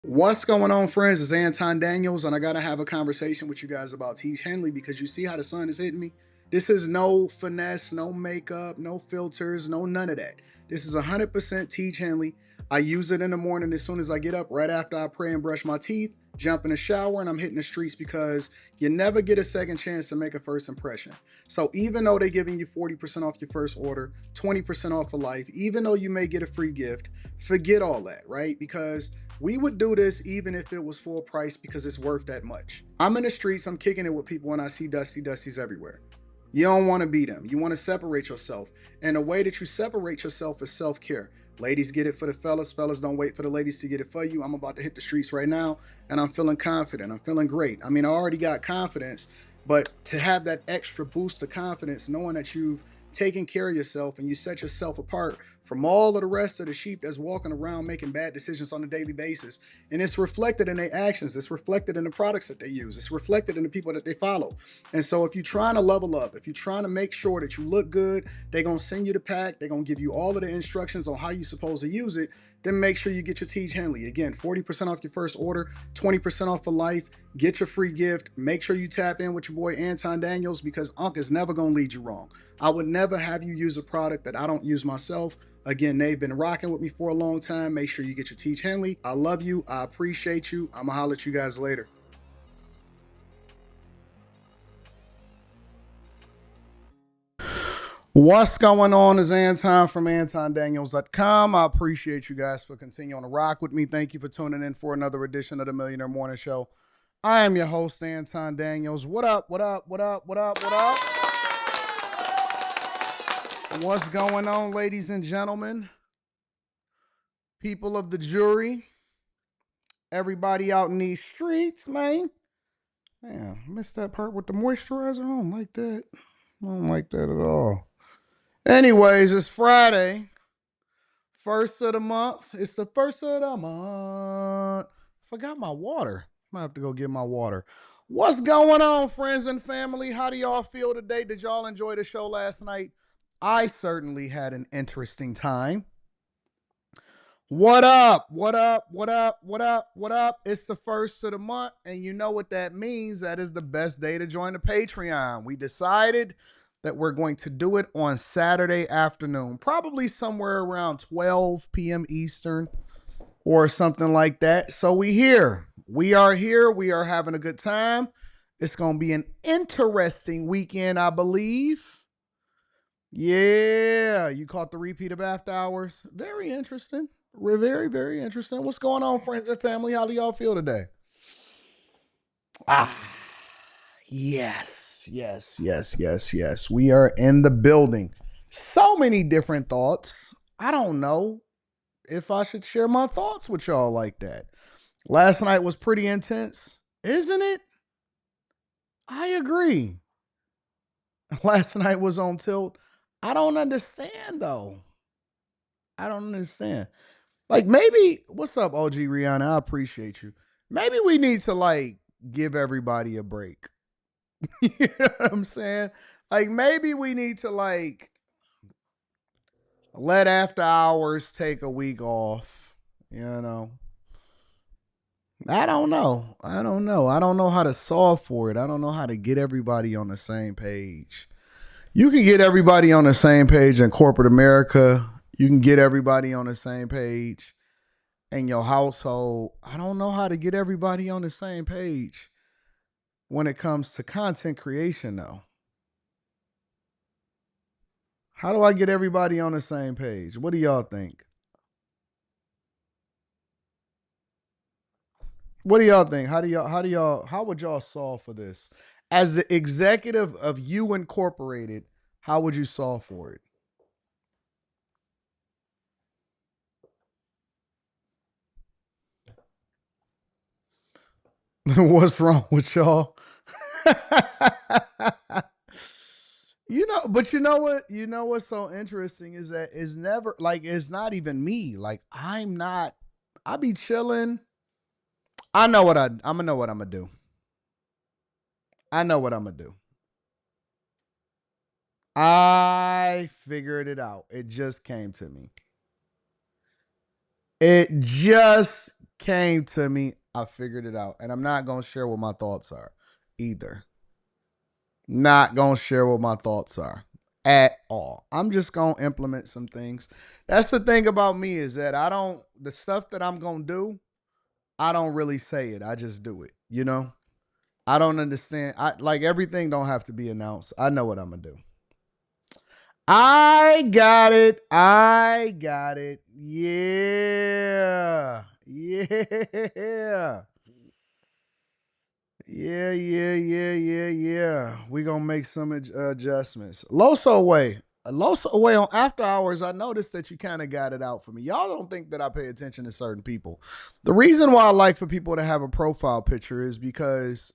What's going on, friends? It's Anton Daniels, and I gotta have a conversation with you guys about Tiege Hanley because you see how the sun is hitting me. This is no finesse, no makeup, no filters, no none of that. This is 100% Tiege Hanley. I use it in the morning as soon as I get up, right after I pray and brush my teeth, jump in the shower, and I'm hitting the streets because you never get a second chance to make a first impression. So even though they're giving you 40% off your first order, 20% off for life, even though you may get a free gift, forget all that, right? Because we would do this even if it was full price because it's worth that much. I'm in the streets, I'm kicking it with people when I see Dusties everywhere. You don't want to be them. You want to separate yourself. And the way that you separate yourself is self care. Ladies get it for the fellas. Fellas don't wait for the ladies to get it for you. I'm about to hit the streets right now and I'm feeling confident. I'm feeling great. I mean, I already got confidence, but to have that extra boost of confidence, knowing that you've taken care of yourself and you set yourself apart from all of the rest of the sheep that's walking around making bad decisions on a daily basis. And it's reflected in their actions. It's reflected in the products that they use. It's reflected in the people that they follow. And so if you're trying to level up, if you're trying to make sure that you look good, they're going to send you the pack. They're going to give you all of the instructions on how you're supposed to use it. Then make sure you get your Tiege Hanley. Again, 40% off your first order, 20% off for life. Get your free gift. Make sure you tap in with your boy Anton Daniels because Unc is never going to lead you wrong. I would never have you use a product that I don't use myself. Again, they've been rocking with me for a long time. Make sure you get your Tiege Hanley. I love you. I appreciate you. I'm going to holler at you guys later. What's going on is Anton from AntonDaniels.com. I appreciate you guys for continuing to rock with me. Thank you for tuning in for another edition of the Millionaire Morning Show. I am your host, Anton Daniels. What up, what up, what up, what up, what up? What's going on, ladies and gentlemen? People of the jury. Everybody out in these streets, man. Man, I missed that part with the moisturizer. I don't like that. I don't like that at all. Anyways, it's Friday. First of the month. It's the first of the month. Forgot my water. I'm gonna have to go get my water. What's going on, friends and family? How do y'all feel today? Did y'all enjoy the show last night? I certainly had an interesting time. What up? What up? What up? What up? What up? It's the first of the month, and you know what that means. That is the best day to join the Patreon. We decided that we're going to do it on Saturday afternoon, probably somewhere around 12 p.m. Eastern or something like that. So we here. We are here. We are having a good time. It's going to be an interesting weekend, I believe. Yeah, you caught the repeat of After Hours. Very interesting. We're very, very interesting. What's going on, friends and family? How do y'all feel today? Ah, yes, yes, yes, yes, yes. We are in the building. So many different thoughts. I don't know if I should share my thoughts with y'all like that. Last night was pretty intense, isn't it? I agree. Last night was on tilt. I don't understand though. I don't understand. Like maybe, what's up, OG Rihanna? I appreciate you. Maybe we need to like give everybody a break. You know what I'm saying? Like maybe we need to like let After Hours take a week off. You know, I don't know. I don't know. I don't know how to solve for it. I don't know how to get everybody on the same page. You can get everybody on the same page in corporate America. You can get everybody on the same page in your household. I don't know how to get everybody on the same page when it comes to content creation, though. How do I get everybody on the same page? What do y'all think? What do y'all think? How would y'all solve for this? As the executive of You Incorporated, how would you solve for it? What's wrong with y'all? But you know what? You know what's so interesting is that it's never like it's not even me. Like I'm not. I be chilling. I know what I'm gonna know what I'm gonna do. I know what I'm gonna do. I figured it out. It just came to me. It just came to me, I figured it out. And I'm not going to share what my thoughts are either. Not going to share what my thoughts are at all. I'm just going to implement some things. That's the thing about me is that the stuff that I'm going to do, I don't really say it. I just do it, you know? I don't understand. Like everything don't have to be announced. I know what I'm going to do. I got it. I got it. Yeah. Yeah. Yeah. We gonna make some adjustments. Loso way. Loso way on after hours. I noticed that you kind of got it out for me. Y'all don't think that I pay attention to certain people. The reason why I like for people to have a profile picture is because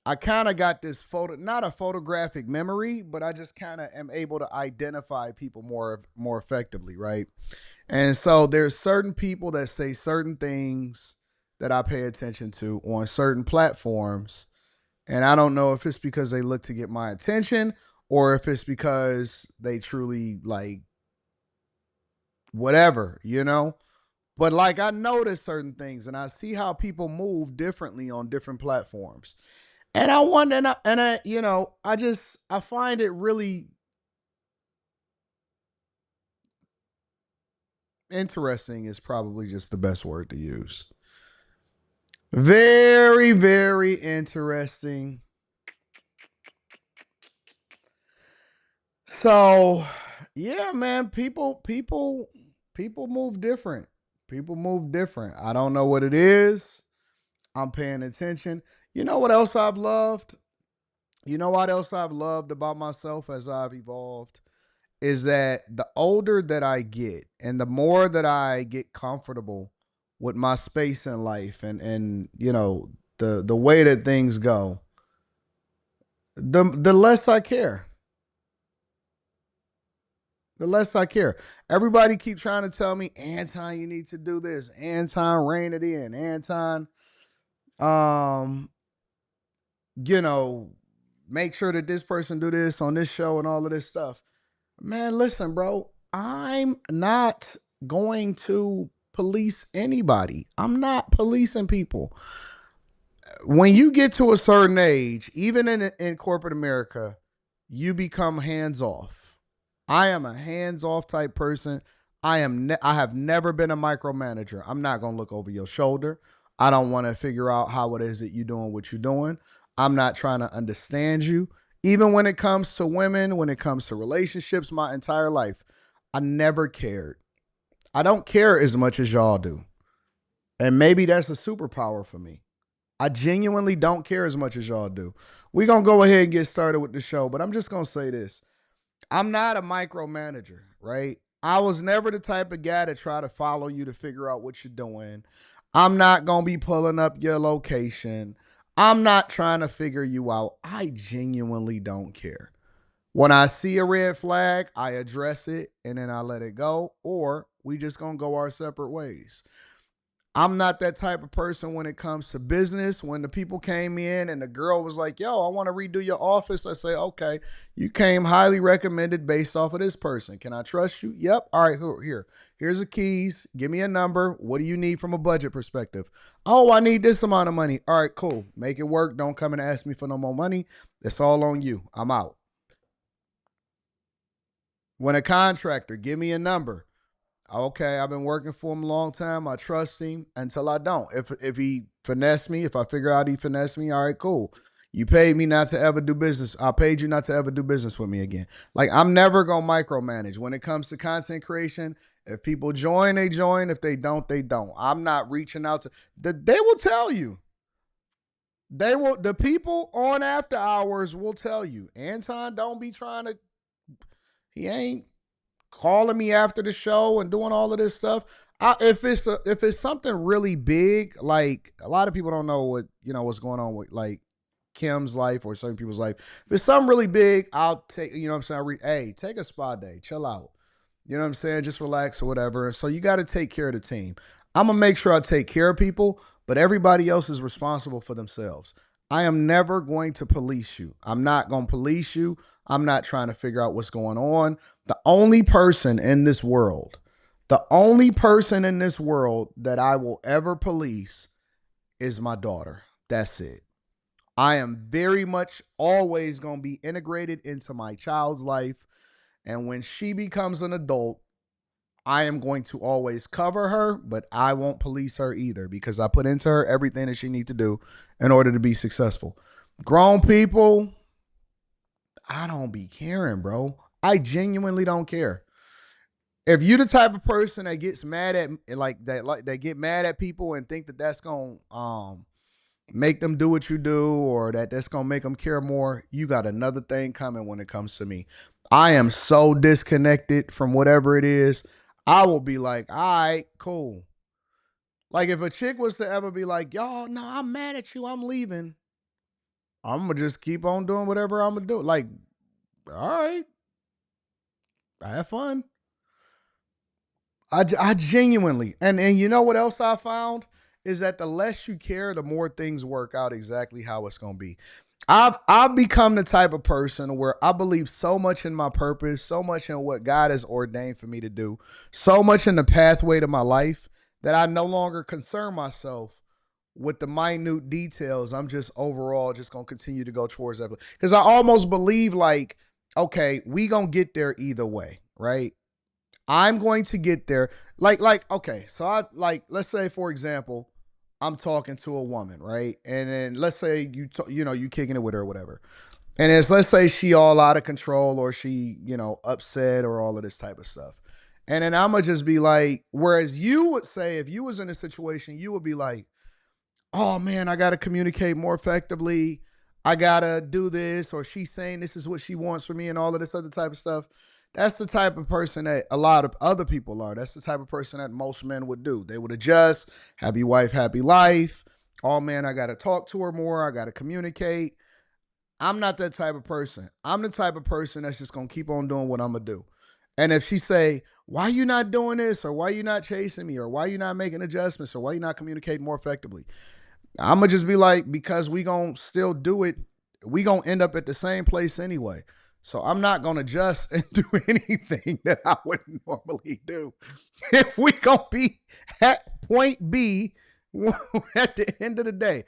I kind of got this not a photographic memory, but I just kind of am able to identify people more effectively, right? And so there's certain people that say certain things that I pay attention to on certain platforms. And I don't know if it's because they look to get my attention or if it's because they truly like whatever, you know? But like I notice certain things and I see how people move differently on different platforms. And I wonder, you know, I find it really interesting is probably just the best word to use. Very, very interesting. So, yeah, man, people move different. People move different. I don't know what it is. I'm paying attention. You know what else I've loved? You know what else I've loved about myself as I've evolved? Is that the older that I get and the more that I get comfortable with my space in life and you know the way that things go, the less I care. The less I care. Everybody keep trying to tell me, Anton, you need to do this. Anton, rein it in. Anton, um, you know, make sure that this person do this on this show and all of this stuff. Man, listen, bro, I'm not going to police anybody. I'm not policing people. When you get to a certain age, even in corporate America, you become hands off. I am a hands off type person. I have never been a micromanager. I'm not going to look over your shoulder. I don't want to figure out how it is that you're doing what you're doing. I'm not trying to understand you. Even when it comes to women, when it comes to relationships, my entire life, I never cared. I don't care as much as y'all do. And maybe that's a superpower for me. I genuinely don't care as much as y'all do. We're going to go ahead and get started with the show, but I'm just going to say this. I'm not a micromanager, right? I was never the type of guy to try to follow you to figure out what you're doing. I'm not going to be pulling up your location. I'm not trying to figure you out. I genuinely don't care. When I see a red flag, I address it and then I let it go, or we just going to go our separate ways. I'm not that type of person when it comes to business. When the people came in and the girl was like, yo, I want to redo your office, I say, okay, you came highly recommended based off of this person. Can I trust you? Yep. All right, here's the keys. Give me a number. What do you need from a budget perspective? Oh, I need this amount of money. All right, cool. Make it work. Don't come and ask me for no more money. It's all on you. I'm out. When a contractor, give me a number. Okay, I've been working for him a long time. I trust him until I don't. If he finesse me, if I figure out he finesse me, all right, cool. You paid me not to ever do business. I paid you not to ever do business with me again. Like I'm never gonna micromanage when it comes to content creation. If people join, they join. If they don't, they don't. I'm not reaching out to. They will tell you. They will. The people on after hours will tell you. Anton, don't be trying to. He ain't calling me after the show and doing all of this stuff. If it's something really big, like a lot of people don't know what's going on with like Kim's life or certain people's life. If it's something really big, I'll take what I'm saying. Hey, take a spa day, chill out. You know what I'm saying? Just relax or whatever. So you got to take care of the team. I'm gonna make sure I take care of people, but everybody else is responsible for themselves. I am never going to police you. I'm not going to police you. I'm not trying to figure out what's going on. The only person in this world The only person in this world that I will ever police is my daughter. That's it. I am very much always going to be integrated into my child's life. And when she becomes an adult, I am going to always cover her, but I won't police her either because I put into her everything that she needs to do in order to be successful. Grown people, I don't be caring, bro. I genuinely don't care. If you the type of person that gets mad at like that get mad at people and think that that's gonna make them do what you do or that's gonna make them care more, you got another thing coming when it comes to me. I am so disconnected from whatever it is. I will be like, all right, cool. Like if a chick was to ever be like, y'all, no, I'm mad at you, I'm leaving. I'm gonna just keep on doing whatever I'm gonna do. Like, all right, have fun. I genuinely, and you know what else I found is that the less you care, the more things work out exactly how it's gonna be. I've become the type of person where I believe so much in my purpose, so much in what God has ordained for me to do, so much in the pathway to my life that I no longer concern myself with the minute details. I'm just overall just gonna continue to go towards that because I almost believe like, okay, we gonna get there either way, right? I'm going to get there. Okay, so I like, let's say for example, I'm talking to a woman, right? And then let's say you kicking it with her or whatever. And it's let's say she all out of control or she, upset or all of this type of stuff. And then I'ma just be like, whereas you would say if you was in a situation, you would be like, oh man, I gotta communicate more effectively. I gotta do this, or she's saying this is what she wants from me, and all of this other type of stuff. That's the type of person that a lot of other people are. That's the type of person that most men would do. They would adjust, happy wife, happy life. Oh man, I gotta talk to her more. I gotta communicate. I'm not that type of person. I'm the type of person that's just gonna keep on doing what I'm gonna do. And if she say, why you not doing this, or why you not chasing me, or why you not making adjustments, or why you not communicating more effectively, I'm gonna just be like, because we gonna still do it, we gonna end up at the same place anyway. So I'm not gonna adjust and do anything that I would normally do. If we gonna be at point B at the end of the day,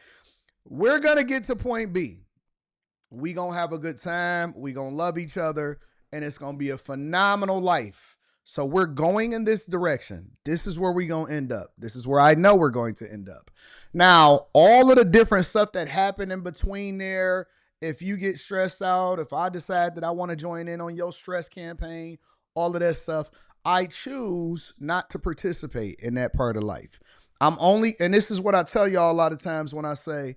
we're gonna get to point B. We gonna have a good time. We gonna love each other, and it's gonna be a phenomenal life. So we're going in this direction. This is where we gonna end up. This is where I know we're going to end up. Now, all of the different stuff that happened in between there, if you get stressed out, if I decide that I want to join in on your stress campaign, all of that stuff, I choose not to participate in that part of life. I'm only, and this is what I tell y'all a lot of times when I say,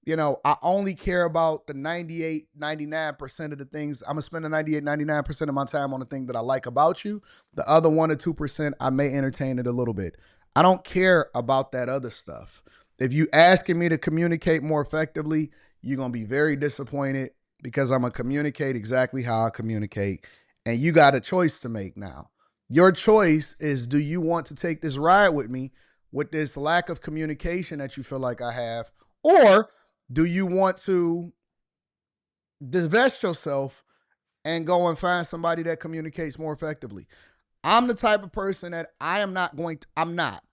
I only care about the 98, 99% of the things. I'm going to spend the 98, 99% of my time on the thing that I like about you. The other 1 or 2%, I may entertain it a little bit. I don't care about that other stuff. If you asking me to communicate more effectively, you're going to be very disappointed because I'm going to communicate exactly how I communicate. And you got a choice to make now. Your choice is, do you want to take this ride with me with this lack of communication that you feel like I have? Or do you want to divest yourself and go and find somebody that communicates more effectively? I'm the type of person that I'm not.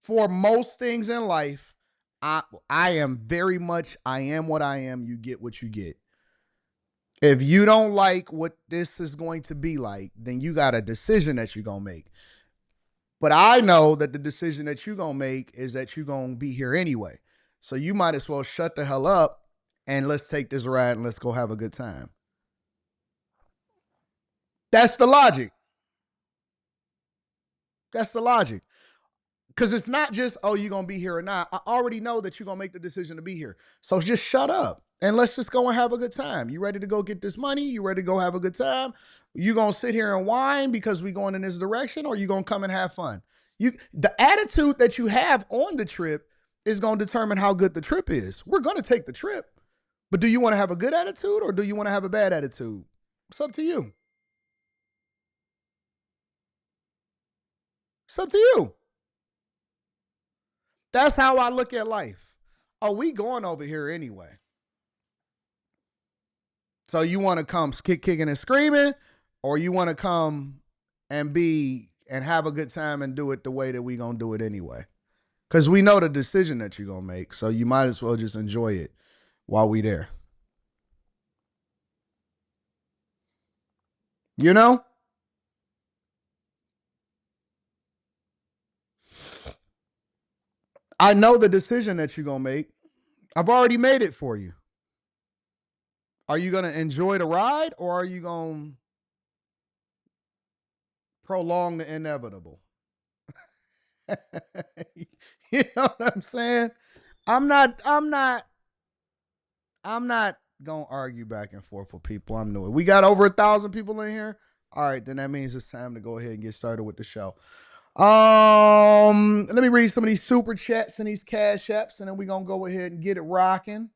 For most things in life, I am very much, I am what I am. You get what you get. If you don't like what this is going to be like, then you got a decision that you're going to make. But I know that the decision that you're going to make is that you're going to be here anyway. So you might as well shut the hell up and let's take this ride and let's go have a good time. That's the logic. That's the logic. Because it's not just, oh, you're going to be here or not. I already know that you're going to make the decision to be here. So just shut up and let's just go and have a good time. You ready to go get this money? You ready to go have a good time? You going to sit here and whine because we going in this direction, or you going to come and have fun? The attitude that you have on the trip is going to determine how good the trip is. We're going to take the trip. But do you want to have a good attitude or do you want to have a bad attitude? It's up to you. It's up to you. That's how I look at life. Oh, we going over here anyway. So you want to come kicking and screaming, or you want to come and be and have a good time and do it the way that we gonna do it anyway. Because we know the decision that you're gonna make, so you might as well just enjoy it while we there. You know? I know the decision that you're gonna make. I've already made it for you. Are you gonna enjoy the ride or are you gonna prolong the inevitable? You know what I'm saying? I'm not, I'm not, I'm not gonna argue back and forth with people. I'm new. We got over 1,000 people in here. All right, then that means it's time to go ahead and get started with the show. Let me read some of these super chats and these cash apps, and then we're gonna go ahead and get it rocking.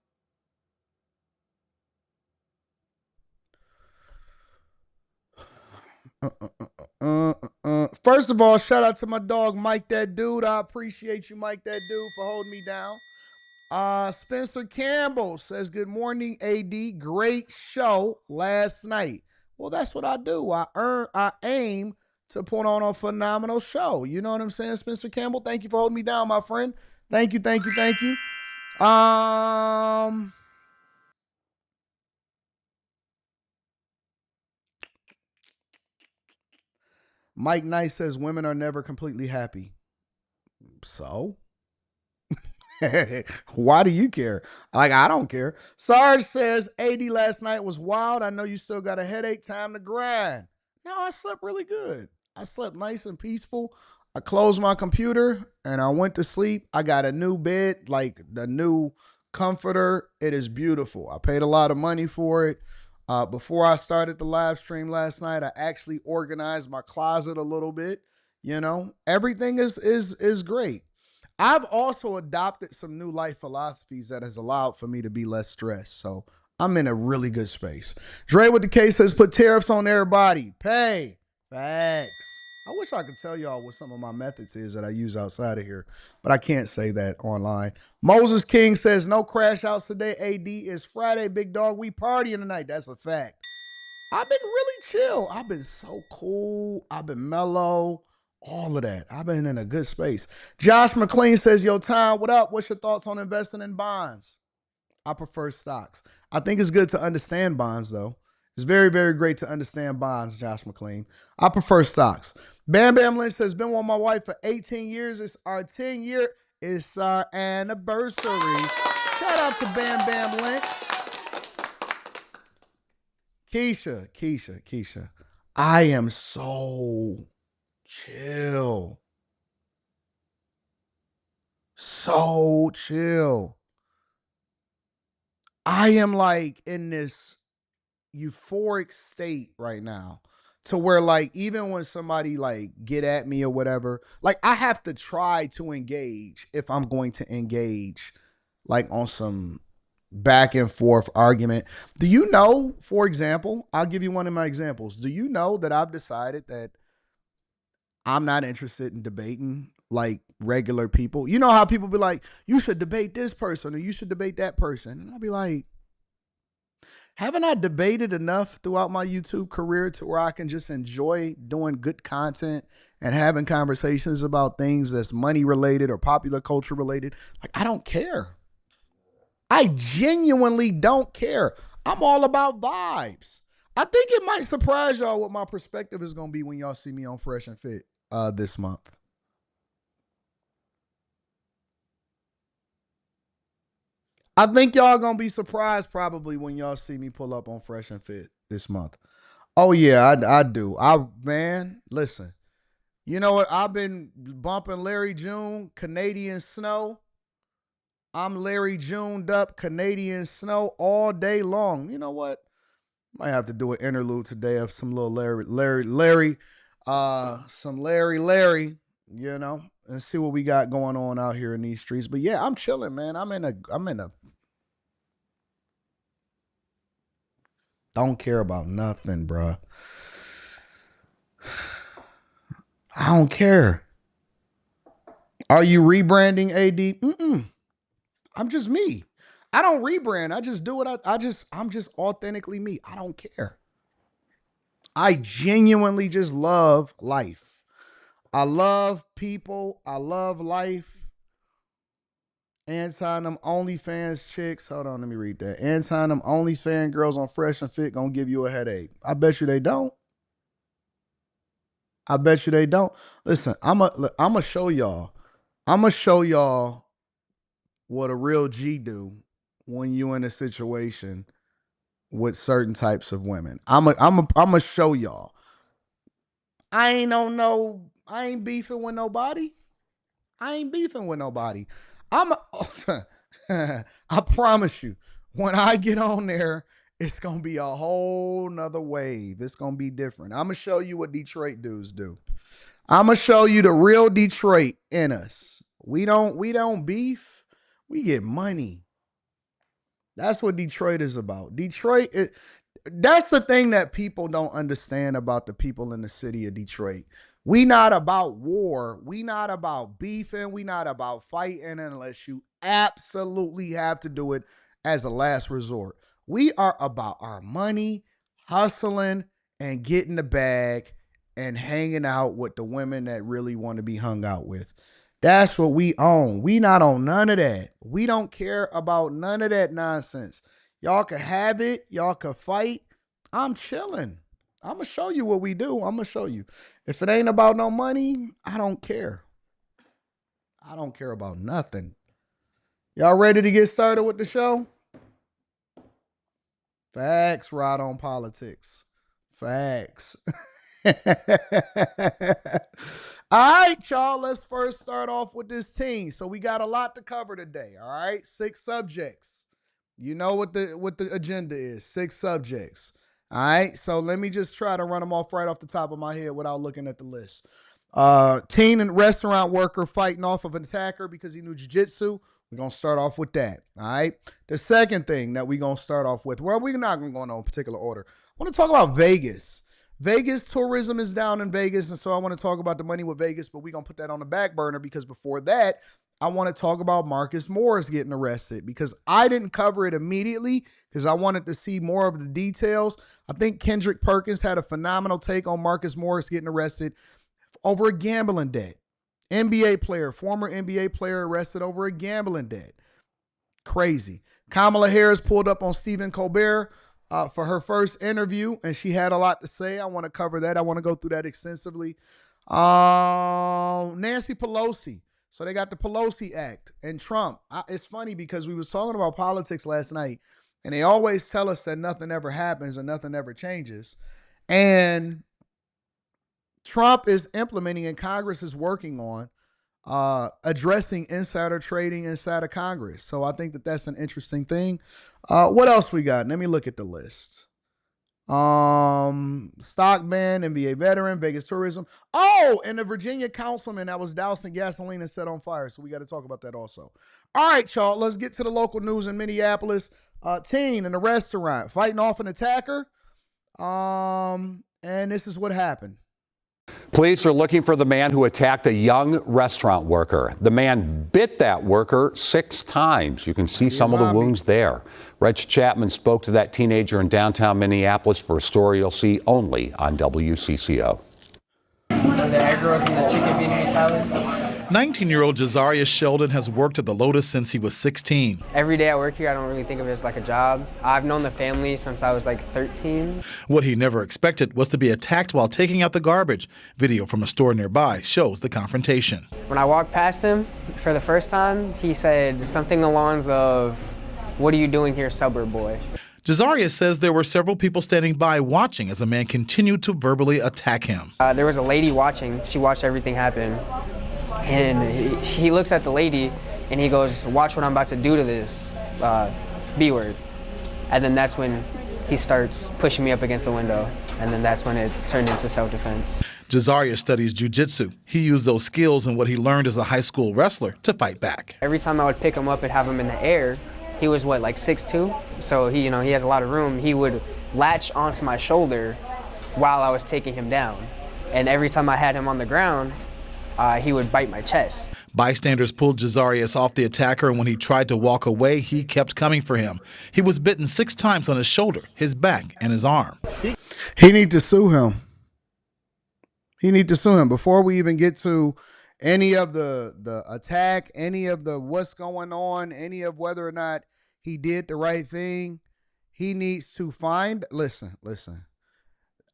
First of all, shout out to my dog Mike that dude. I appreciate you, Mike that dude, for holding me down. Spencer Campbell says, good morning, AD. Great show last night. Well, that's what I do. I aim to put on a phenomenal show. You know what I'm saying, Spencer Campbell? Thank you for holding me down, my friend. Thank you. Mike Nice says women are never completely happy. So? Why do you care? Like, I don't care. Sarge says, AD last night was wild. I know you still got a headache. Time to grind. No, I slept really good. I slept nice and peaceful. I closed my computer and I went to sleep. I got a new bed, like the new comforter. It is beautiful. I paid a lot of money for it. Before I started the live stream last night, I actually organized my closet a little bit. You know, everything is great. I've also adopted some new life philosophies that has allowed for me to be less stressed. So I'm in a really good space. Dre with the case says put tariffs on everybody. Pay. Facts. I wish I could tell y'all what some of my methods is that I use outside of here, but I can't say that online. Moses King says no crash outs today. AD is Friday, big dog. We partying tonight. That's a fact. I've been really chill. I've been so cool. I've been mellow. All of that. I've been in a good space. Josh McLean says, yo, Tom, what up? What's your thoughts on investing in bonds? I prefer stocks. I think it's good to understand bonds, though. It's very, very great to understand bonds, Josh McLean. I prefer stocks. Bam Bam Lynch says, been with my wife for 18 years. It's our 10-year. It's our anniversary. Shout out to Bam Bam Lynch. Keisha. I am so chill. So chill. I am like in this euphoric state right now to where like even when somebody like get at me or whatever, like I have to try to engage if I'm going to engage like on some back and forth argument. Do you know, for example, I'll give you one of my examples. Do you know that I've decided that I'm not interested in debating like regular people? You know how people be like, you should debate this person or you should debate that person. And I'll be like, haven't I debated enough throughout my YouTube career to where I can just enjoy doing good content and having conversations about things that's money related or popular culture related? Like, I don't care. I genuinely don't care. I'm all about vibes. I think it might surprise y'all what my perspective is going to be when y'all see me on Fresh and Fit this month. I think y'all going to be surprised probably when y'all see me pull up on Fresh and Fit this month. Oh yeah, I do. Man, listen. You know what? I've been bumping Larry June, Canadian Snow. I'm Larry Juned up, Canadian Snow all day long. You know what? Might have to do an interlude today of some little Larry, you know, and see what we got going on out here in these streets. But yeah, I'm chilling, man. I'm in a don't care about nothing, bro. I don't care. Are you rebranding AD? I'm just me. I don't rebrand. I just do what I'm just authentically me. I don't care. I genuinely just love life. I love people. I love life. Anton, them OnlyFans chicks. Hold on, let me read that. Anton, them OnlyFans girls on Fresh and Fit gonna give you a headache. I bet you they don't. I bet you they don't. Listen, I'ma show y'all. I'ma show y'all what a real G do when you in a situation with certain types of women. I'ma show y'all. I ain't beefing with nobody. I ain't beefing with nobody. I promise you, when I get on there, it's gonna be a whole nother wave. It's gonna be different. I'm gonna show you what Detroit dudes do. I'm gonna show you the real Detroit in us. We don't beef. We get money. That's what Detroit is about. That's the thing that people don't understand about the people in the city of Detroit. We not about war. We not about beefing. We not about fighting unless you absolutely have to do it as a last resort. We are about our money, hustling, and getting the bag and hanging out with the women that really want to be hung out with. That's what we own. We not on none of that. We don't care about none of that nonsense. Y'all can have it. Y'all can fight. I'm chilling. I'm going to show you what we do. I'm going to show you. If it ain't about no money, I don't care. I don't care about nothing. Y'all ready to get started with the show? Facts, Rod on politics. Facts. All right, y'all, let's first start off with this team. So we got a lot to cover today, all right? 6 subjects. You know what the agenda is, 6 subjects. All right, so let me just try to run them off right off the top of my head without looking at the list. Teen and restaurant worker fighting off of an attacker because he knew jiu-jitsu. We're going to start off with that, all right? The second thing that we're going to start off with, well, we're not going to go in no particular order. I want to talk about Vegas. Vegas tourism is down in Vegas, and so I want to talk about the money with Vegas, but we're going to put that on the back burner because before that, I want to talk about Marcus Morris getting arrested because I didn't cover it immediately because I wanted to see more of the details. I think Kendrick Perkins had a phenomenal take on Marcus Morris getting arrested over a gambling debt. NBA player, former NBA player arrested over a gambling debt. Crazy. Kamala Harris pulled up on Stephen Colbert for her first interview, and she had a lot to say. I want to cover that. I want to go through that extensively. Nancy Pelosi. So they got the Pelosi Act and Trump. It's funny because we was talking about politics last night, and they always tell us that nothing ever happens and nothing ever changes. And Trump is implementing and Congress is working on addressing insider trading inside of Congress. So I think that that's an interesting thing. What else we got? Let me look at the list. Stockman, NBA veteran, Vegas tourism. Oh, and the Virginia councilman that was dousing gasoline and set on fire. So we got to talk about that also. All right, y'all, let's get to the local news in Minneapolis. Teen in a restaurant fighting off an attacker. And this is what happened. Police are looking for the man who attacked a young restaurant worker. The man bit that worker 6 times. You can see some of the wounds there. Reg Chapman spoke to that teenager in downtown Minneapolis for a story you'll see only on WCCO. The egg rolls and the chicken Vietnamese salad. 19-year-old Jazariah Sheldon has worked at the Lotus since he was 16. Every day I work here, I don't really think of it as like a job. I've known the family since I was like 13. What he never expected was to be attacked while taking out the garbage. Video from a store nearby shows the confrontation. When I walked past him for the first time, he said something along the lines of, "What are you doing here, suburb boy?" Jazariah says there were several people standing by watching as a man continued to verbally attack him. There was a lady watching. She watched everything happen. And he looks at the lady and he goes, "Watch what I'm about to do to this B word." And then that's when he starts pushing me up against the window. And then that's when it turned into self-defense. Jazariah studies jiu-jitsu. He used those skills and what he learned as a high school wrestler to fight back. Every time I would pick him up and have him in the air, he was what, like 6'2"? So he has a lot of room. He would latch onto my shoulder while I was taking him down. And every time I had him on the ground, he would bite my chest. Bystanders pulled Jazariah off the attacker, and when he tried to walk away, he kept coming for him. He was bitten 6 times on his shoulder, his back, and his arm. He needs to sue him. He need to sue him before we even get to any of the attack, any of the what's going on, any of whether or not he did the right thing. He needs to find. Listen.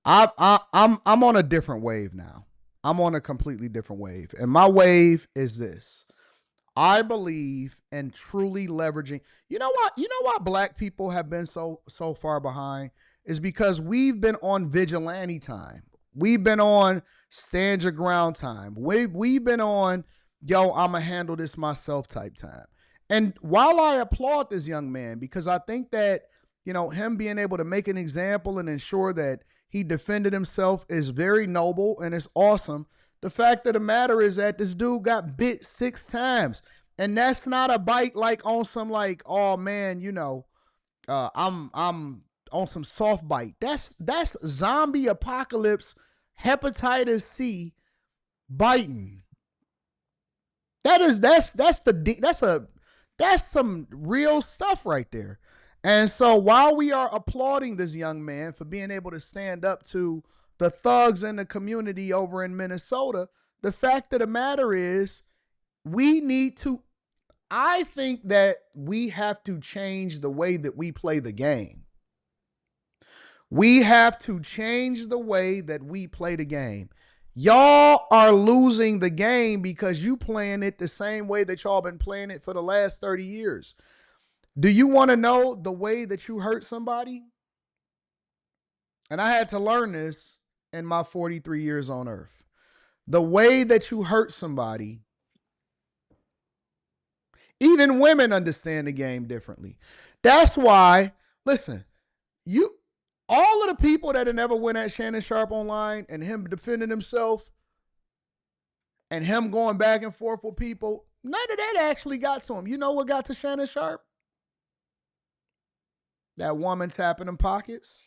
I'm on a different wave now. I'm on a completely different wave, and my wave is this. I believe in truly leveraging. You know what? You know why black people have been so far behind is because we've been on vigilante time. We've been on stand your ground time. We've been on I'ma handle this myself type time. And while I applaud this young man because I think that him being able to make an example and ensure that he defended himself is very noble and it's awesome. The fact of the matter is that this dude got bit 6 times. And that's not a bite like on some like, oh man, I'm on some soft bite. That's zombie apocalypse, hepatitis C biting. That's some real stuff right there. And so while we are applauding this young man for being able to stand up to the thugs in the community over in Minnesota, the fact of the matter is I think that we have to change the way that we play the game. We have to change the way that we play the game. Y'all are losing the game because you playing it the same way that y'all been playing it for the last 30 years. Do you want to know the way that you hurt somebody? And I had to learn this in my 43 years on earth. The way that you hurt somebody, even women understand the game differently. That's why, listen, all of the people that had never went at Shannon Sharpe online and him defending himself and him going back and forth with people, none of that actually got to him. You know what got to Shannon Sharpe? That woman tapping them pockets.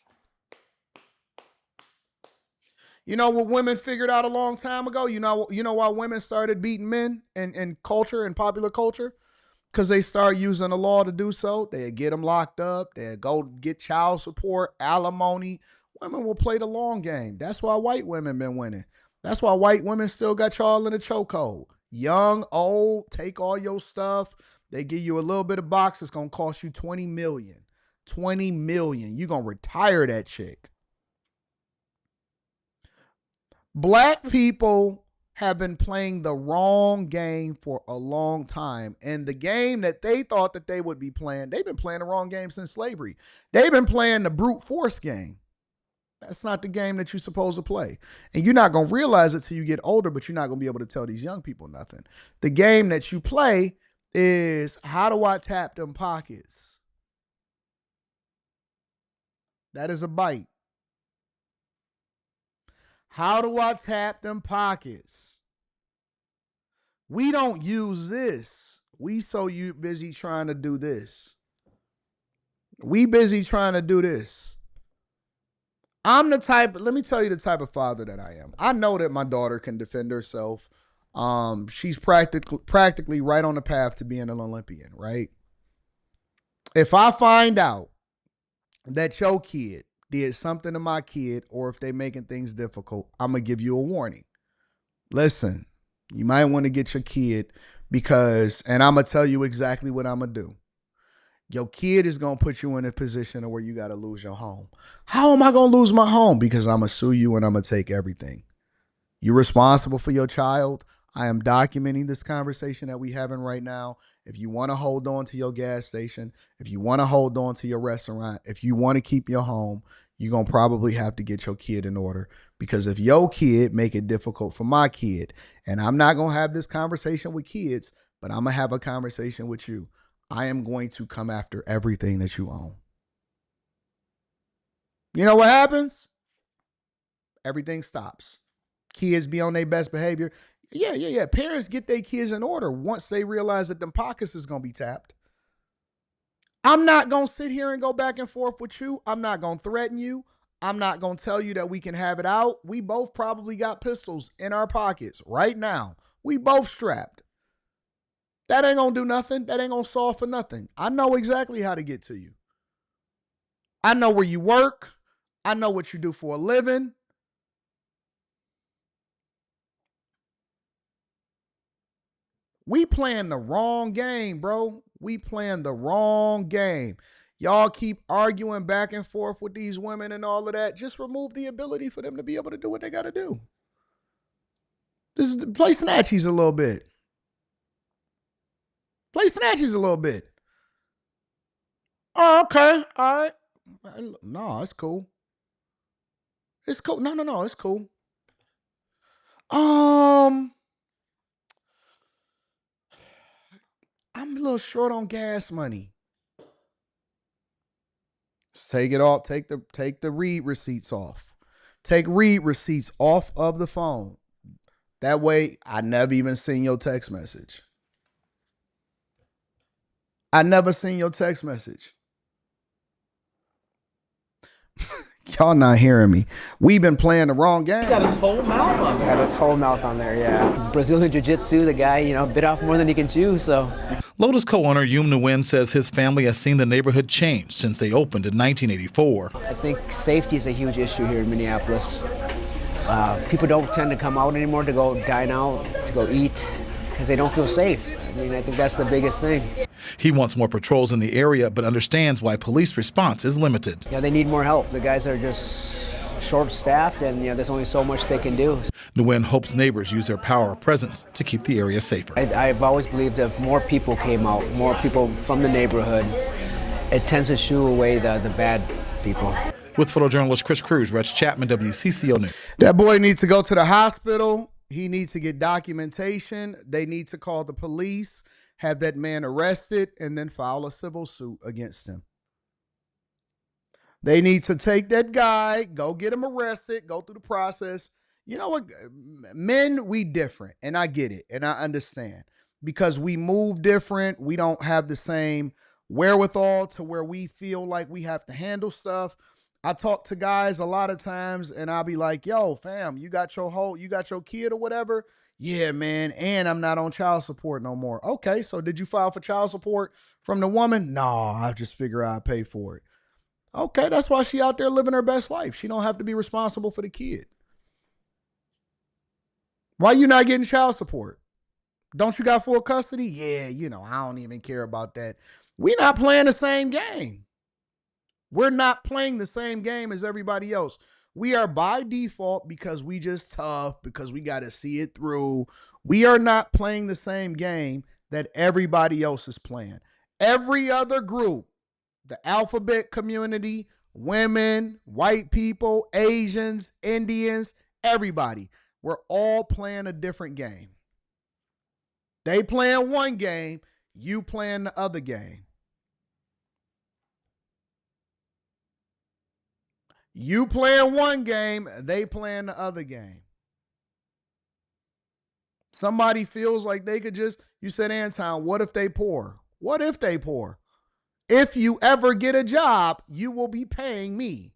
You know what women figured out a long time ago? You know why women started beating men in culture and popular culture? Because they start using the law to do so. They'd get them locked up. They'd go get child support, alimony. Women will play the long game. That's why white women been winning. That's why white women still got y'all in a chokehold. Young, old, take all your stuff. They give you a little bit of box. It's going to cost you $20 million. $20 million. You're going to retire that chick. Black people have been playing the wrong game for a long time. And the game that they thought that they would be playing, they've been playing the wrong game since slavery. They've been playing the brute force game. That's not the game that you're supposed to play. And you're not going to realize it till you get older, but you're not going to be able to tell these young people nothing. The game that you play is, how do I tap them pockets? That is a bite. How do I tap them pockets? We don't use this. We so busy trying to do this. We busy trying to do this. Let me tell you the type of father that I am. I know that my daughter can defend herself. She's practically right on the path to being an Olympian, right? If I find out that your kid did something to my kid, or if they making things difficult, I'm going to give you a warning. Listen, you might want to get your kid and I'm going to tell you exactly what I'm going to do. Your kid is going to put you in a position where you got to lose your home. How am I going to lose my home? Because I'm going to sue you and I'm going to take everything. You're responsible for your child. I am documenting this conversation that we having right now. If you want to hold on to your gas station, if you want to hold on to your restaurant, if you want to keep your home, you're going to probably have to get your kid in order. Because if your kid make it difficult for my kid, and I'm not going to have this conversation with kids, but I'm going to have a conversation with you, I am going to come after everything that you own. You know what happens? Everything stops. Kids be on their best behavior. Yeah. Parents get their kids in order once they realize that them pockets is going to be tapped. I'm not going to sit here and go back and forth with you. I'm not going to threaten you. I'm not going to tell you that we can have it out. We both probably got pistols in our pockets right now. We both strapped. That ain't going to do nothing. That ain't going to solve for nothing. I know exactly how to get to you. I know where you work. I know what you do for a living. We playing the wrong game, bro. We playing the wrong game. Y'all keep arguing back and forth with these women and all of that. Just remove the ability for them to be able to do what they got to do. This is play snatchies a little bit. Play snatchies a little bit. Oh, okay. All right. No, it's cool. It's cool. No, it's cool. I'm a little short on gas money. Just take it off. Take the read receipts off. Take read receipts off of the phone. That way, I never even seen your text message. I never seen your text message. Y'all not hearing me. We've been playing the wrong game. He got his whole mouth on there. Got his whole mouth on there, yeah. Brazilian Jiu-Jitsu, the guy, bit off more than he can chew, so. Lotus co-owner Yum Nguyen says his family has seen the neighborhood change since they opened in 1984. I think safety is a huge issue here in Minneapolis. People don't tend to come out anymore to go dine out, to go eat, because they don't feel safe. I think that's the biggest thing. He wants more patrols in the area, but understands why police response is limited. Yeah, they need more help. The guys are just short-staffed, and there's only so much they can do. Nguyen hopes neighbors use their power of presence to keep the area safer. I've always believed if more people came out, more people from the neighborhood, it tends to shoo away the bad people. With photojournalist Chris Cruz, Rex Chapman, WCCO News. That boy needs to go to the hospital. He needs to get documentation. They need to call the police, have that man arrested, and then file a civil suit against him. They need to take that guy, go get him arrested, go through the process. You know what? Men, we different, and I get it, and I understand. Because we move different. We don't have the same wherewithal to where we feel like we have to handle stuff. I talk to guys a lot of times, and I'll be like, yo, fam, you got your kid or whatever? Yeah, man, and I'm not on child support no more. Okay, so did you file for child support from the woman? No, I just figure I'd pay for it. Okay, that's why she out there living her best life. She don't have to be responsible for the kid. Why you not getting child support? Don't you got full custody? Yeah, I don't even care about that. We not playing the same game. We're not playing the same game as everybody else. We are by default because we just tough, because we got to see it through. We are not playing the same game that everybody else is playing. Every other group, the alphabet community, women, white people, Asians, Indians, everybody, we're all playing a different game. They playing one game, you playing the other game. You playing one game, they playing the other game. Somebody feels like they could just, you said, Anton, what if they poor? What if they poor? If you ever get a job, you will be paying me.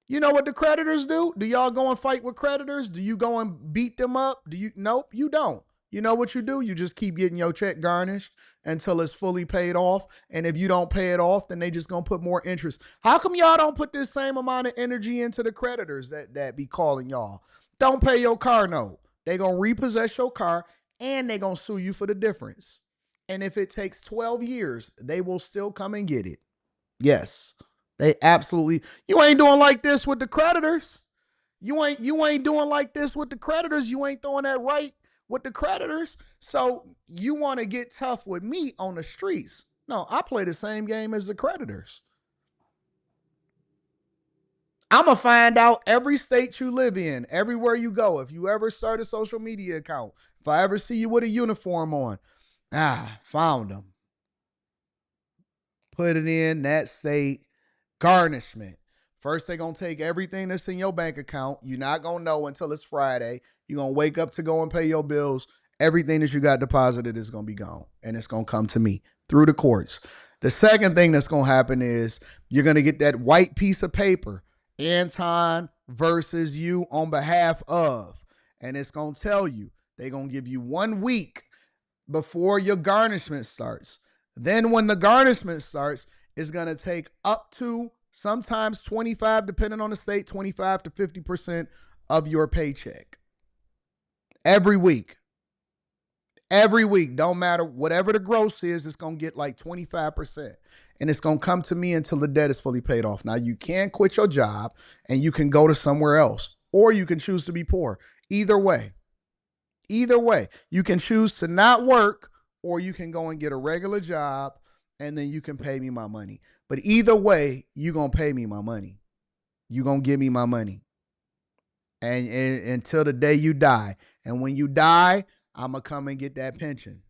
You know what the creditors do? Do y'all go and fight with creditors? Do you go and beat them up? Nope, you don't. You know what you do? You just keep getting your check garnished until it's fully paid off. And if you don't pay it off, then they just gonna put more interest. How come y'all don't put this same amount of energy into the creditors that be calling y'all? Don't pay your car note. They gonna repossess your car and they gonna sue you for the difference. And if it takes 12 years, they will still come and get it. Yes, they absolutely. You ain't doing like this with the creditors. You ain't doing like this with the creditors. You ain't throwing that right with the creditors. So you want to get tough with me on the streets. No, I play the same game as the creditors. I'm going to find out every state you live in, everywhere you go. If you ever start a social media account, if I ever see you with a uniform on, found them. Put it in that state, garnishment. First, they're going to take everything that's in your bank account. You're not going to know until it's Friday. You're going to wake up to go and pay your bills. Everything that you got deposited is going to be gone. And it's going to come to me through the courts. The second thing that's going to happen is you're going to get that white piece of paper, Anton versus you on behalf of. And it's going to tell you, they're going to give you 1 week before your garnishment starts. Then when the garnishment starts, it's going to take up to sometimes 25, depending on the state, 25 to 50% of your paycheck. Every week. Every week, don't matter, whatever the gross is, it's going to get like 25%. And it's going to come to me until the debt is fully paid off. Now, you can quit your job and you can go to somewhere else, or you can choose to be poor. Either way, you can choose to not work, or you can go and get a regular job and then you can pay me my money. But either way, you're going to pay me my money. You're going to give me my money. And until the day you die. And when you die, I'm going to come and get that pension.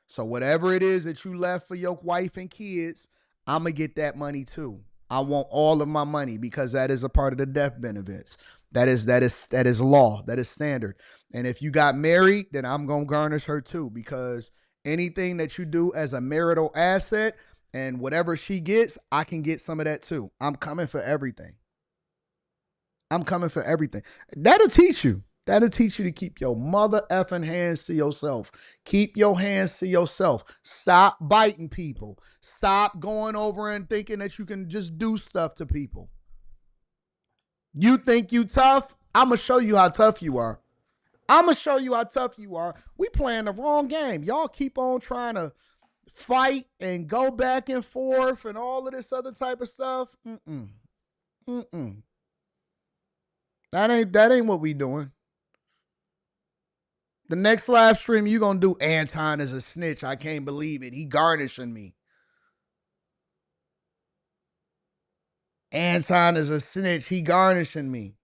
So whatever it is that you left for your wife and kids, I'm going to get that money too. I want all of my money because that is a part of the death benefits. That is law. That is standard. And if you got married, then I'm going to garnish her too, because anything that you do as a marital asset and whatever she gets, I can get some of that too. I'm coming for everything. That'll teach you. That'll teach you to keep your mother effing hands to yourself. Keep your hands to yourself. Stop biting people. Stop going over and thinking that you can just do stuff to people. You think you tough? I'm going to show you how tough you are. We playing the wrong game. Y'all keep on trying to fight and go back and forth and all of this other type of stuff. That ain't what we doing. The next live stream you gonna do, Anton is a snitch. I can't believe it. He garnishing me. Anton is a snitch. He garnishing me.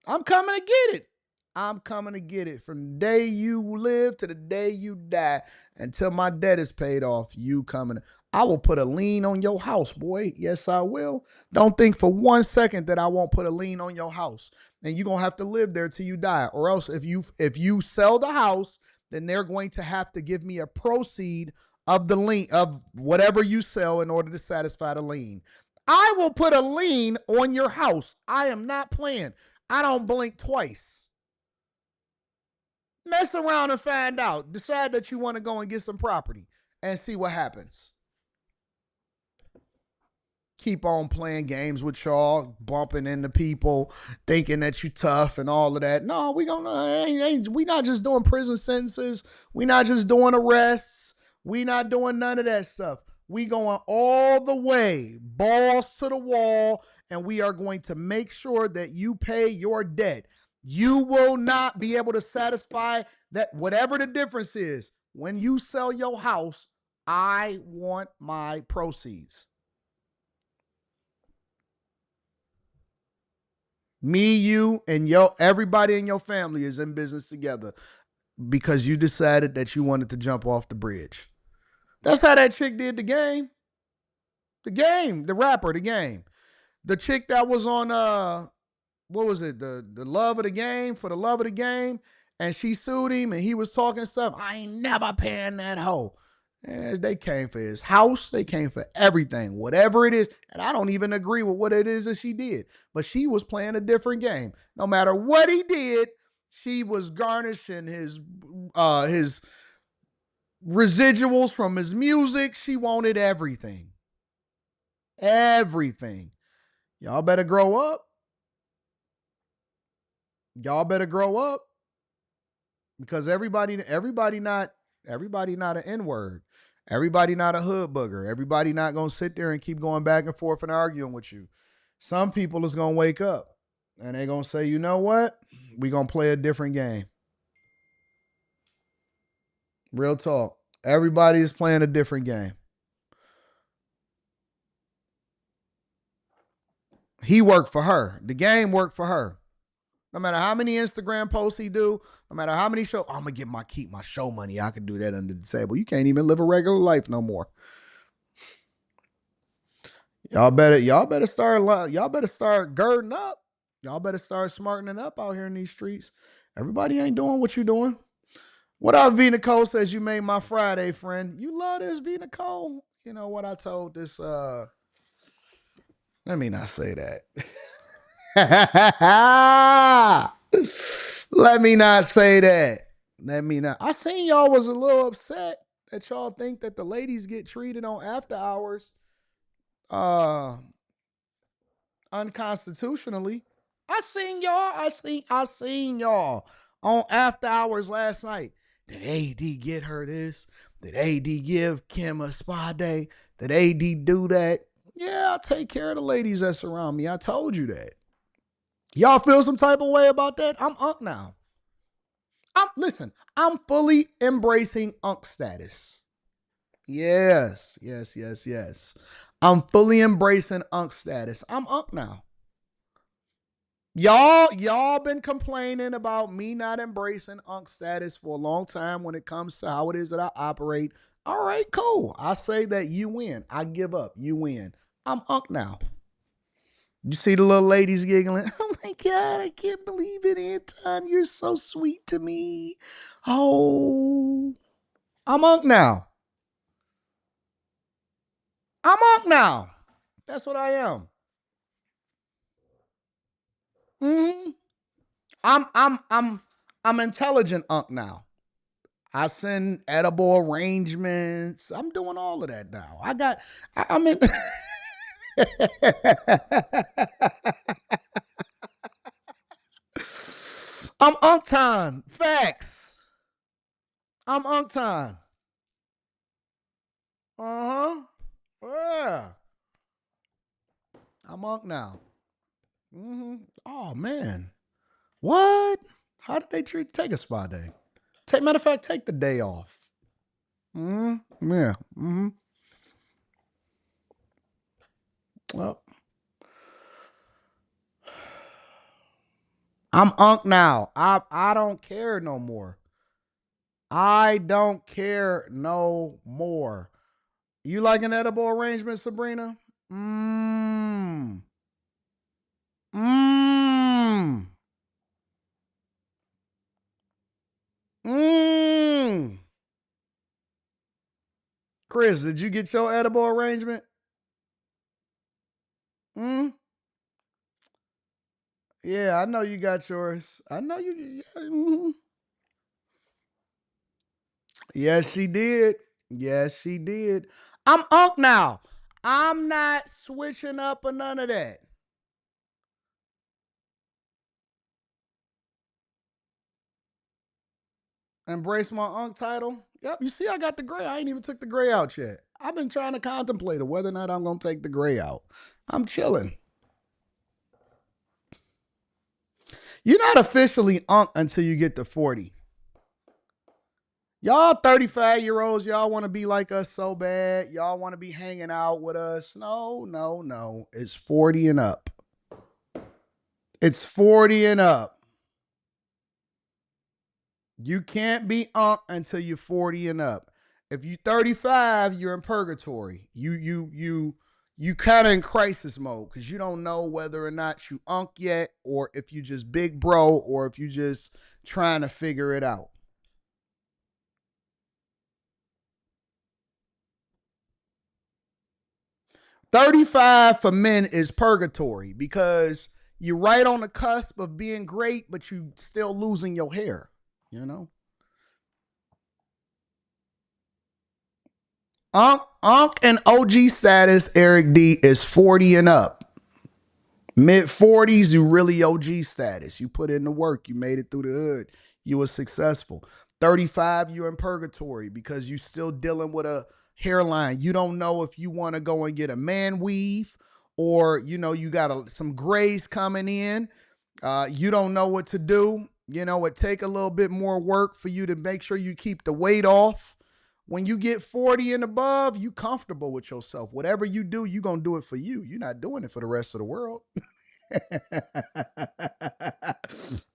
I'm coming to get it. I'm coming to get it. From the day you live to the day you die, until my debt is paid off, you coming. I will put a lien on your house, boy. Yes, I will. Don't think for 1 second that I won't put a lien on your house. And you're going to have to live there till you die. Or else if you sell the house, then they're going to have to give me a proceed of the lien, of whatever you sell, in order to satisfy the lien. I will put a lien on your house. I am not playing. I don't blink twice. Mess around and find out. Decide that you want to go and get some property and see what happens. Keep on playing games with y'all, bumping into people, thinking that you tough and all of that. No, we not just doing prison sentences. We not just doing arrests. We not doing none of that stuff. We going all the way, balls to the wall, and we are going to make sure that you pay your debt. You will not be able to satisfy that, whatever the difference is. When you sell your house, I want my proceeds. Me, you, and everybody in your family is in business together because you decided that you wanted to jump off the bridge. That's how that chick did the game. The rapper, the game. The chick that was on what was it? The love of the game, for the love of the game, and she sued him and he was talking stuff. I ain't never paying that hoe. And they came for his house. They came for everything, whatever it is. And I don't even agree with what it is that she did. But she was playing a different game. No matter what he did, she was garnishing his residuals from his music. She wanted everything. Everything. Y'all better grow up. Because everybody not an N-word. Everybody not a hood booger. Everybody not going to sit there and keep going back and forth and arguing with you. Some people is going to wake up and they're going to say, you know what? We're going to play a different game. Real talk. Everybody is playing a different game. He worked for her. The game worked for her. No matter how many Instagram posts he do, no matter how many shows, I'm gonna keep my show money. I can do that under the table. You can't even live a regular life no more. Y'all better start girding up. Y'all better start smartening up out here in these streets. Everybody ain't doing what you doing. What up, V. Nicole says you made my Friday, friend. You love this, V. Nicole? You know what I told this, let me not say that. Let me not say that. I seen y'all was a little upset that y'all think that the ladies get treated on after hours unconstitutionally. I seen y'all on After Hours last night. Did AD get her this? Did AD give Kim a spa day? Did AD do that? Yeah, I'll take care of the ladies that surround me. I told you that. Y'all feel some type of way about that? I'm Unc now. Listen, I'm fully embracing Unc status. Yes. I'm fully embracing Unc status. I'm Unc now. Y'all been complaining about me not embracing Unc status for a long time when it comes to how it is that I operate. All right, cool. I say that you win. I give up. You win. I'm Unc now. You see the little ladies giggling. Oh my God, I can't believe it, Anton. You're so sweet to me. Oh, I'm Unc now. I'm Unc now. That's what I am. Mm-hmm. I'm intelligent Unc now. I send edible arrangements. I'm doing all of that now. I'm in. I'm Uncton. Facts. I'm Uncton. Uh-huh. Yeah. I'm Unc now. Mm-hmm. Oh, man. What? How did they take a spa day? Matter of fact, take the day off. Mm-hmm. Yeah. Mm-hmm. Well, I'm Unc now. I don't care no more. I don't care no more. You like an edible arrangement, Sabrina? Mmm. Mmm. Mmm. Chris, did you get your edible arrangement? Hmm. Yeah, I know you got yours. I know you. Yeah, mhm. Yes, she did. Yes, she did. I'm Unc now. I'm not switching up or none of that. Embrace my Unc title. Yep, you see, I got the gray. I ain't even took the gray out yet. I've been trying to contemplate whether or not I'm gonna take the gray out. I'm chilling. You're not officially Unc until you get to 40. Y'all 35-year-olds, y'all want to be like us so bad. Y'all want to be hanging out with us. No. It's 40 and up. It's 40 and up. You can't be until you're 40 and up. If you're 35, you're in purgatory. You kind of in crisis mode because you don't know whether or not you yet, or if you just big bro, or if you just trying to figure it out. 35 for men is purgatory because you're right on the cusp of being great, but you still losing your hair, you know? Unc and OG status, Eric D, is 40 and up. Mid 40s, you really OG status. You put in the work. You made it through the hood. You were successful. 35, you're in purgatory because you still dealing with a hairline. You don't know if you want to go and get a man weave, or, you got some grays coming in. You don't know what to do. It take a little bit more work for you to make sure you keep the weight off. When you get 40 and above, you comfortable with yourself. Whatever you do, you going to do it for you. You're not doing it for the rest of the world.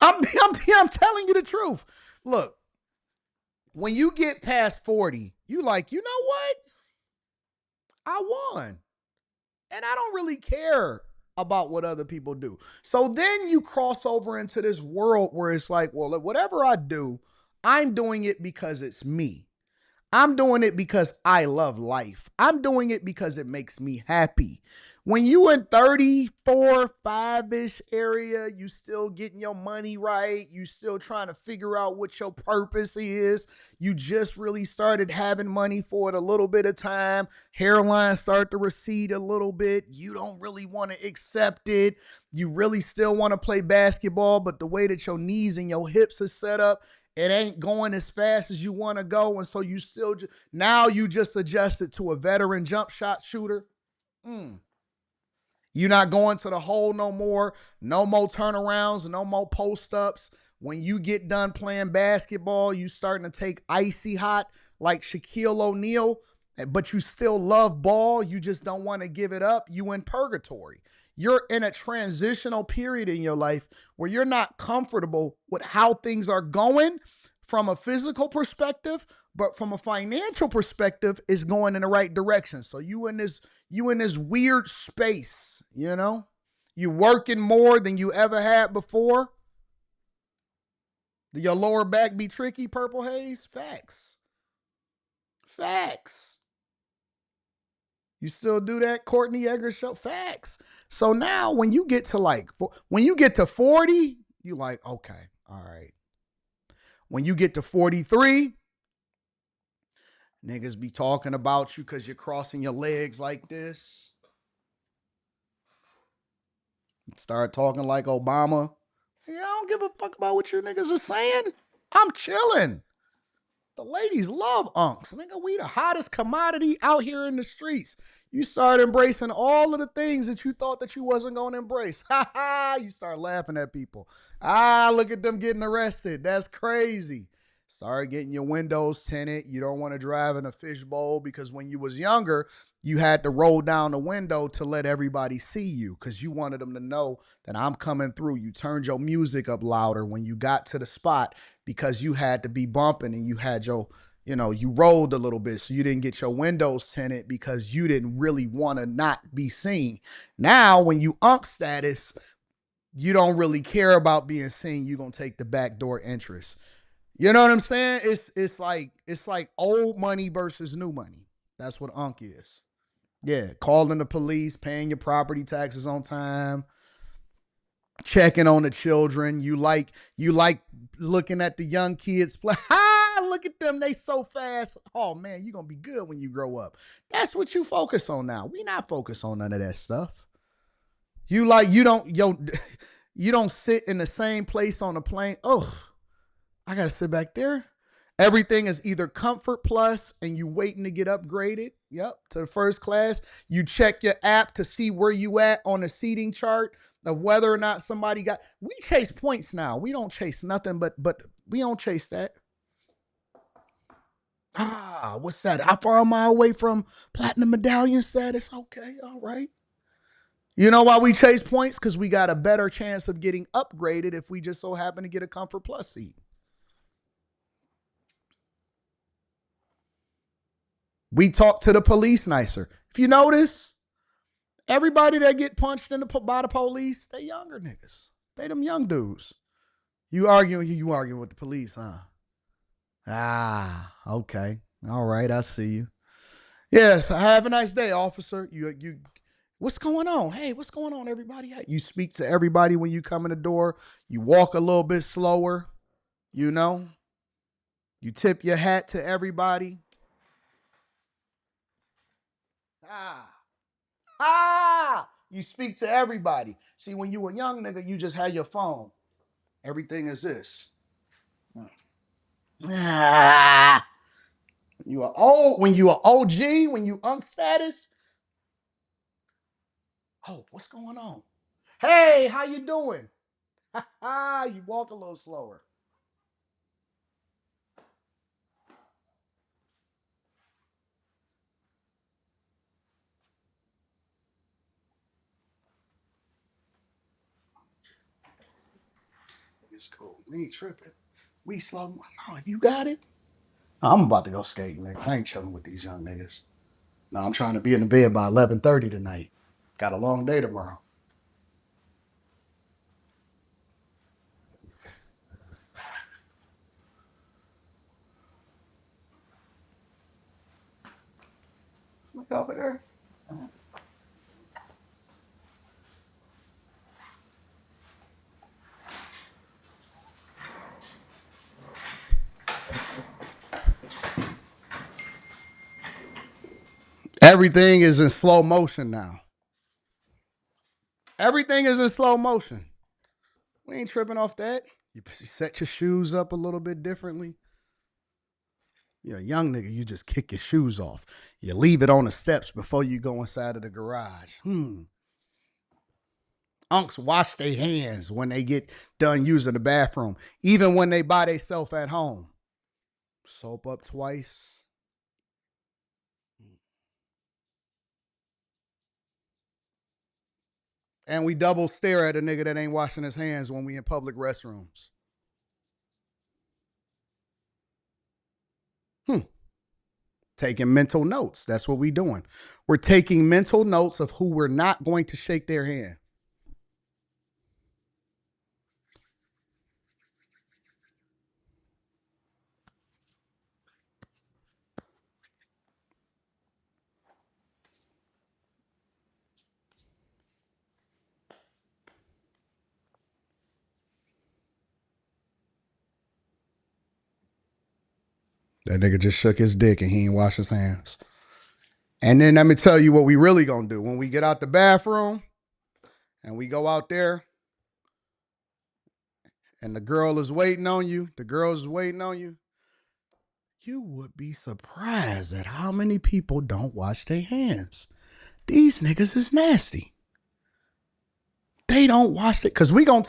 I'm telling you the truth. Look, when you get past 40, you like, you know what? I won. And I don't really care about what other people do. So then you cross over into this world where it's like, well, whatever I do, I'm doing it because it's me. I'm doing it because I love life. I'm doing it because it makes me happy. When you in 34, 5-ish area, you still getting your money right. You still trying to figure out what your purpose is. You just really started having money for it a little bit of time. Hairline start to recede a little bit. You don't really want to accept it. You really still want to play basketball, but the way that your knees and your hips are set up, it ain't going as fast as you want to go. And so you still, now you just adjusted to a veteran jump shot shooter. You're not going to the hole no more. No more turnarounds, no more post-ups. When you get done playing basketball, you starting to take icy hot like Shaquille O'Neal, but you still love ball. You just don't want to give it up. You in purgatory. You're in a transitional period in your life where you're not comfortable with how things are going from a physical perspective, but from a financial perspective, it's going in the right direction. So you in this weird space, you know? You working more than you ever had before. Do your lower back be tricky, Purple Haze? Facts. Facts. You still do that, Courtney Egger show? Facts. So now when you get to 40, you like, okay, all right. When you get to 43, niggas be talking about you because you're crossing your legs like this. Start talking like Obama. I don't give a fuck about what you niggas are saying. I'm chilling. The ladies love unks. Nigga, we the hottest commodity out here in the streets. You start embracing all of the things that you thought that you wasn't going to embrace. Ha ha! You start laughing at people. Look at them getting arrested. That's crazy. Start getting your windows tinted. You don't want to drive in a fishbowl because when you was younger, you had to roll down the window to let everybody see you because you wanted them to know that I'm coming through. You turned your music up louder when you got to the spot because you had to be bumping and you had you rolled a little bit so you didn't get your windows tinted because you didn't really want to not be seen. Now, when you unk status, you don't really care about being seen. You're going to take the backdoor entrance. You know what I'm saying? It's like old money versus new money. That's what unk is. Yeah, calling the police, paying your property taxes on time, checking on the children. You like looking at the young kids play. Look at them, they so fast. Oh man, you're gonna be good when you grow up. That's what you focus on now. We not focused on none of that stuff. You don't sit in the same place on a plane. Oh, I gotta sit back there. Everything is either comfort plus and you waiting to get upgraded. Yep, to the first class. You check your app to see where you at on the seating chart of whether or not somebody got. We chase points now. We don't chase nothing, but we don't chase that. What's that? How far am I away from platinum medallion status? Okay, all right. You know why we chase points? Because we got a better chance of getting upgraded if we just so happen to get a comfort plus seat. We talk to the police nicer. If you notice, everybody that get punched by the police, they younger niggas. They them young dudes. You arguing with the police, huh? Okay. All right, I see you. Yes, have a nice day, officer. You what's going on? Hey, what's going on, everybody? You speak to everybody when you come in the door. You walk a little bit slower, you know? You tip your hat to everybody. You speak to everybody. See, when you were young nigga, you just had your phone. Everything is this. You are old, when you are OG, when you unk status. Oh, what's going on? Hey, how you doing? You walk a little slower. It's cool. We ain't tripping. We slow. Oh, you got it? I'm about to go skating, nigga. I ain't chilling with these young niggas. No, I'm trying to be in the bed by 11:30 tonight. Got a long day tomorrow. Look over there. Everything is in slow motion now. Everything is in slow motion. We ain't tripping off that. You set your shoes up a little bit differently. You're a young nigga, you just kick your shoes off. You leave it on the steps before you go inside of the garage. Unks wash their hands when they get done using the bathroom, even when they by themselves at home. Soap up twice. And we double stare at a nigga that ain't washing his hands when we in public restrooms. Taking mental notes. That's what we doing. We're taking mental notes of who we're not going to shake their hand. That nigga just shook his dick and he ain't wash his hands. And then let me tell you what we really gonna do. When we get out the bathroom and we go out there and the girl is waiting on you, you would be surprised at how many people don't wash their hands. These niggas is nasty. They don't wash it. Because we gonna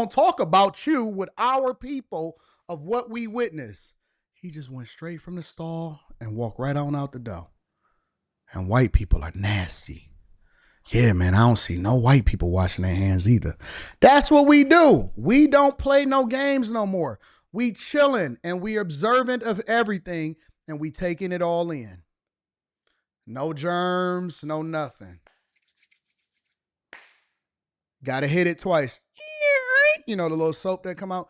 talk about you with our people of what we witnessed. He just went straight from the stall and walked right on out the door. And white people are nasty. Yeah, man, I don't see no white people washing their hands either. That's what we do. We don't play no games no more. We chilling and we observant of everything and we taking it all in. No germs, no nothing. Gotta hit it twice. You know the little soap that come out.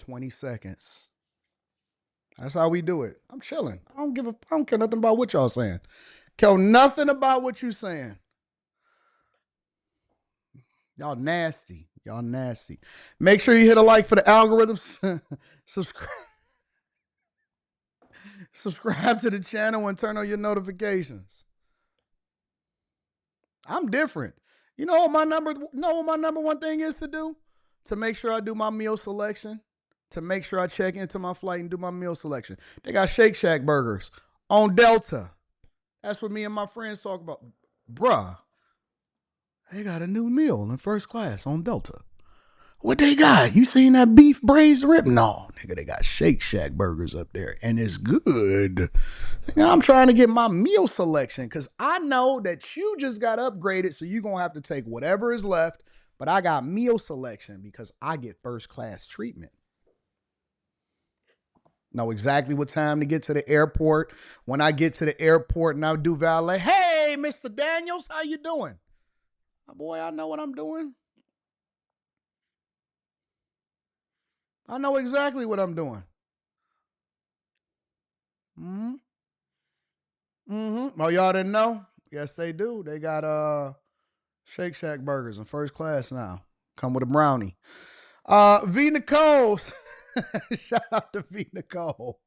20 seconds. That's how we do it. I'm chilling. I don't care nothing about what y'all saying. Care nothing about what you saying. Y'all nasty. Y'all nasty. Make sure you hit a like for the algorithms. Subscribe to the channel and turn on your notifications. I'm different. You know what my number one thing is to do? To make sure I do my meal selection. To make sure I check into my flight and do my meal selection. They got Shake Shack burgers on Delta. That's what me and my friends talk about. Bruh, they got a new meal in first class on Delta. What they got? You seen that beef braised rib? No, nigga, they got Shake Shack burgers up there, and it's good. I'm trying to get my meal selection because I know that you just got upgraded, so you're going to have to take whatever is left, but I got meal selection because I get first class treatment. Know exactly what time to get to the airport. When I get to the airport and I do valet, hey, Mr. Daniels, how you doing? Boy, I know what I'm doing. I know exactly what I'm doing. Oh, y'all didn't know? Yes, they do. They got Shake Shack burgers in first class now. Come with a brownie. V Nicole. Shout out to V Nicole.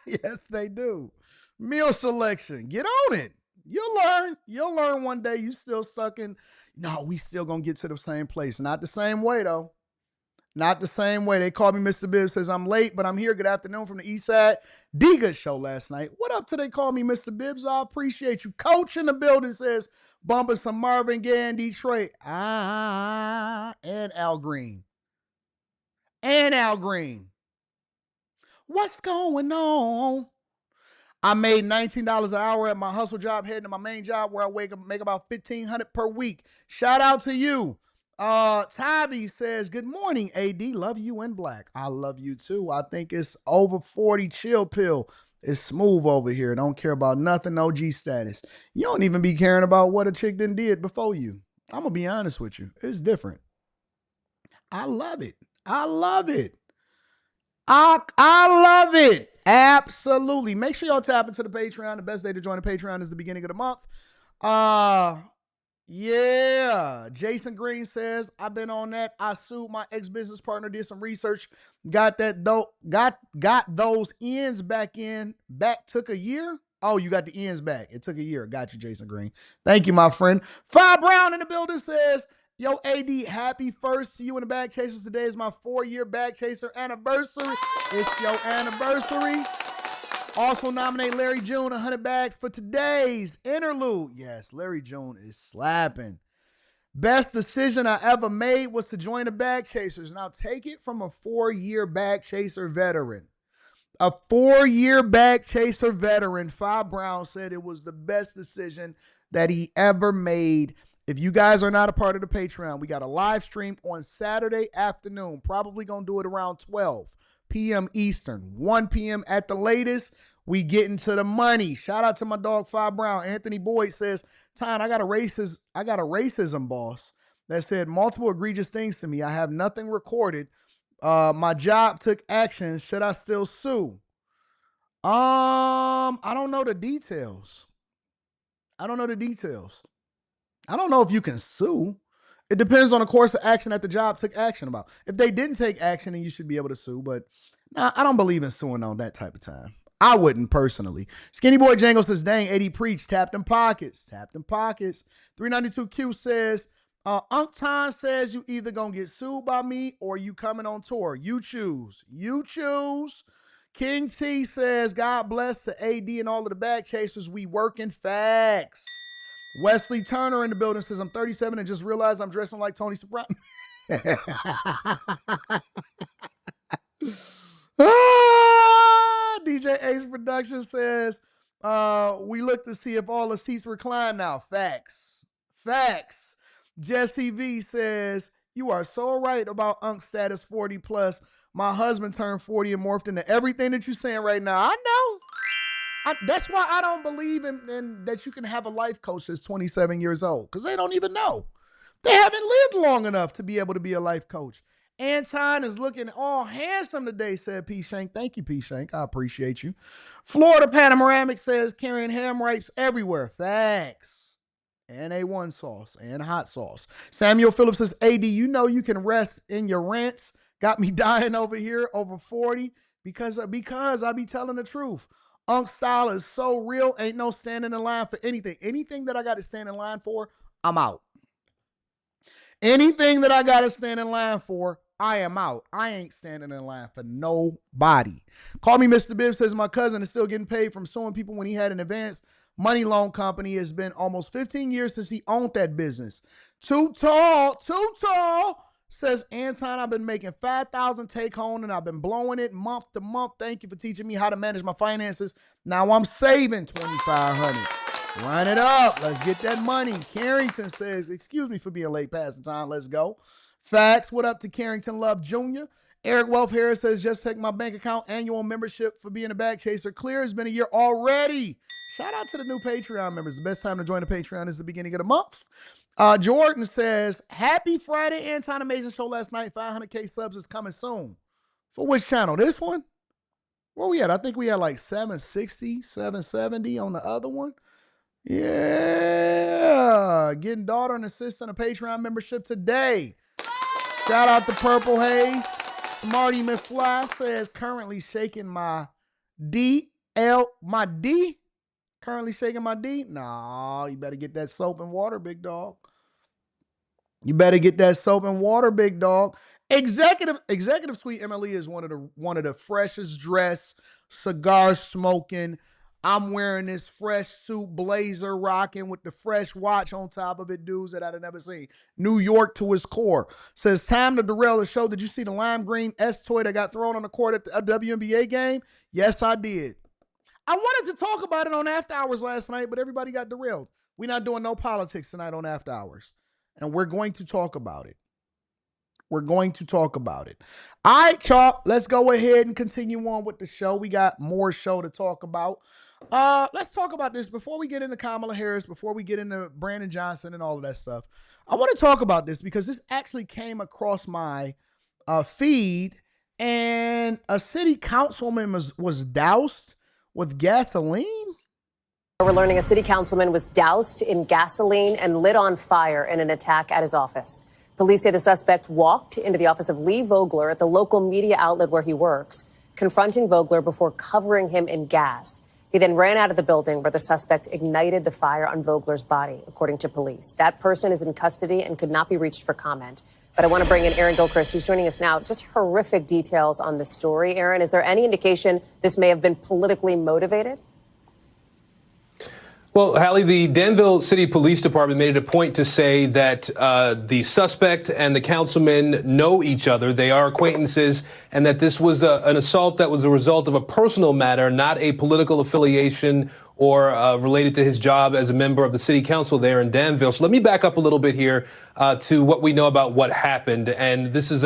Yes, they do. Meal selection. Get on it. You'll learn. You'll learn one day. You still sucking. No, we still gonna get to the same place. Not the same way, though. Not the same way. They called me Mr. Bibbs, says I'm late, but I'm here. Good afternoon from the East Side. D-Good show last night. What up till they call me Mr. Bibbs? I appreciate you. Coach in the building says, bumping some Marvin Gaye in Detroit. And Al Green. What's going on? I made $19 an hour at my hustle job, heading to my main job where I make about $1,500 per week. Shout out to you. Tabby says, good morning, AD. Love you in black. I love you too. I think it's over 40 chill pill. It's smooth over here. Don't care about nothing, OG status. You don't even be caring about what a chick done did before you. I'm going to be honest with you. It's different. I love it. I love it. I love it. Absolutely. Make sure y'all tap into the Patreon. The best day to join the Patreon is the beginning of the month. Yeah. Jason Green says, I've been on that. I sued my ex-business partner, did some research, got those ends back, took a year. Oh, you got the ends back. It took a year. Got you, Jason Green. Thank you, my friend. Five Brown in the building says, yo, AD, happy first to you in the Bag Chasers. Today is my 4-year Bag Chaser anniversary. It's your anniversary. Also nominate Larry June 100 bags for today's interlude. Yes, Larry June is slapping. Best decision I ever made was to join the Bag Chasers. Now take it from a 4-year Bag Chaser veteran. A 4-year Bag Chaser veteran, Five Brown, said it was the best decision that he ever made. If you guys are not a part of the Patreon, we got a live stream on Saturday afternoon. Probably going to do it around 12 p.m. Eastern, 1 p.m. at the latest. We get into the money. Shout out to my dog Five Brown. Anthony Boyd says, Tyne, I got a racism boss that said multiple egregious things to me. I have nothing recorded. My job took action. Should I still sue? I don't know the details. I don't know if you can sue. It depends on the course of action that the job took action about. If they didn't take action, then you should be able to sue. But nah, I don't believe in suing on that type of time. I wouldn't personally. Skinny Boy Django says, dang, 80 preach, tapped in pockets. 392Q says, Anton says you either gonna get sued by me or you coming on tour. You choose. King T says, God bless to AD and all of the Bag Chasers. We working facts. Wesley Turner in the building says, I'm 37 and just realized I'm dressing like Tony Soprano. DJ Ace Production says, we look to see if all the seats recline now. Facts. Jesse V says, you are so right about Unc status 40 plus. My husband turned 40 and morphed into everything that you're saying right now. I know. That's why I don't believe in that you can have a life coach that's 27 years old, because they don't even know. They haven't lived long enough to be able to be a life coach. Anton is looking all handsome today, said P. Shank. Thank you, P. Shank. I appreciate you. Florida Panoramic says carrying ham ripes everywhere. Facts. And A1 sauce and hot sauce. Samuel Phillips says, AD, you know you can rest in your rants. Got me dying over here over 40 because I be telling the truth. Unc style is so real, ain't no standing in line for anything. Anything that I got to stand in line for, I'm out. Anything that I got to stand in line for, I am out. I ain't standing in line for nobody. Call me Mr. Bibb says my cousin is still getting paid from suing people when he had an advanced money loan company. It's been almost 15 years since he owned that business. Too tall. Says Anton, I've been making 5,000 take home and I've been blowing it month to month. Thank you for teaching me how to manage my finances. Now I'm saving $2,500. Run it up. Let's get that money. Carrington says, excuse me for being late passing time. Let's go. Facts. What up to Carrington Love Jr.? Eric Wealth Harris says, just take my bank account annual membership for being a Bag Chaser clear. It's been a year already. Shout out to the new Patreon members. The best time to join the Patreon is the beginning of the month. Jordan says, happy Friday, Anton Amazing Show last night. 500K subs is coming soon. For which channel? This one? Where we at? I think we had like 760, 770 on the other one. Yeah. Getting daughter and assistant a Patreon membership today. Shout out to Purple Haze. Marty McFly says, currently shaking my D. Currently shaking my D? Nah, you better get that soap and water, big dog. Executive Suite MLE is one of the freshest dressed, cigar smoking. I'm wearing this fresh suit blazer rocking with the fresh watch on top of it, dudes that I'd never seen. New York to its core. Says, time to derail the show. Did you see the lime green S toy that got thrown on the court at the WNBA game? Yes, I did. I wanted to talk about it on After Hours last night, but everybody got derailed. We're not doing no politics tonight on After Hours. And we're going to talk about it. All right, y'all. Let's go ahead and continue on with the show. We got more show to talk about. Let's talk about this before we get into Kamala Harris, before we get into Brandon Johnson and all of that stuff. I want to talk about this because this actually came across my feed, and a city councilman was doused with gasoline. We're learning a city councilman was doused in gasoline and lit on fire in an attack at his office. Police say the suspect walked into the office of Lee Vogler at the local media outlet where he works, confronting Vogler before covering him in gas. He then ran out of the building where the suspect ignited the fire on Vogler's body, according to police. That person is in custody and could not be reached for comment. But I want to bring in Aaron Gilchrist, who's joining us now. Just horrific details on the story. Aaron, is there any indication this may have been politically motivated? Well, Hallie, the Danville City Police Department made it a point to say that the suspect and the councilman know each other. They are acquaintances, and that this was an assault that was a result of a personal matter, not a political affiliation or related to his job as a member of the city council there in Danville. So let me back up a little bit here to what we know about what happened. And this is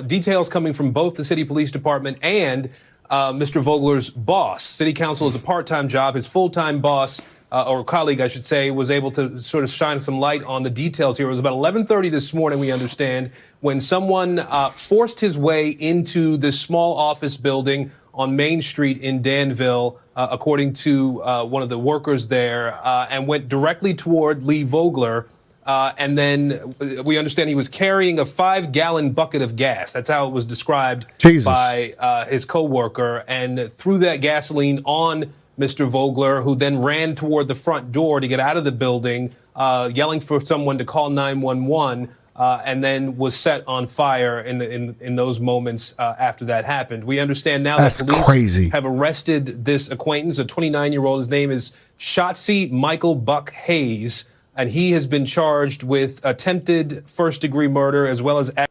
details coming from both the city police department and Mr. Vogler's boss. City council is a part-time job. His full-time boss, or colleague, I should say, was able to sort of shine some light on the details here. It was about 11:30 this morning, we understand, when someone forced his way into this small office building on Main Street in Danville, according to one of the workers there, and went directly toward Lee Vogler. And then we understand he was carrying a 5-gallon bucket of gas. That's how it was described by his coworker, and threw that gasoline on Mr. Vogler, who then ran toward the front door to get out of the building, yelling for someone to call 911, and then was set on fire in those moments after that happened. We understand now that police have arrested this acquaintance, a 29-year-old. His name is Shotzi Michael Buck Hayes, and he has been charged with attempted first-degree murder as well as. All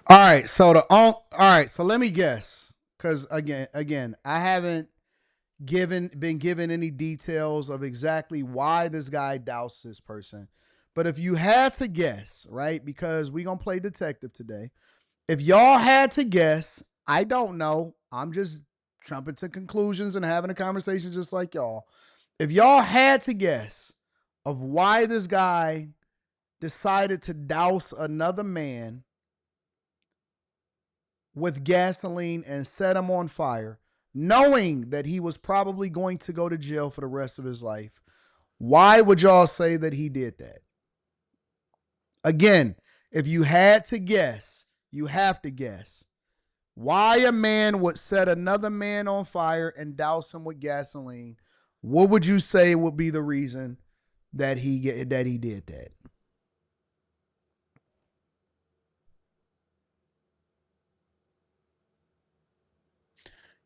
right, so let me guess, because again, I haven't been given any details of exactly why this guy doused this person. But if you had to guess, right, because we're going to play detective today. If y'all had to guess, I don't know. I'm just jumping to conclusions and having a conversation just like y'all. If y'all had to guess of why this guy decided to douse another man with gasoline and set him on fire, knowing that he was probably going to go to jail for the rest of his life, why would y'all say that he did that? Again, if you had to guess, you have to guess why a man would set another man on fire and douse him with gasoline. What would you say would be the reason that he did that?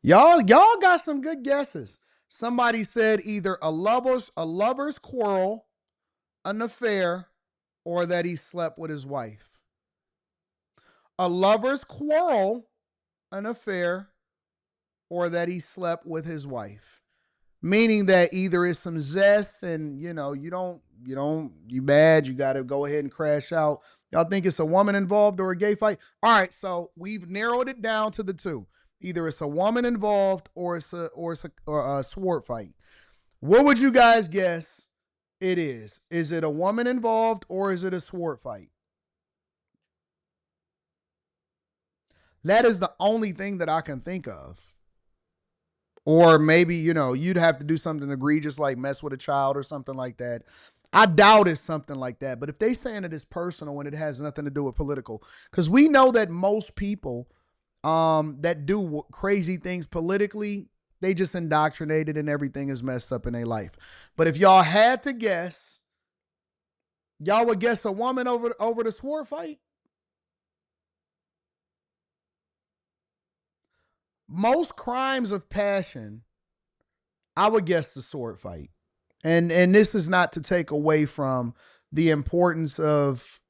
Y'all got some good guesses. Somebody said either a lover's quarrel, an affair, or that he slept with his wife. A lover's quarrel, an affair, or that he slept with his wife. Meaning that either it's some zest and you mad, you got to go ahead and crash out. Y'all think it's a woman involved or a gay fight? All right, so we've narrowed it down to the two. Either it's a woman involved or it's a sword fight. What would you guys guess it is? Is it a woman involved or is it a sword fight? That is the only thing that I can think of. Or maybe, you'd have to do something egregious like mess with a child or something like that. I doubt it's something like that. But if they saying it is personal and it has nothing to do with political, because we know that most people that do crazy things politically, they just indoctrinated and everything is messed up in their life. But if y'all had to guess, y'all would guess a woman over the sword fight? Most crimes of passion, I would guess the sword fight. And this is not to take away from the importance of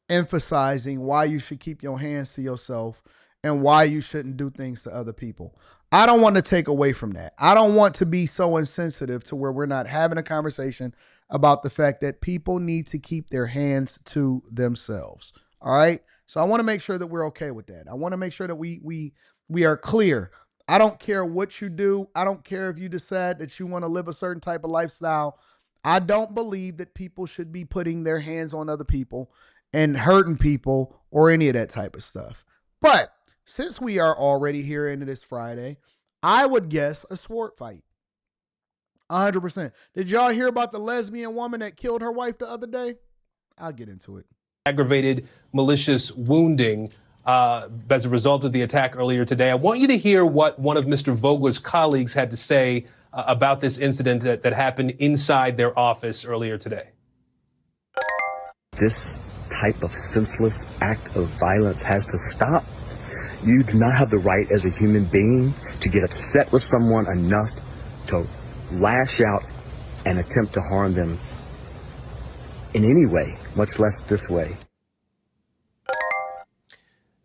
emphasizing why you should keep your hands to yourself and why you shouldn't do things to other people. I don't want to take away from that. I don't want to be so insensitive to where we're not having a conversation about the fact that people need to keep their hands to themselves. All right. So I want to make sure that we're okay with that. I want to make sure that we are clear. I don't care what you do. I don't care if you decide that you want to live a certain type of lifestyle. I don't believe that people should be putting their hands on other people and hurting people or any of that type of stuff. But since we are already here into this Friday, I would guess a sword fight. 100%. Did y'all hear about the lesbian woman that killed her wife the other day? I'll get into it. Aggravated malicious wounding as a result of the attack earlier today. I want you to hear what one of Mr. Vogler's colleagues had to say about this incident that happened inside their office earlier today. This type of senseless act of violence has to stop. You do not have the right as a human being to get upset with someone enough to lash out and attempt to harm them in any way, much less this way.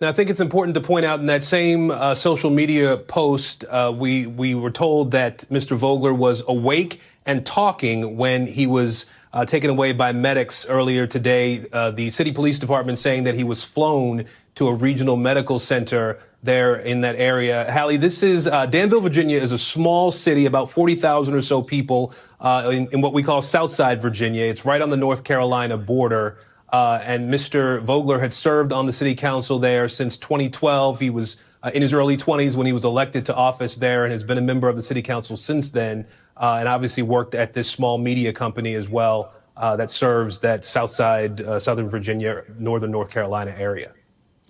Now, I think it's important to point out in that same social media post, we were told that Mr. Vogler was awake and talking when he was taken away by medics earlier today. The city police department saying that he was flown to a regional medical center there in that area. Hallie, this is Danville, Virginia is a small city, about 40,000 or so people in what we call Southside Virginia. It's right on the North Carolina border. And Mr. Vogler had served on the city council there since 2012. He was in his early 20s when he was elected to office there and has been a member of the city council since then, and obviously worked at this small media company as well that serves that Southside, Southern Virginia, Northern North Carolina area.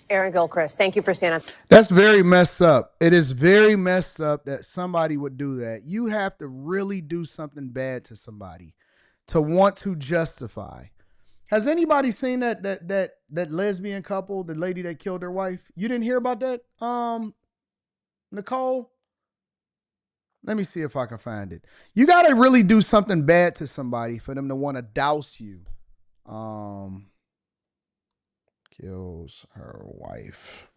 Aaron Gilchrist, thank you for staying on. That's very messed up. It is very messed up that somebody would do that. You have to really do something bad to somebody to want to justify. Has anybody seen that lesbian couple, the lady that killed her wife? You didn't hear about that, Nicole? Let me see if I can find it. You got to really do something bad to somebody for them to want to douse you. Kills her wife.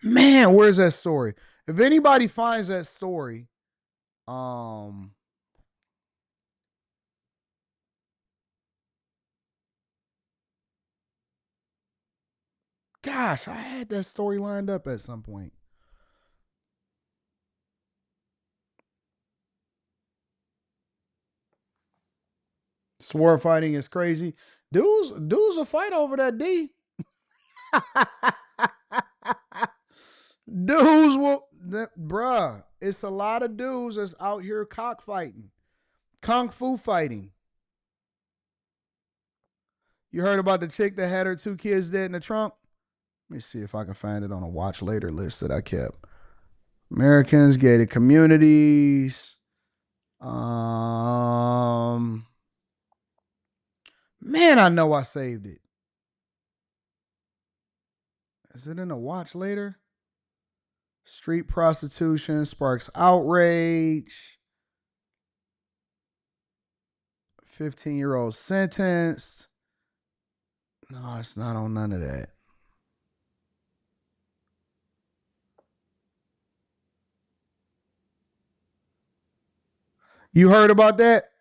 Man, where's that story? If anybody finds that story, gosh, I had that story lined up at some point. Sword fighting is crazy. Dudes will fight over that D. Dudes will, bruh. It's a lot of dudes that's out here cockfighting, kung fu fighting. You heard about the chick that had her 2 kids dead in the trunk? Let me see if I can find it on a watch later list that I kept. Americans, gated communities. Man, I know I saved it. Is it in a watch later? Street prostitution sparks outrage. 15-year-old sentenced. No, it's not on none of that. You heard about that?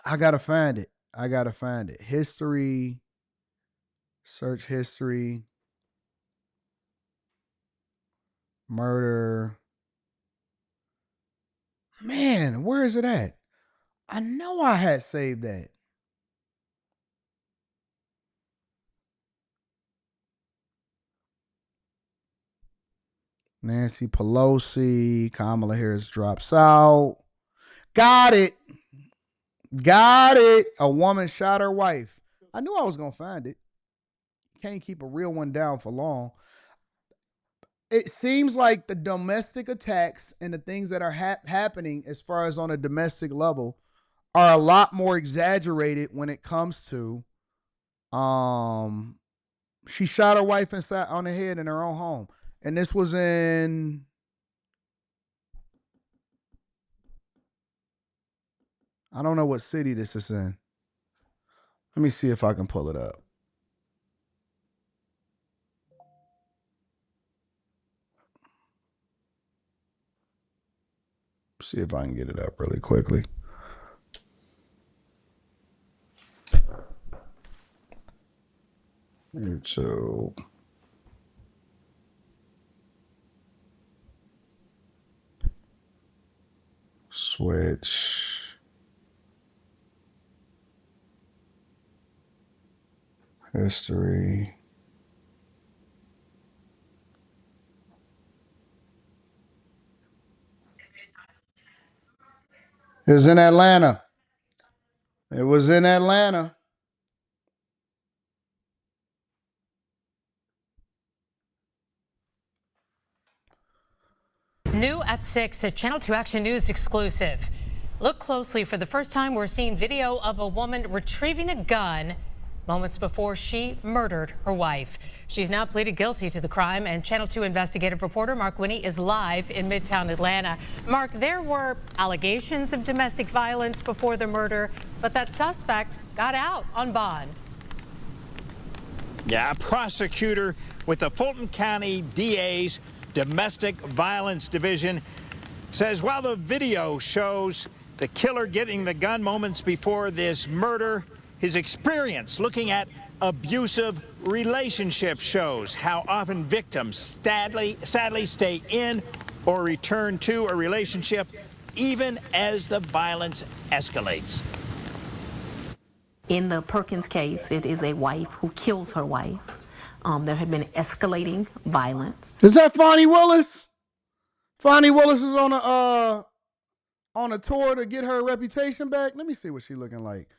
I gotta find it. History. Search history. Murder. Man, where is it at? I know I had saved that. Nancy Pelosi. Kamala Harris drops out. Got it. A woman shot her wife. I knew I was going to find it. Can't keep a real one down for long. It seems like the domestic attacks and the things that are happening as far as on a domestic level are a lot more exaggerated when it comes to she shot her wife inside on the head in her own home. And this was in I don't know what city this is in. Let me see if I can pull it up. See if I can get it up really quickly. YouTube. Switch. History. It was in Atlanta. It was in Atlanta. New at 6, a Channel 2 Action News exclusive. Look closely. For the first time, we're seeing video of a woman retrieving a gun moments before she murdered her wife. She's now pleaded guilty to the crime, and Channel 2 investigative reporter Mark Winnie is live in Midtown Atlanta. Mark, there were allegations of domestic violence before the murder, but that suspect got out on bond. Yeah, a prosecutor with the Fulton County DA's Domestic Violence Division says while the video shows the killer getting the gun moments before this murder, his experience looking at abusive relationships shows how often victims sadly stay in or return to a relationship even as the violence escalates. In the Perkins case, it is a wife who kills her wife. There had been escalating violence. Is that Fonnie Willis? Fonnie Willis is on a tour to get her reputation back. Let me see what she looking like.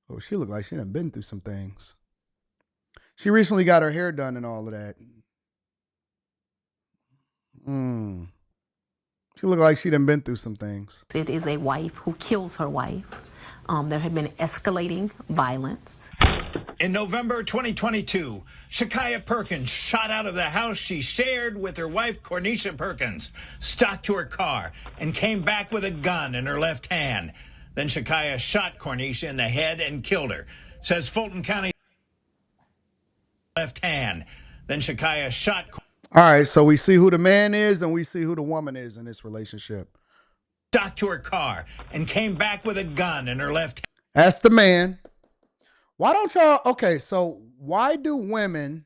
Oh, she look like she done been through some things. She recently got her hair done and all of that. She look like she done been through some things. It is a wife who kills her wife. There had been escalating violence. In November 2022, Shakaya Perkins shot out of the house she shared with her wife, Cornisha Perkins, stalked to her car, and came back with a gun in her left hand. Then Shakaya shot Cornisha in the head and killed her, says Fulton County left hand. Then Shakaya shot. All right, so we see who the man is and we see who the woman is in this relationship. Stalked to her car and came back with a gun in her left hand. That's the man. Why don't y'all, okay, so why do women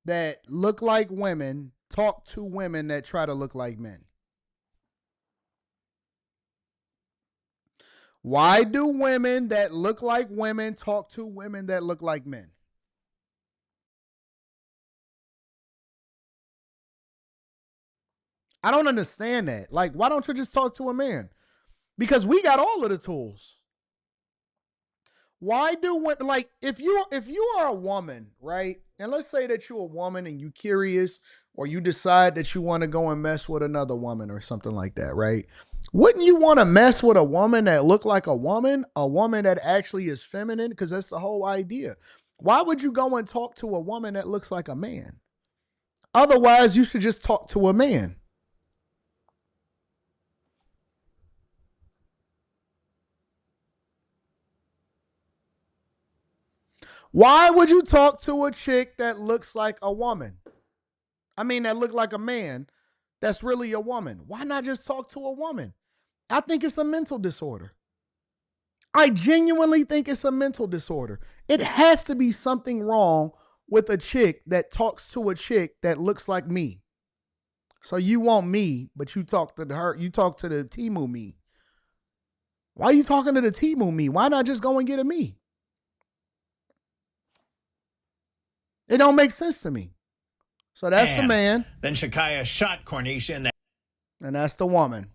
that look like women talk to women that try to look like men? Why do women that look like women talk to women that look like men? I don't understand that. Like, why don't you just talk to a man? Because we got all of the tools. Why do women, like, if you are a woman, right? And let's say that you're a woman and you're curious, or you decide that you want to go and mess with another woman or something like that, right? Wouldn't you want to mess with a woman that look like a woman that actually is feminine? Because that's the whole idea. Why would you go and talk to a woman that looks like a man? Otherwise, you should just talk to a man. Why would you talk to a chick that looks like a woman? I mean, that look like a man that's really a woman. Why not just talk to a woman? I think it's a mental disorder. I genuinely think it's a mental disorder. It has to be something wrong with a chick that talks to a chick that looks like me. So you want me, but you talk to her, you talk to the Temu me. Why are you talking to the Temu me? Why not just go and get a me? It don't make sense to me. So that's the man. Then Shakaya shot Cornisha in the. And that's the woman.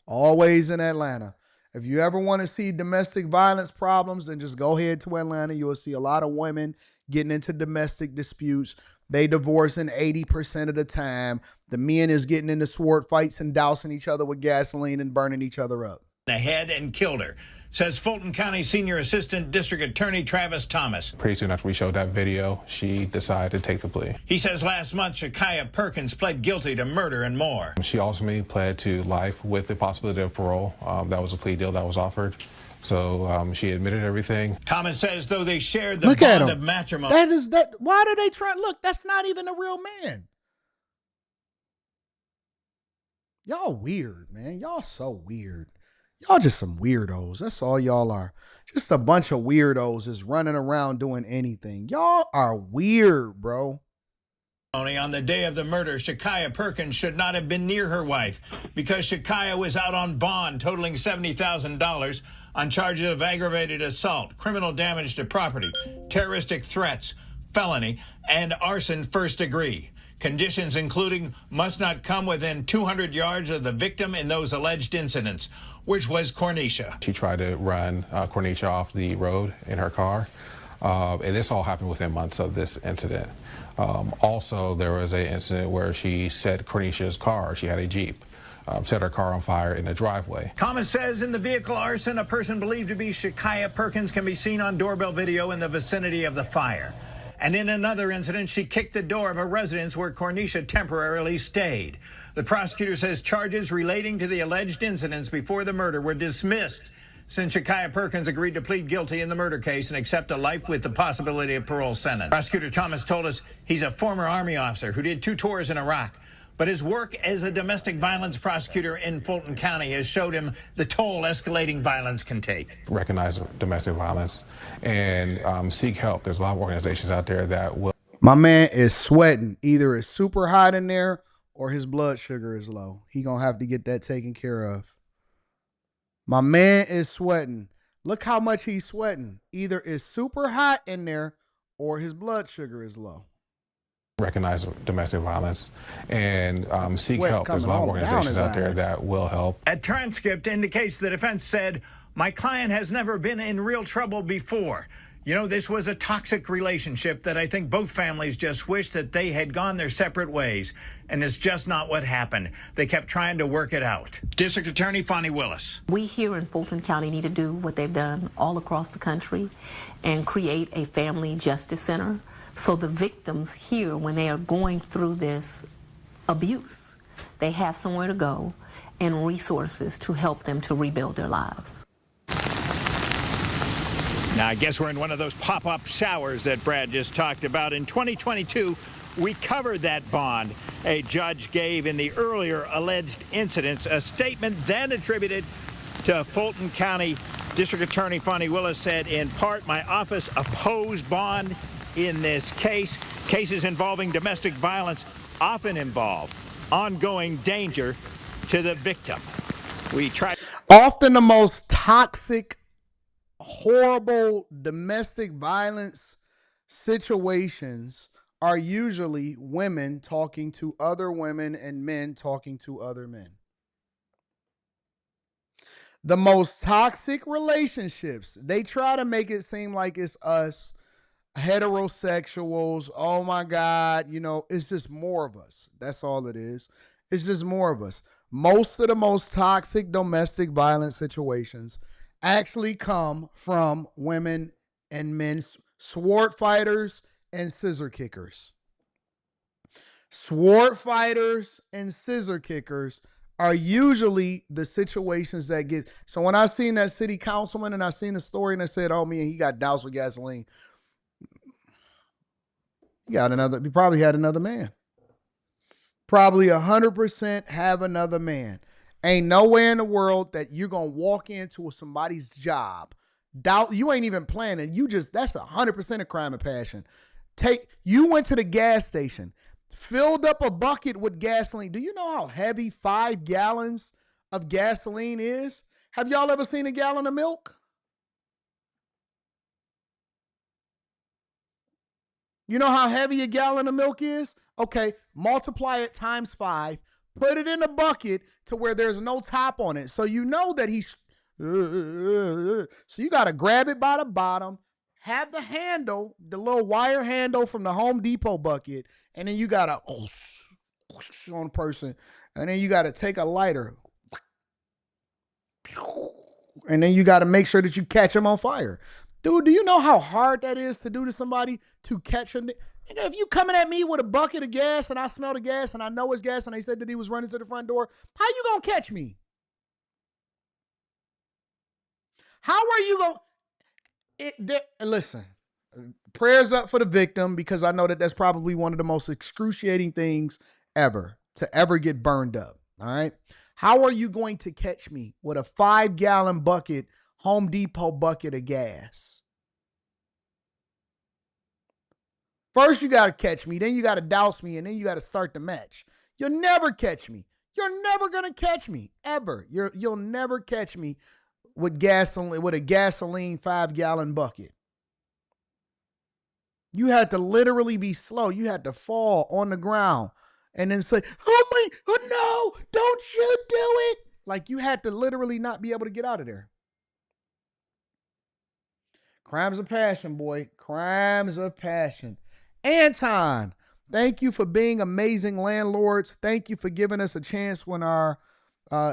Always in Atlanta. If you ever want to see domestic violence problems, then just go ahead to Atlanta. You will see a lot of women getting into domestic disputes. They divorcing 80% of the time. The men is getting into sword fights and dousing each other with gasoline and burning each other up. The head and killed her, says Fulton County Senior Assistant District Attorney Travis Thomas. Pretty soon after we showed that video, she decided to take the plea. He says last month, Shakaya Perkins pled guilty to murder and more. She ultimately pled to life with the possibility of parole. That was a plea deal that was offered. So she admitted everything. Thomas says though they shared the bond of matrimony. Why do they try? Look, that's not even a real man. Y'all weird, man. Y'all so weird. Y'all just some weirdos. That's all y'all are. Just a bunch of weirdos just running around doing anything. Y'all are weird, bro. On the day of the murder, Shakaya Perkins should not have been near her wife because Shakaya was out on bond totaling $70,000 on charges of aggravated assault, criminal damage to property, terroristic threats, felony, and arson first degree. Conditions including must not come within 200 yards of the victim in those alleged incidents, which was Cornisha. She tried to run Cornisha off the road in her car, and this all happened within months of this incident. Also, there was an incident where she set Cornisha's car, she had a Jeep, set her car on fire in the driveway. Thomas says in the vehicle arson, a person believed to be Shakaya Perkins can be seen on doorbell video in the vicinity of the fire. And in another incident, she kicked the door of a residence where Cornisha temporarily stayed. The prosecutor says charges relating to the alleged incidents before the murder were dismissed since Shakaya Perkins agreed to plead guilty in the murder case and accept a life with the possibility of parole sentence. Prosecutor Thomas told us he's a former Army officer who did 2 tours in Iraq. But his work as a domestic violence prosecutor in Fulton County has showed him the toll escalating violence can take. Recognize domestic violence and seek help. There's a lot of organizations out there that will. My man is sweating. Either it's super hot in there or his blood sugar is low. He gonna have to get that taken care of. My man is sweating. Look how much he's sweating. Either it's super hot in there or his blood sugar is low. Recognize domestic violence and seek help. There's a lot of organizations out there that will help. A transcript indicates the defense said, "My client has never been in real trouble before. You know, this was a toxic relationship that I think both families just wished that they had gone their separate ways. And it's just not what happened. They kept trying to work it out." District Attorney Fonnie Willis. We here in Fulton County need to do what they've done all across the country and create a family justice center. So the victims here, when they are going through this abuse, they have somewhere to go and resources to help them to rebuild their lives. Now, I guess we're in one of those pop-up showers that Brad just talked about. In 2022, we covered that bond a judge gave in the earlier alleged incidents, a statement then attributed to Fulton County District Attorney Fonnie Willis said, in part, my office opposed bond in this case. Cases involving domestic violence often involve ongoing danger to the victim. We try. Often the most toxic, horrible domestic violence situations are usually women talking to other women and men talking to other men. The most toxic relationships, they try to make it seem like it's us heterosexuals. Oh my God, you know, it's just more of us. That's all it is. It's just more of us. Most of the most toxic domestic violence situations actually come from women and men, sword fighters and scissor kickers. Sword fighters and scissor kickers are usually the situations that get. So when I seen that city councilman and I seen the story and they said, oh man, he got doused with gasoline. He probably had another man. Probably 100% have another man. Ain't nowhere in the world that you're going to walk into somebody's job. You ain't even planning. That's 100% a crime of passion. You went to the gas station, filled up a bucket with gasoline. Do you know how heavy 5 gallons of gasoline is? Have y'all ever seen a gallon of milk? You know how heavy a gallon of milk is? Okay, multiply it times 5. Put it in a bucket to where there's no top on it. So you know that he's... So you got to grab it by the bottom, have the handle, the little wire handle from the Home Depot bucket, and then you got to on a person, and then you got to take a lighter, and then you got to make sure that you catch them on fire. Dude, do you know how hard that is to do to somebody, to catch them? If you coming at me with a bucket of gas and I smell the gas and I know it's gas and they said that he was running to the front door, how you going to catch me? How are you going to... Listen, prayers up for the victim, because I know that that's probably one of the most excruciating things ever, to ever get burned up, all right? How are you going to catch me with a 5-gallon bucket, Home Depot bucket of gas? First, you got to catch me. Then you got to douse me. And then you got to start the match. You'll never catch me. You're never going to catch me, ever. You'll never catch me with gasoline, with a gasoline 5-gallon bucket. You had to literally be slow. You had to fall on the ground and then say, oh no, don't you do it. Like you had to literally not be able to get out of there. Crimes of passion, boy. Crimes of passion. Anton, thank you for being amazing landlords. Thank you for giving us a chance when our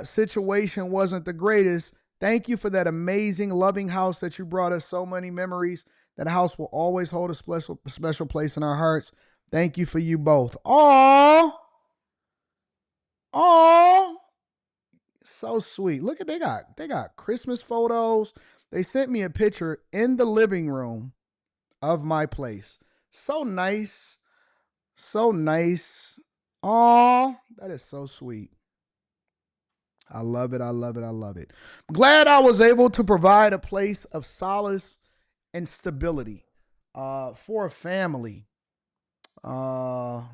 situation wasn't the greatest. Thank you for that amazing, loving house that you brought us so many memories. That house will always hold a special place in our hearts. Thank you for you both. Aww. So sweet. Look at they got Christmas photos. They sent me a picture in the living room of my place. So nice. So nice. Aww. That is so sweet. I love it. I love it. I love it. I'm glad I was able to provide a place of solace and stability for a family. And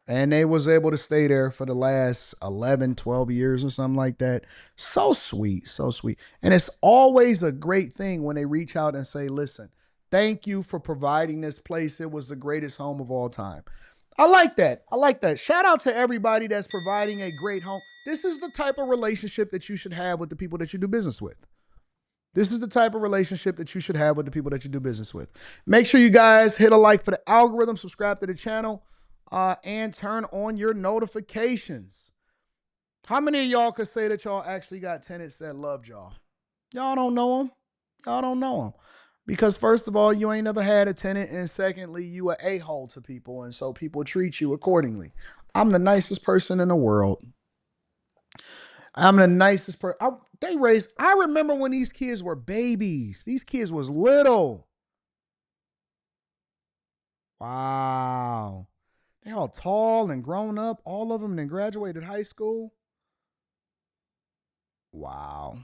they was able to stay there for the last 11, 12 years or something like that. So sweet, so sweet. And it's always a great thing when they reach out and say, listen, thank you for providing this place. It was the greatest home of all time. I like that. I like that. Shout out to everybody that's providing a great home. This is the type of relationship that you should have with the people that you do business with. This is the type of relationship that you should have with the people that you do business with. Make sure you guys hit a like for the algorithm, subscribe to the channel, and turn on your notifications. How many of y'all could say that y'all actually got tenants that loved y'all? Y'all don't know them. Y'all don't know them. Because first of all, you ain't never had a tenant, and secondly, you an a-hole to people, and so people treat you accordingly. I'm the nicest person in the world. I'm the nicest person. I remember when these kids were babies. These kids was little. Wow. They all tall and grown up. All of them then graduated high school. Wow.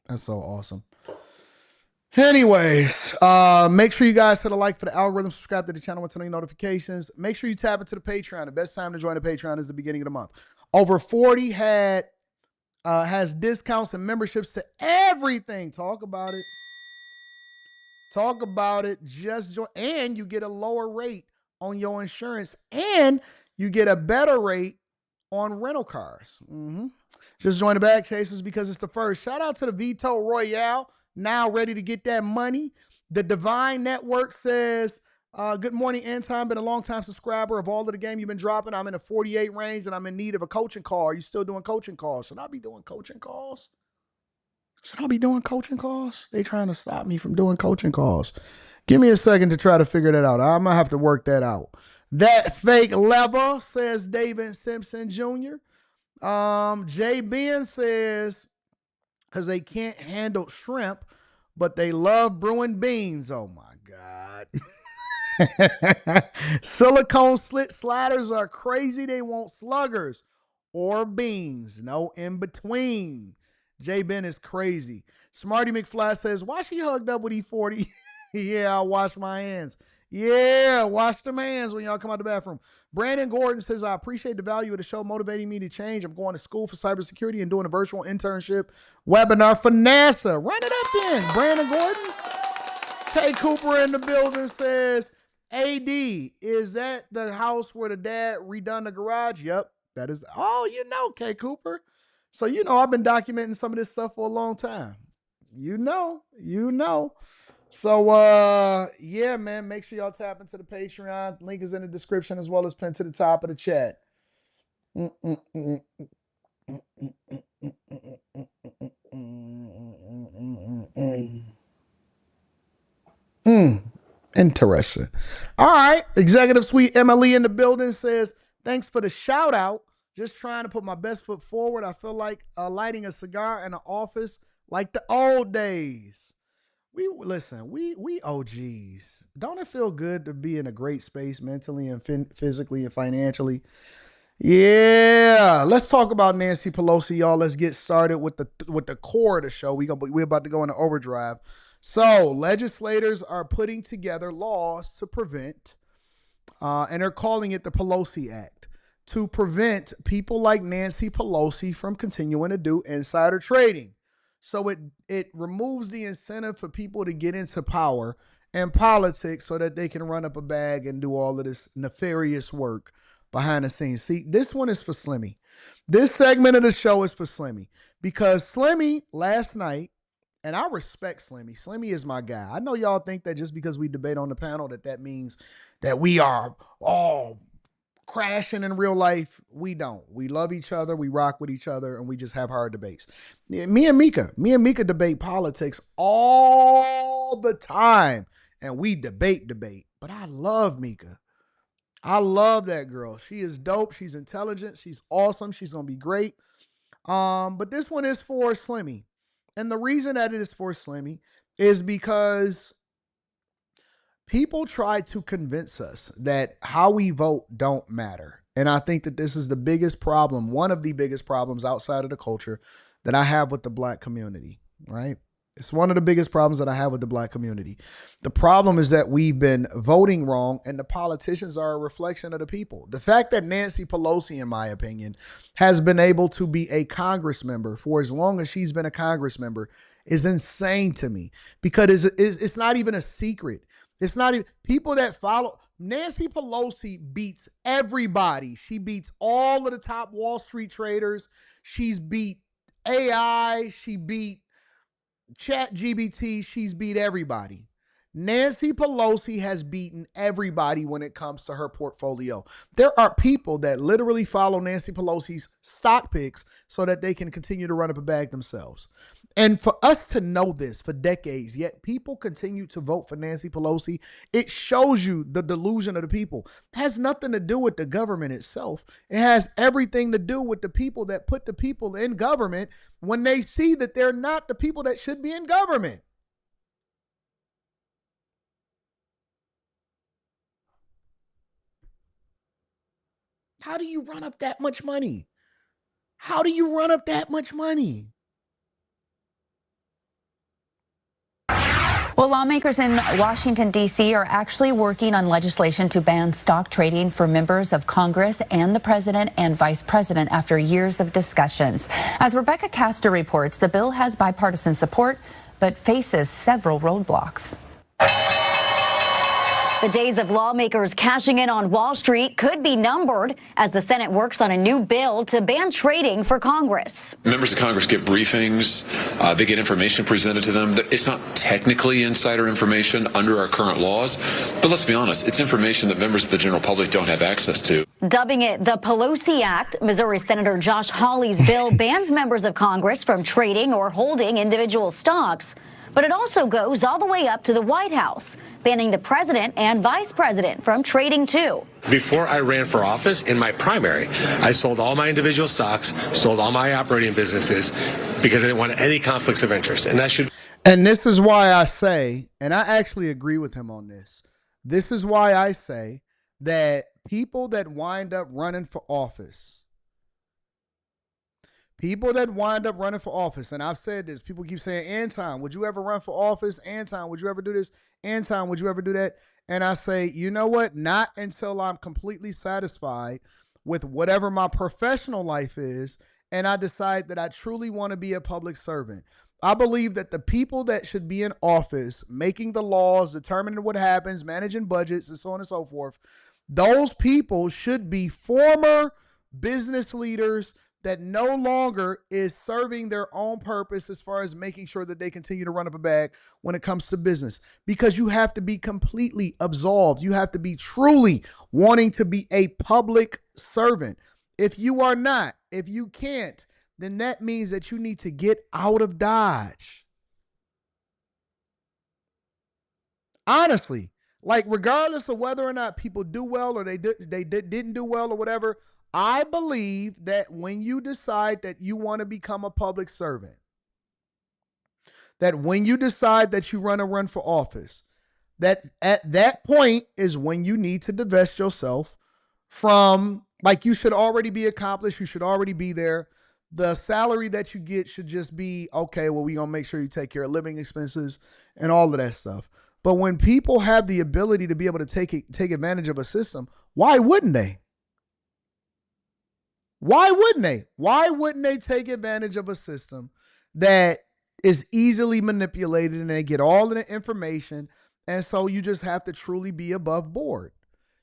That's so awesome. Anyways, make sure you guys hit a like for the algorithm, subscribe to the channel with turning notifications. Make sure you tap into the Patreon. The best time to join the Patreon is the beginning of the month. Over 40 has discounts and memberships to everything. Talk about it. Talk about it. Just join, and you get a lower rate on your insurance, and you get a better rate on rental cars. Just join the Bag Chasers because it's the first. Shout out to the Vito Royale, now ready to get that money. The Divine Network says, good morning, Anton. Been a long-time subscriber of all of the game you've been dropping. I'm in a 48 range, and I'm in need of a coaching call. Are you still doing coaching calls? Should I be doing coaching calls? Should I be doing coaching calls? They trying to stop me from doing coaching calls. Give me a second to try to figure that out. I'm going to have to work that out. That fake lever, says David Simpson Jr. Jay Ben says, because they can't handle shrimp, but they love brewing beans. Oh, my God. Silicone slit sliders are crazy. They want sluggers or beans. No in between. Jay Ben is crazy. Smarty McFly says, why she hugged up with E40? Yeah, I'll wash my hands. Yeah, wash them hands when y'all come out the bathroom. Brandon Gordon says, I appreciate the value of the show motivating me to change. I'm going to school for cybersecurity and doing a virtual internship webinar for NASA. Run it up then, Brandon Gordon. K. Cooper in the building says, AD, is that the house where the dad redone the garage? Yep, that is. Oh, you know, K. Cooper. So, you know, I've been documenting some of this stuff for a long time. You know. So, yeah, man, make sure y'all tap into the Patreon. Link is in the description as well as pinned to the top of the chat. Interesting. All right. Executive Suite MLE in the building says, thanks for the shout out. Just trying to put my best foot forward. I feel like lighting a cigar in an office like the old days. We OGs. Don't it feel good to be in a great space mentally and physically and financially? Yeah. Let's talk about Nancy Pelosi, y'all. Let's get started with the core of the show. We're about to go into overdrive. So legislators are putting together laws to prevent, and they're calling it the Pelosi Act, to prevent people like Nancy Pelosi from continuing to do insider trading. So it removes the incentive for people to get into power and politics so that they can run up a bag and do all of this nefarious work behind the scenes. See, this one is for Slimmy. This segment of the show is for Slimmy because Slimmy last night, and I respect Slimmy. Slimmy is my guy. I know y'all think that just because we debate on the panel that means that we are all crashing in real life. We don't. We love each other. We rock with each other, and we just have hard debates. Me and Mika debate politics all the time, and we debate. But I love Mika. I love that girl. She is dope. She's intelligent. She's awesome. She's gonna be great. But this one is for Slimmy. And the reason that it is for Slimmy is because people try to convince us that how we vote don't matter. And I think that this is the biggest problem, one of the biggest problems outside of the culture that I have with the black community, right? It's one of the biggest problems that I have with the black community. The problem is that we've been voting wrong and the politicians are a reflection of the people. The fact that Nancy Pelosi, in my opinion, has been able to be a Congress member for as long as she's been a Congress member is insane to me because it's not even a secret. It's not even people that follow. Nancy Pelosi beats everybody. She beats all of the top Wall Street traders. She's beat AI. She beat ChatGPT. She's beat everybody. Nancy Pelosi has beaten everybody when it comes to her portfolio. There are people that literally follow Nancy Pelosi's stock picks so that they can continue to run up a bag themselves. And for us to know this for decades, yet people continue to vote for Nancy Pelosi, it shows you the delusion of the people. It has nothing to do with the government itself. It has everything to do with the people that put the people in government when they see that they're not the people that should be in government. How do you run up that much money? How do you run up that much money? Well, lawmakers in Washington, D.C. are actually working on legislation to ban stock trading for members of Congress and the president and vice president after years of discussions. As Rebecca Castor reports, the bill has bipartisan support but faces several roadblocks. The days of lawmakers cashing in on Wall Street could be numbered as the Senate works on a new bill to ban trading for Congress. Members of Congress get briefings. They get information presented to them. It's not technically insider information under our current laws, but let's be honest, it's information that members of the general public don't have access to. Dubbing it the Pelosi Act, Missouri Senator Josh Hawley's bill bans members of Congress from trading or holding individual stocks. But it also goes all the way up to the White House, banning the president and vice president from trading too. Before I ran for office, in my primary, I sold all my individual stocks, sold all my operating businesses because I didn't want any conflicts of interest. And that should. And this is why I say, and I actually agree with him on this. This is why I say that people that wind up running for office, and I've said this, people keep saying, Anton, would you ever run for office? Anton, would you ever do this? Anton, would you ever do that? And I say, you know what? Not until I'm completely satisfied with whatever my professional life is, and I decide that I truly want to be a public servant. I believe that the people that should be in office, making the laws, determining what happens, managing budgets, and so on and so forth, those people should be former business leaders that no longer is serving their own purpose as far as making sure that they continue to run up a bag when it comes to business. Because you have to be completely absolved. You have to be truly wanting to be a public servant. If you are not, if you can't, then that means that you need to get out of Dodge. Honestly, like regardless of whether or not people do well or they didn't do well or whatever, I believe that when you decide that you want to become a public servant, that when you decide that you want to run for office, that at that point is when you need to divest yourself from, like, you should already be accomplished. You should already be there. The salary that you get should just be, okay, well, we're going to make sure you take care of living expenses and all of that stuff. But when people have the ability to be able to take advantage of a system, why wouldn't they? Why wouldn't they? Why wouldn't they take advantage of a system that is easily manipulated and they get all of the information. And so you just have to truly be above board.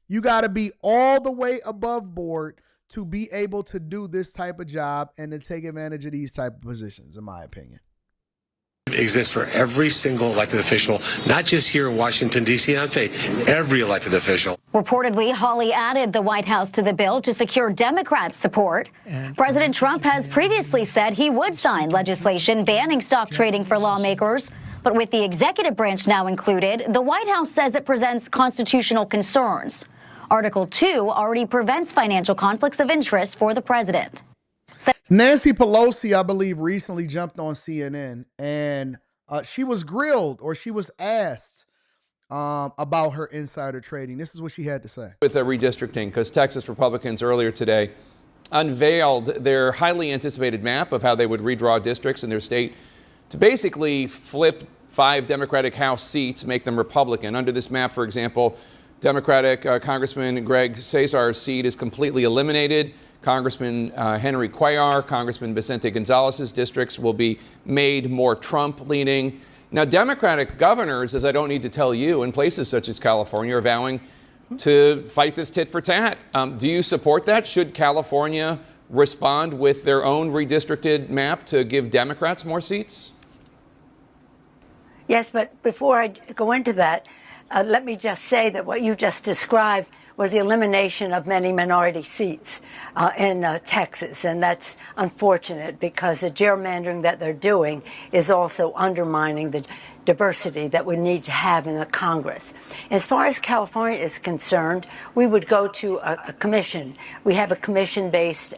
You got to be all the way above board to be able to do this type of job and to take advantage of these type of positions, in my opinion. Exists for every single elected official, not just here in Washington, D.C., I'd say every elected official. Reportedly, Hawley added the White House to the bill to secure Democrats' support. President Trump has previously said he would sign legislation banning stock trading for lawmakers. But with the executive branch now included, the White House says it presents constitutional concerns. Article 2 already prevents financial conflicts of interest for the president. Nancy Pelosi, I believe, recently jumped on CNN and she was grilled, or she was asked about her insider trading. This is what she had to say. With redistricting, because Texas Republicans earlier today unveiled their highly anticipated map of how they would redraw districts in their state to basically flip 5 Democratic House seats, make them Republican. Under this map, for example, Democratic Congressman Greg Cesar's seat is completely eliminated. Congressman Henry Cuellar, Congressman Vicente Gonzalez's districts will be made more Trump-leaning. Now, Democratic governors, as I don't need to tell you, in places such as California, are vowing to fight this tit for tat. Do you support that? Should California respond with their own redistricted map to give Democrats more seats? Yes, but before I go into that, let me just say that what you just described was the elimination of many minority seats in Texas. And that's unfortunate because the gerrymandering that they're doing is also undermining the diversity that we need to have in the Congress. As far as California is concerned, we would go to a commission. We have a commission-based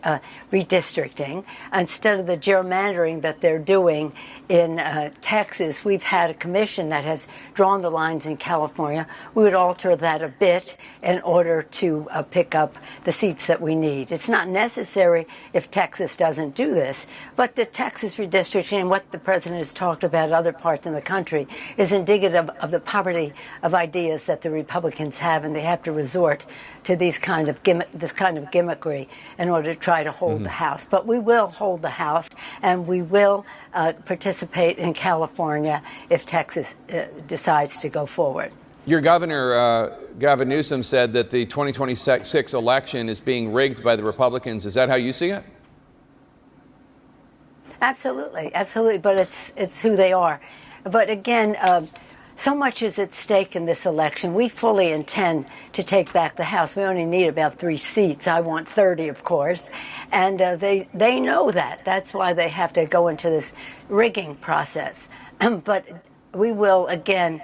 redistricting. Instead of the gerrymandering that they're doing in Texas, we've had a commission that has drawn the lines in California. We would alter that a bit in order to pick up the seats that we need. It's not necessary if Texas doesn't do this, but the Texas redistricting and what the president has talked about in other parts in the country is indicative of the poverty of ideas that the Republicans have, and they have to resort to this kind of gimmickry in order to try to hold the House. But we will hold the House, and we will participate in California if Texas decides to go forward. Your governor, Gavin Newsom, said that the 2026 election is being rigged by the Republicans. Is that how you see it? Absolutely, absolutely. But it's who they are. But again, so much is at stake in this election. We fully intend to take back the House. We only need about 3 seats. I want 30, of course. And they know that. That's why they have to go into this rigging process. But we will, again,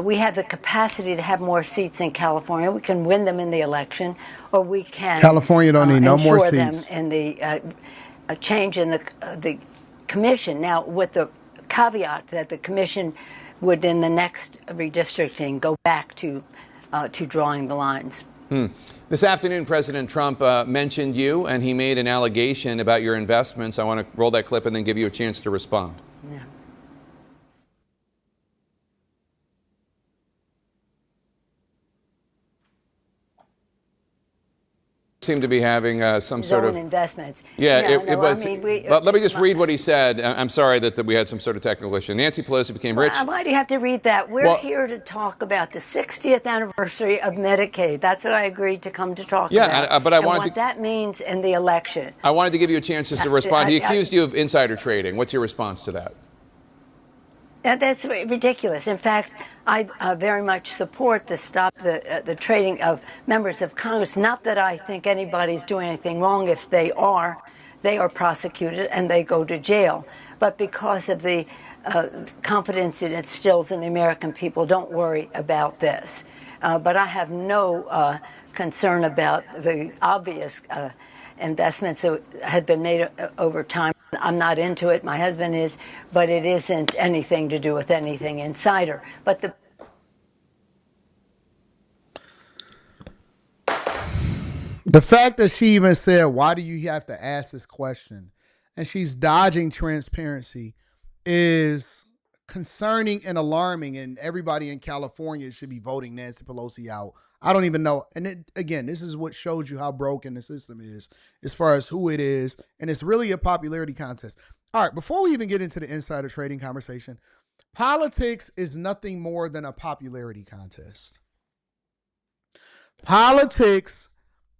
we have the capacity to have more seats in California. We can win them in the election, or we can California don't need no more ensure seats. them in the change in the commission. Now, with the caveat that the commission would, in the next redistricting, go back to drawing the lines. This afternoon, President Trump mentioned you, and he made an allegation about your investments. I want to roll that clip and then give you a chance to respond. Yeah. Seem to be having some sort of investments. Yeah, it was. I mean, let me just read what he said. I'm sorry that we had some sort of technical issue. Nancy Pelosi became rich. Why do you have to read that? We're here to talk about the 60th anniversary of Medicaid. That's what I agreed to come to talk about. Yeah, but I wanted what that means in the election. I wanted to give you a chance just to respond. He accused you of insider trading. What's your response to that? That's ridiculous. In fact, I very much support the stop the trading of members of Congress. Not that I think anybody's doing anything wrong. If they are prosecuted and they go to jail. But because of the confidence it instills in the American people, don't worry about this. But I have no concern about the obvious investments that had been made over time. I'm not into it. My husband is, but it isn't anything to do with anything insider. But the fact that she even said, why do you have to ask this question? And she's dodging transparency is concerning and alarming, and everybody in California should be voting Nancy Pelosi out. I don't even know. And again, this is what shows you how broken the system is as far as who it is. And it's really a popularity contest. All right, before we even get into the insider trading conversation, politics is nothing more than a popularity contest. Politics,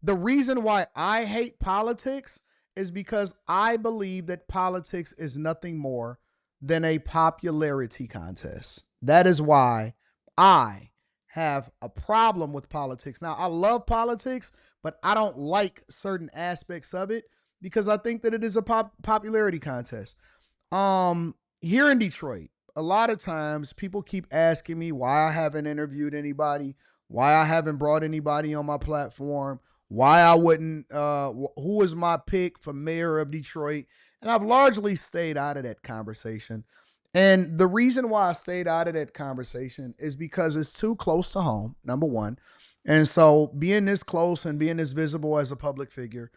the reason why I hate politics is because I believe that politics is nothing more than a popularity contest. That is why I have a problem with politics. Now, I love politics, but I don't like certain aspects of it because I think that it is a popularity contest. Here in Detroit, a lot of times people keep asking me why I haven't interviewed anybody, why I haven't brought anybody on my platform, why I wouldn't, who is my pick for mayor of Detroit. And I've largely stayed out of that conversation. And the reason why I stayed out of that conversation is because it's too close to home, number one. And so being this close and being this visible as a public figure,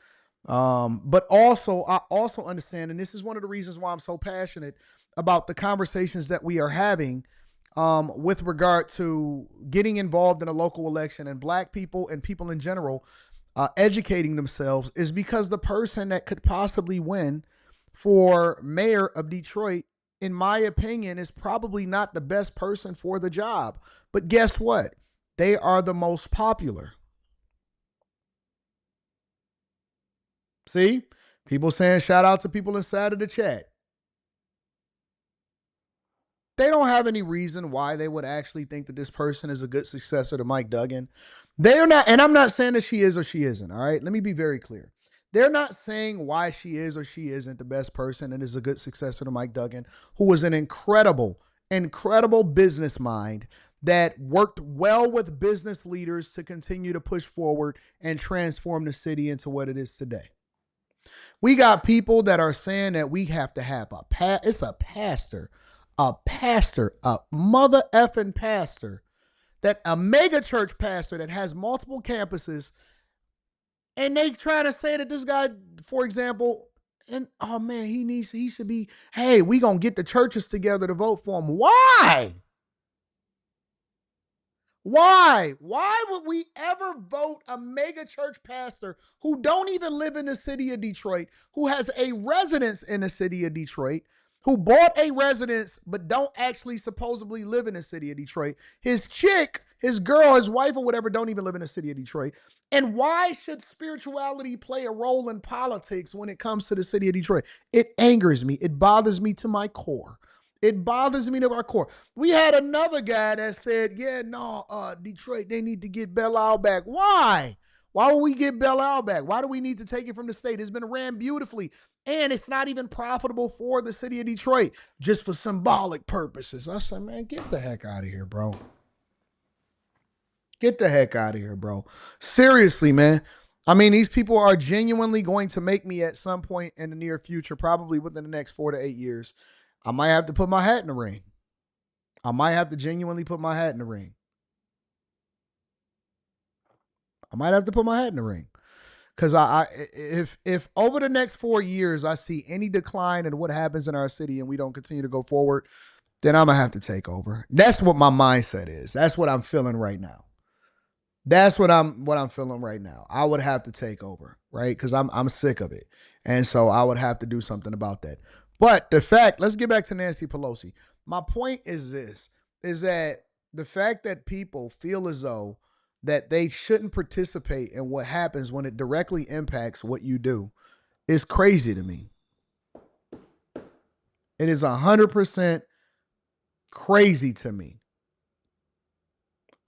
but also, I also understand, and this is one of the reasons why I'm so passionate about the conversations that we are having with regard to getting involved in a local election and Black people and people in general educating themselves, is because the person that could possibly win for mayor of Detroit, in my opinion, is probably not the best person for the job. But guess what? They are the most popular. See? People saying shout out to people inside of the chat. They don't have any reason why they would actually think that this person is a good successor to Mike Duggan. They're not, and I'm not saying that she is or she isn't, all right? Let me be very clear. They're not saying why she is or she isn't the best person and is a good successor to Mike Duggan, who was an incredible business mind that worked well with business leaders to continue to push forward and transform the city into what it is today. We got people that are saying that we have to have a pastor, a mother effing pastor, that a mega church pastor that has multiple campuses, and they try to say that this guy, for example, and oh man, he should be, hey, we gonna get the churches together to vote for him. Why? Why? Why would we ever vote a mega church pastor who don't even live in the city of Detroit, who has a residence in the city of Detroit, who bought a residence but don't actually supposedly live in the city of Detroit? His chick, his girl, his wife or whatever don't even live in the city of Detroit. And why should spirituality play a role in politics when it comes to the city of Detroit? It angers me. It bothers me to my core. It bothers me to our core. We had another guy that said, yeah, no, Detroit, they need to get Belle Isle back. Why? Why would we get Belle Isle back? Why do we need to take it from the state? It's been ran beautifully, and it's not even profitable for the city of Detroit, just for symbolic purposes. I said, man, get the heck out of here, bro. Get the heck out of here, bro. Seriously, man. I mean, these people are genuinely going to make me at some point in the near future, probably within the next 4 to 8 years. I might have to put my hat in the ring. I might have to genuinely put my hat in the ring. I might have to put my hat in the ring. Because if over the next 4 years I see any decline in what happens in our city and we don't continue to go forward, then I'm going to have to take over. That's what my mindset is. That's what I'm feeling right now. That's what I'm feeling right now. I would have to take over, right? Because I'm sick of it. And so I would have to do something about that. But the fact, let's get back to Nancy Pelosi. My point is this, is that the fact that people feel as though that they shouldn't participate in what happens when it directly impacts what you do is crazy to me. It is 100% crazy to me.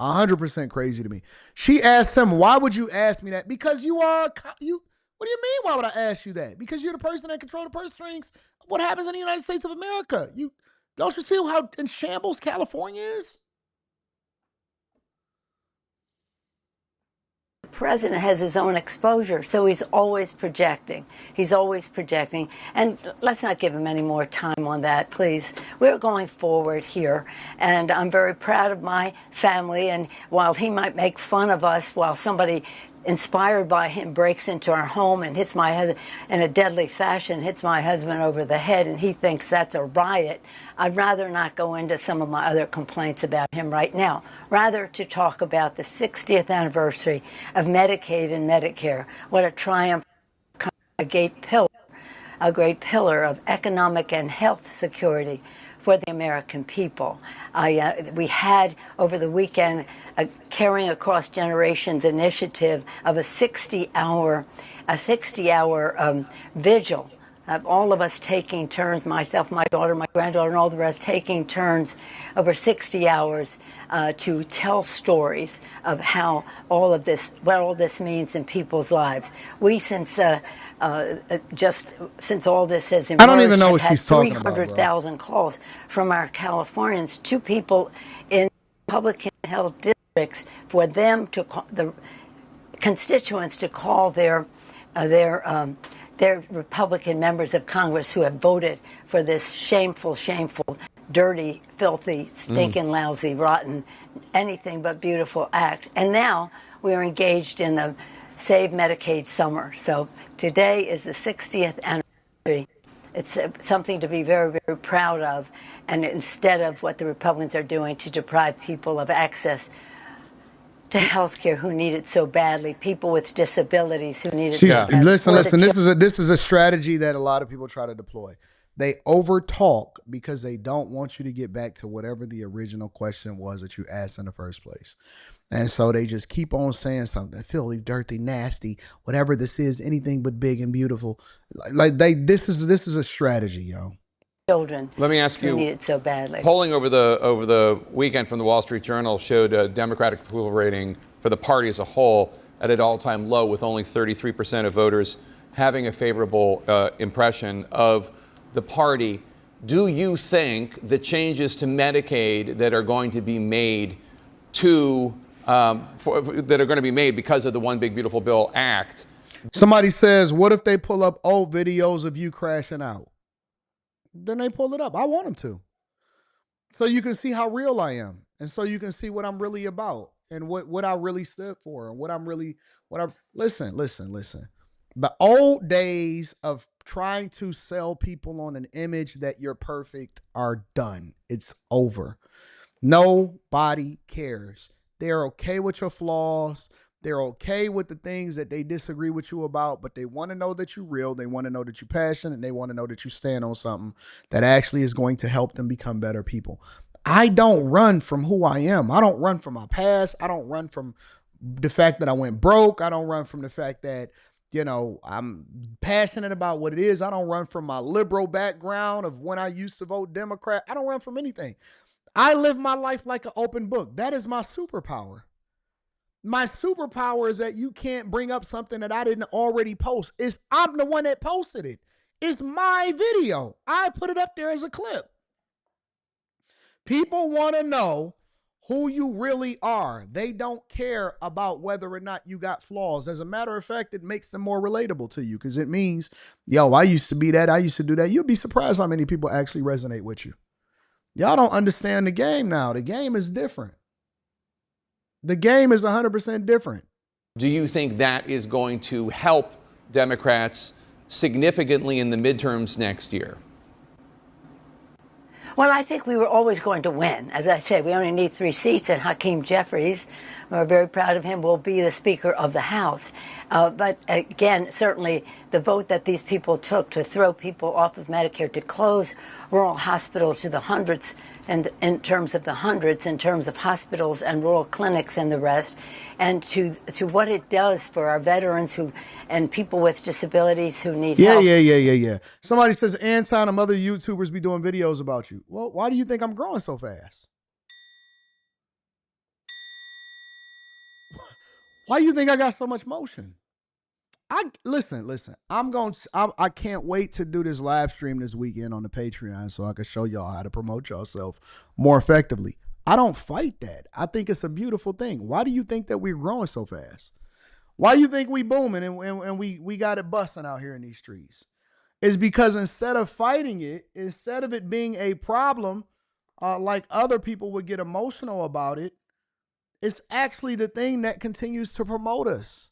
100% crazy to me. She asked him, why would you ask me that? Because you are, what do you mean, why would I ask you that? Because you're the person that controls the purse strings of what happens in the United States of America. Don't you see how in shambles California is? The president has his own exposure, so he's always projecting. He's always projecting. And let's not give him any more time on that, please. We're going forward here, and I'm very proud of my family. And while he might make fun of us, while somebody inspired by him breaks into our home and hits my husband in a deadly fashion, hits my husband over the head, and he thinks that's a riot, I'd rather not go into some of my other complaints about him right now. Rather to talk about the 60th anniversary of Medicaid and Medicare. What a triumph, a gate pillar. a great pillar of economic and health security for the American people. We had over the weekend a Caring Across Generations initiative of a 60-hour vigil of all of us taking turns, myself, my daughter, my granddaughter, and all the rest taking turns over 60 hours to tell stories of how all of this, what all this means in people's lives. We, since all this has emerged, I don't even know what she's talking about, bro. 300,000 calls from our Californians to people in Republican-held districts for them to call, the constituents to call their Republican members of Congress who have voted for this shameful, dirty, filthy, stinking, lousy, rotten, anything but beautiful act. And now we are engaged in the Save Medicaid Summer. So today is the 60th anniversary. It's something to be very, very proud of. And instead of what the Republicans are doing to deprive people of access to health care who need it so badly, people with disabilities who need it so badly. Listen, this is a strategy that a lot of people try to deploy. They overtalk because they don't want you to get back to whatever the original question was that you asked in the first place. And so they just keep on saying something, filthy, dirty, nasty, whatever this is, anything but big and beautiful. This is a strategy, yo. Children. Let me ask you, who need it so badly. Polling over the weekend from the Wall Street Journal showed a Democratic approval rating for the party as a whole at an all-time low, with only 33% of voters having a favorable impression of the party. Do you think the changes to Medicaid that are going to be made because of the One Big Beautiful Bill Act? Somebody says, what if they pull up old videos of you crashing out? Then they pull it up. I want them to. So you can see how real I am. And so you can see what I'm really about and what I really stood for and listen. The old days of trying to sell people on an image that you're perfect are done. It's over. Nobody cares. They're okay with your flaws. They're okay with the things that they disagree with you about, but they want to know that you're real. They want to know that you're passionate, and they want to know that you stand on something that actually is going to help them become better people. I don't run from who I am. I don't run from my past. I don't run from the fact that I went broke. I don't run from the fact that, I'm passionate about what it is. I don't run from my liberal background of when I used to vote Democrat. I don't run from anything. I live my life like an open book. That is my superpower. My superpower is that you can't bring up something that I didn't already post. I'm the one that posted it. It's my video. I put it up there as a clip. People want to know who you really are. They don't care about whether or not you got flaws. As a matter of fact, it makes them more relatable to you because it means, I used to be that. I used to do that. You'll be surprised how many people actually resonate with you. Y'all don't understand the game now. The game is different. The game is 100% different. Do you think that is going to help Democrats significantly in the midterms next year? Well, I think we were always going to win. As I said, we only need 3 seats, and Hakeem Jeffries, we're very proud of him, will be the Speaker of the House. But again, certainly the vote that these people took to throw people off of Medicare, to close rural hospitals to the hundreds, and in terms of hospitals and rural clinics and the rest, and to what it does for our veterans and people with disabilities who need help. Yeah. Somebody says, Anton, and other YouTubers be doing videos about you. Well, why do you think I'm growing so fast? Why do you think I got so much motion? Listen. I can't wait to do this live stream this weekend on the Patreon so I can show y'all how to promote yourself more effectively. I don't fight that. I think it's a beautiful thing. Why do you think that we're growing so fast? Why do you think we booming and we got it busting out here in these streets? It's because instead of fighting it, instead of it being a problem, like other people would get emotional about it, it's actually the thing that continues to promote us.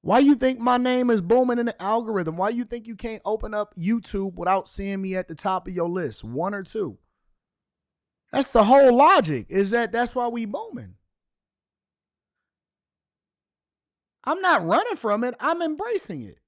Why you think my name is booming in the algorithm? Why you think you can't open up YouTube without seeing me at the top of your list, 1 or 2? That's the whole logic, is that's why we booming. I'm not running from it. I'm embracing it.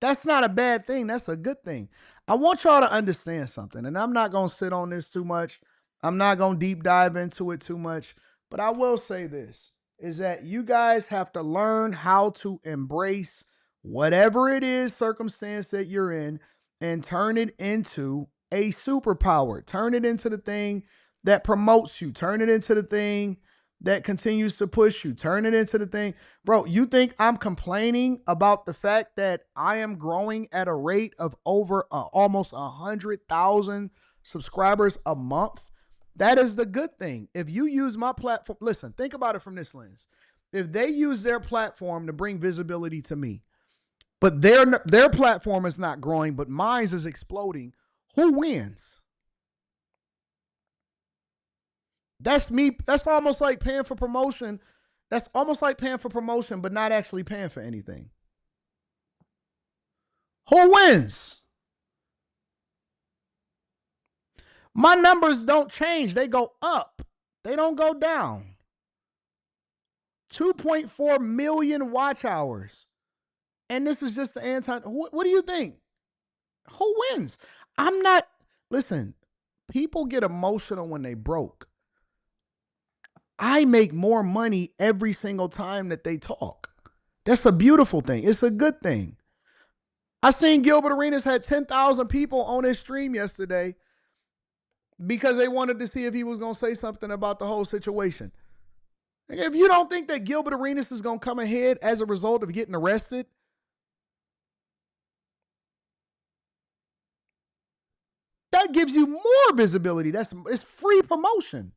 That's not a bad thing. That's a good thing. I want y'all to understand something, and I'm not going to sit on this too much. I'm not going to deep dive into it too much, but I will say this is that you guys have to learn how to embrace whatever it is circumstance that you're in and turn it into a superpower. Turn it into the thing that promotes you. Turn it into the thing that continues to push you. Turn it into the thing. Bro, you think I'm complaining about the fact that I am growing at a rate of over almost 100,000 subscribers a month? That is the good thing. If you use my platform, listen, think about it from this lens. If they use their platform to bring visibility to me, but their platform is not growing, but mine is exploding, who wins? That's me. That's almost like paying for promotion. That's almost like paying for promotion, but not actually paying for anything. Who wins? My numbers don't change. They go up. They don't go down. 2.4 million watch hours. And this is just the Anton. What do you think? Who wins? I'm not. Listen, people get emotional when they broke. I make more money every single time that they talk. That's a beautiful thing. It's a good thing. I seen Gilbert Arenas had 10,000 people on his stream yesterday because they wanted to see if he was going to say something about the whole situation. If you don't think that Gilbert Arenas is going to come ahead as a result of getting arrested, that gives you more visibility. It's free promotion.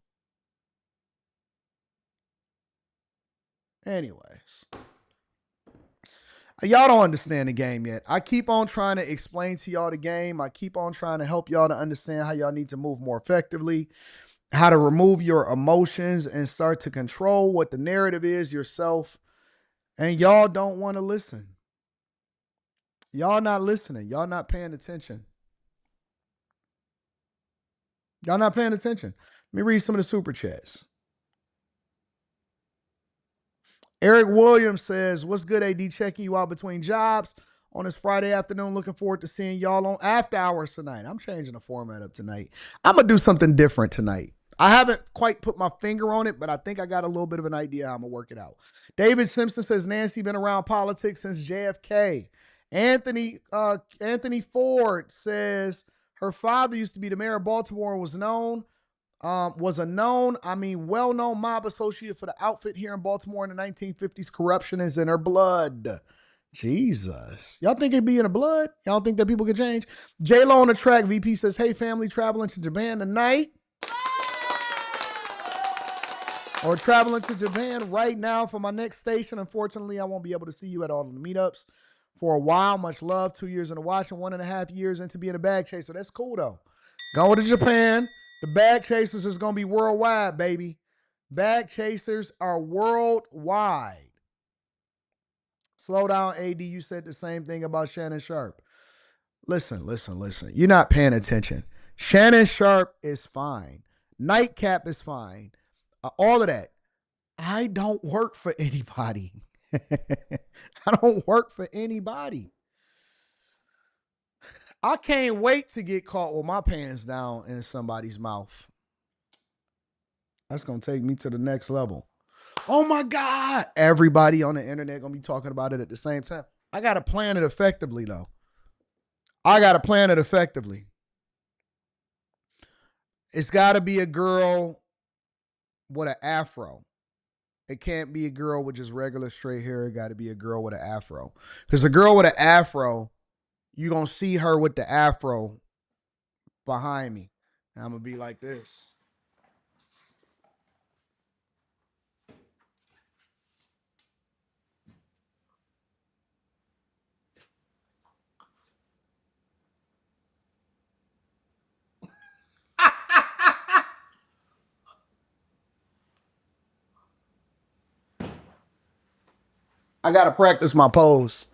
Anyways, y'all don't understand the game yet. I keep on trying to explain to y'all the game. I keep on trying to help y'all to understand how y'all need to move more effectively, how to remove your emotions and start to control what the narrative is yourself. And y'all don't want to listen. Y'all not listening. Y'all not paying attention. Y'all not paying attention. Let me read some of the super chats. Eric Williams says, what's good, AD? Checking you out between jobs on this Friday afternoon. Looking forward to seeing y'all on After Hours tonight. I'm changing the format up tonight. I'm going to do something different tonight. I haven't quite put my finger on it, but I think I got a little bit of an idea how I'm going to work it out. David Simpson says, Nancy been around politics since JFK. Anthony Ford says, her father used to be the mayor of Baltimore and was well-known mob associate for the outfit here in Baltimore in the 1950s. Corruption is in her blood. Jesus. Y'all think it'd be in the blood? Y'all think that people could change? J-Lo on the track. VP says, hey, family, traveling to Japan tonight. Or traveling to Japan right now for my next station. Unfortunately, I won't be able to see you at all of the meetups for a while. Much love. 2 years in the watch and 1.5 years into being a bag chaser. That's cool, though. Going to Japan. The bag chasers is going to be worldwide, baby. Bag chasers are worldwide. Slow down, AD. You said the same thing about Shannon Sharp. Listen. You're not paying attention. Shannon Sharp is fine. Nightcap is fine. All of that. I don't work for anybody. I don't work for anybody. I can't wait to get caught with my pants down in somebody's mouth. That's going to take me to the next level. Oh my God. Everybody on the internet going to be talking about it at the same time. I got to plan it effectively, though. It's got to be a girl with an afro. It can't be a girl with just regular straight hair. It got to be a girl with an afro. Because a girl with an afro, you're going to see her with the afro behind me. And I'm going to be like this. I got to practice my pose.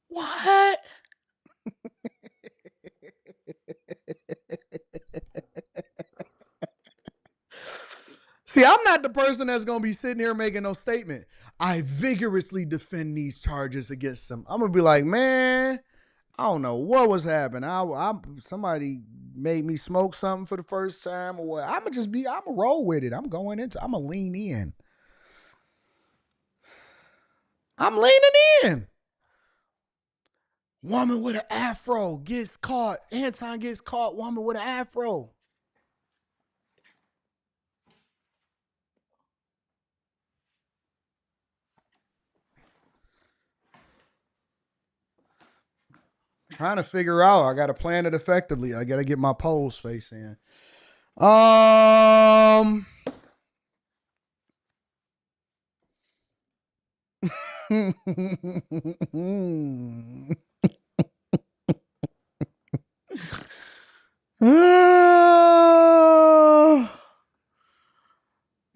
What? See, I'm not the person that's going to be sitting here making no statement. I vigorously defend these charges against them. I'm going to be like, man, I don't know what was happening. Somebody made me smoke something for the first time or what. I'm going to roll with it. I'm going to lean in. I'm leaning in. Woman with an afro gets caught. Anton gets caught. Woman with an afro. Trying to figure out. I got to plan it effectively. I got to get my pose face in.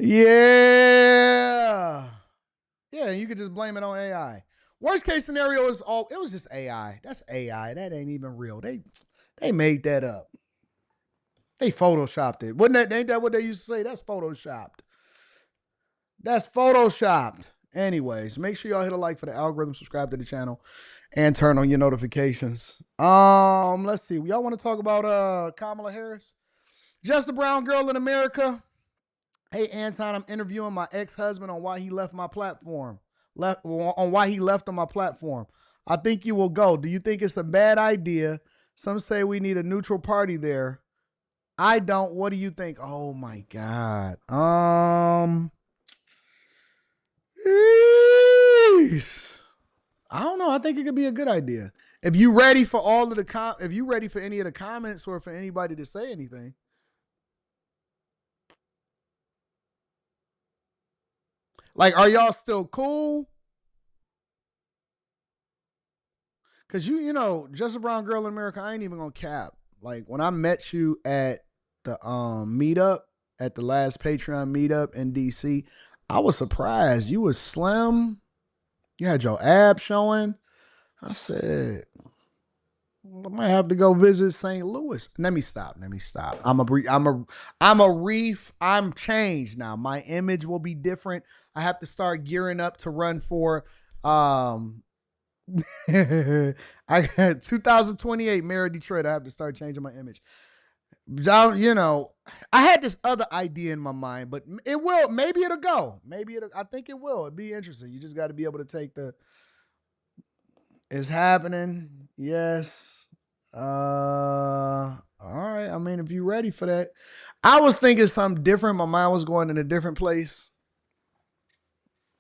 Yeah. Yeah, you could just blame it on AI. Worst case scenario is it was just AI. That's AI. That ain't even real. They made that up. They photoshopped it. Ain't that what they used to say? That's photoshopped. That's photoshopped. Anyways, make sure y'all hit a like for the algorithm, subscribe to the channel, and turn on your notifications. Let's see. Y'all want to talk about Kamala Harris? Just a brown girl in America. Hey, Anton, I'm interviewing my ex-husband on why he left my platform. On why he left on my platform. I think you will go. Do you think it's a bad idea? Some say we need a neutral party there. I don't. What do you think? Oh my God. I don't know. I think it could be a good idea. If you ready for all of the if you ready for any of the comments or for anybody to say anything. Like, are y'all still cool? Cause you know, just a brown girl in America, I ain't even gonna cap. Like when I met you at the meetup, at the last Patreon meetup in DC, I was surprised. You was slim. You had your abs showing. I said, I might have to go visit St. Louis. Let me stop. I'm changed now. My image will be different. I have to start gearing up to run for I got 2028 Mayor of Detroit. I have to start changing my image. You know, I had this other idea in my mind, but it will. Maybe it'll go. I think it will. It'd be interesting. You just got to be able to take the. It's happening. Yes. All right. I mean, if you're ready for that, I was thinking something different. My mind was going in a different place.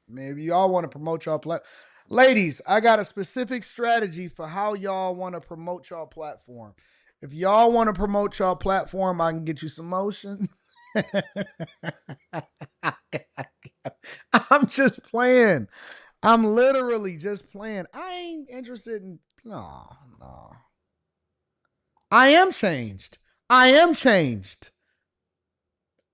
Maybe y'all want to promote y'all platform. Ladies, I got a specific strategy for how y'all want to promote y'all platform. If y'all want to promote y'all platform, I can get you some motion. I'm just playing. I'm literally just playing. I ain't interested in, no. I am changed.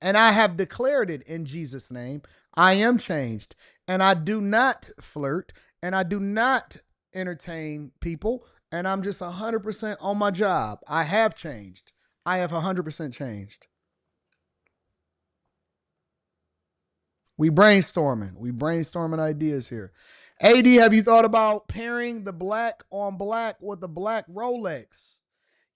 And I have declared it in Jesus' name. I am changed. And I do not flirt. And I do not entertain people. And I'm just 100% on my job. I have changed. I have 100% changed. We brainstorming ideas here. AD, have you thought about pairing the black on black with the black Rolex?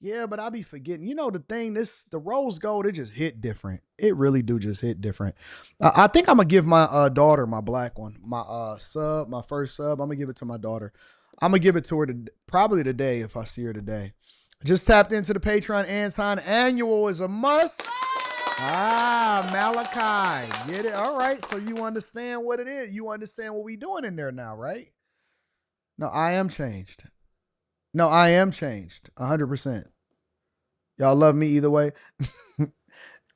Yeah, but I be forgetting. You know the thing, the rose gold, it just hit different. It really do just hit different. I think I'm gonna give my daughter my black one, my first sub. I'm gonna give it to my daughter. I'm gonna give it to her probably today if I see her today. Just tapped into the Patreon. Anton annual is a must. Malachi, get it? All right, so you understand what it is. You understand what we doing in there now, right? No, I am changed. 100%. Y'all love me either way.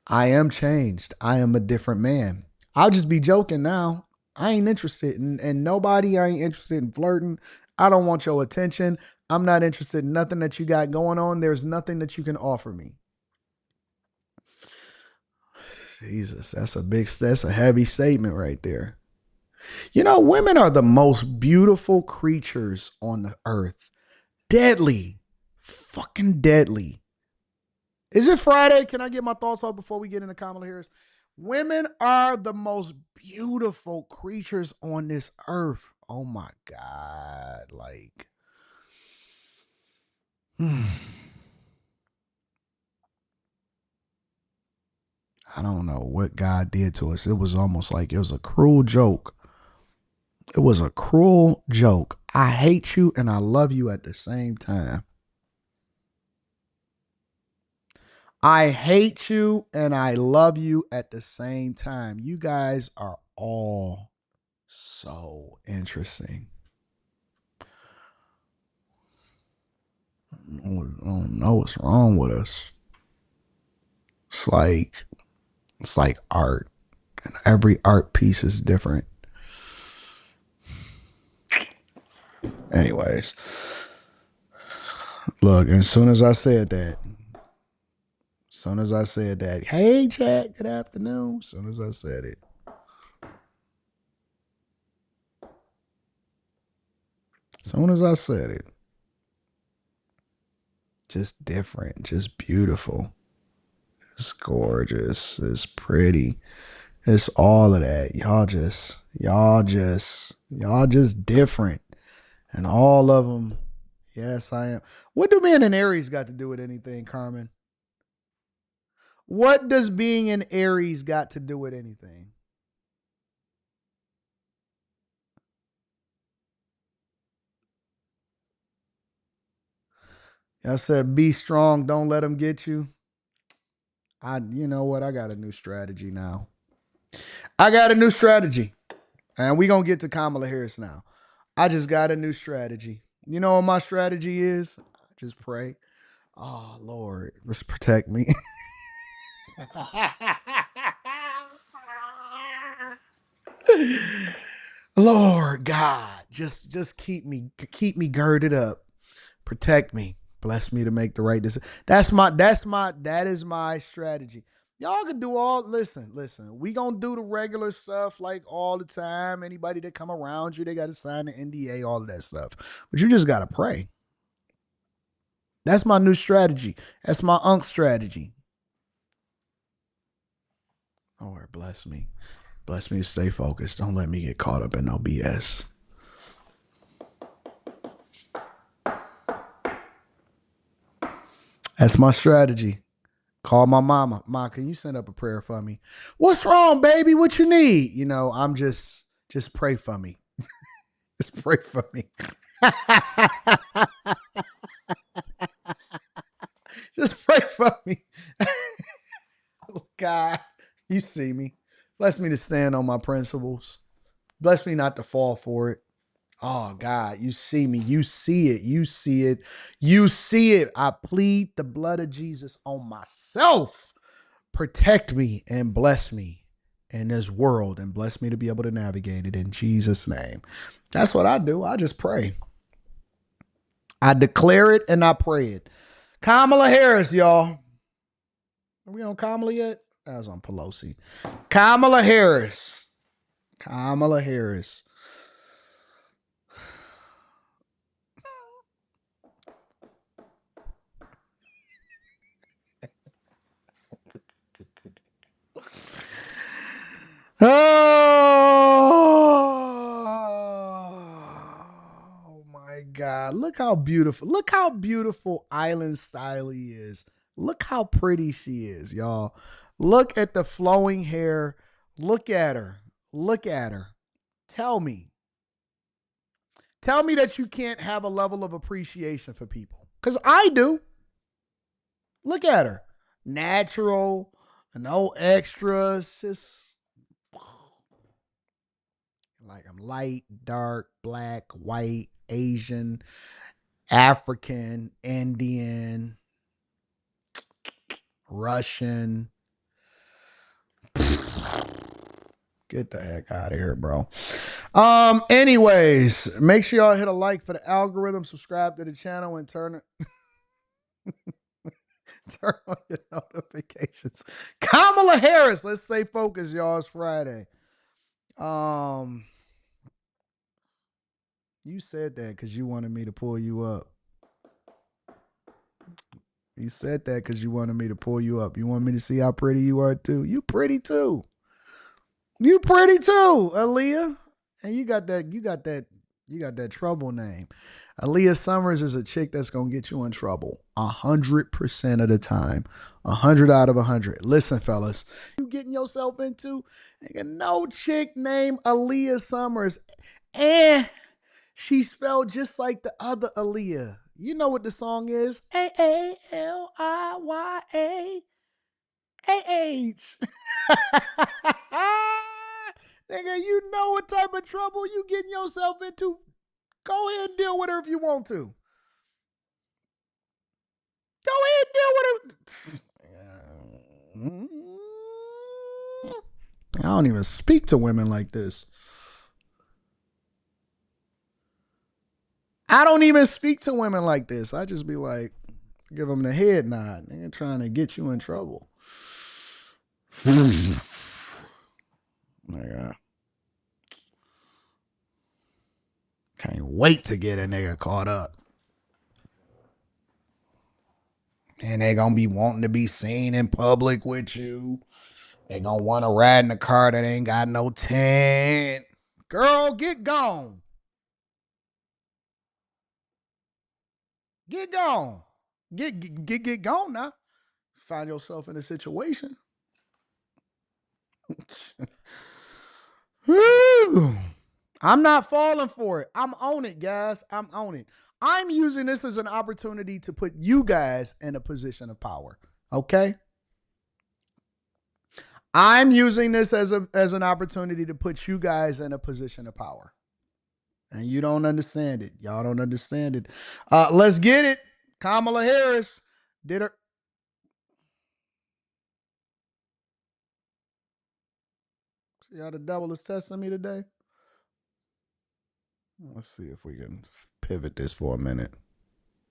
I am changed. I am a different man. I'll just be joking now. I ain't interested in nobody. I ain't interested in flirting. I don't want your attention. I'm not interested in nothing that you got going on. There's nothing that you can offer me. Jesus, that's a heavy statement right there. You know, women are the most beautiful creatures on the earth. Deadly. Fucking deadly. Is it Friday? Can I get my thoughts off before we get into Kamala Harris? Women are the most beautiful creatures on this earth. Oh my God. Like, I don't know what God did to us. It was almost like it was a cruel joke. It was a cruel joke. I hate you and I love you at the same time. I hate you and I love you at the same time. You guys are all so interesting. I don't know what's wrong with us. It's like art. And every art piece is different. Anyways, look, as soon as I said that, hey Jack, good afternoon. As soon as I said it. Just different, just beautiful. It's gorgeous. It's pretty. It's all of that. Y'all just different. And all of them, yes, I am. What do being an Aries got to do with anything, Carmen? What does being an Aries got to do with anything? I said, be strong. Don't let them get you. You know what? I got a new strategy now. And we going to get to Kamala Harris now. I just got a new strategy. You know what my strategy is? Just pray. Oh, Lord, just protect me. Lord God, just keep me girded up. Protect me. Bless me to make the right decision. That is my strategy. Y'all can do all, listen, we gonna do the regular stuff like all the time. Anybody that come around you, they got to sign the NDA, all of that stuff. But you just got to pray. That's my new strategy. That's my unk strategy. Lord, bless me. Bless me to stay focused. Don't let me get caught up in no BS. That's my strategy. Call my mama. Ma, can you send up a prayer for me? What's wrong, baby? What you need? You know, I'm just pray for me. Just pray for me. Just pray for me. God, you see me. Bless me to stand on my principles. Bless me not to fall for it. Oh, God, you see me. You see it. You see it. You see it. I plead the blood of Jesus on myself. Protect me and bless me in this world and bless me to be able to navigate it in Jesus' name. That's what I do. I just pray. I declare it and I pray it. Kamala Harris, y'all. Are we on Kamala yet? That was on Pelosi. Kamala Harris. Kamala Harris. Oh my God. Look how beautiful. Look how beautiful Island Styley is. Look how pretty she is, y'all. Look at the flowing hair. Look at her. Look at her. Tell me. Tell me that you can't have a level of appreciation for people. Because I do. Look at her. Natural, no extras. Just like I'm light, dark, black, white, Asian, African, Indian, Russian. Get the heck out of here, bro. Anyways, make sure y'all hit a like for the algorithm, subscribe to the channel, and turn on your notifications. Kamala Harris, let's stay focused, y'all. It's Friday. You said that because you wanted me to pull you up. You said that because you wanted me to pull you up. You want me to see how pretty you are too. You pretty too. You pretty too, Aaliyah. And you got that trouble name. Aaliyah Summers is a chick that's gonna get you in trouble 100% of the time. 100 out of 100. Listen, fellas, you getting yourself into no chick named Aaliyah Summers. And she spelled just like the other Aaliyah. You know what the song is? A-A-L-I-Y-A-A-H. Nigga, you know what type of trouble you getting yourself into. Go ahead and deal with her if you want to. Go ahead and deal with her. I don't even speak to women like this. I don't even speak to women like this. I just be like, give them the head nod. They're trying to get you in trouble. My God. Can't wait to get a nigga caught up. And they gonna be wanting to be seen in public with you. They gonna want to ride in a car that ain't got no tent. Girl, get gone. Get gone. Get gone now. Find yourself in a situation. I'm not falling for it. I'm on it, guys. I'm on it. I'm using this as an opportunity to put you guys in a position of power. Okay? I'm using this as an opportunity to put you guys in a position of power. And you don't understand it. Y'all don't understand it. Let's get it. Kamala Harris did her. See how the devil is testing me today? Let's see if we can pivot this for a minute.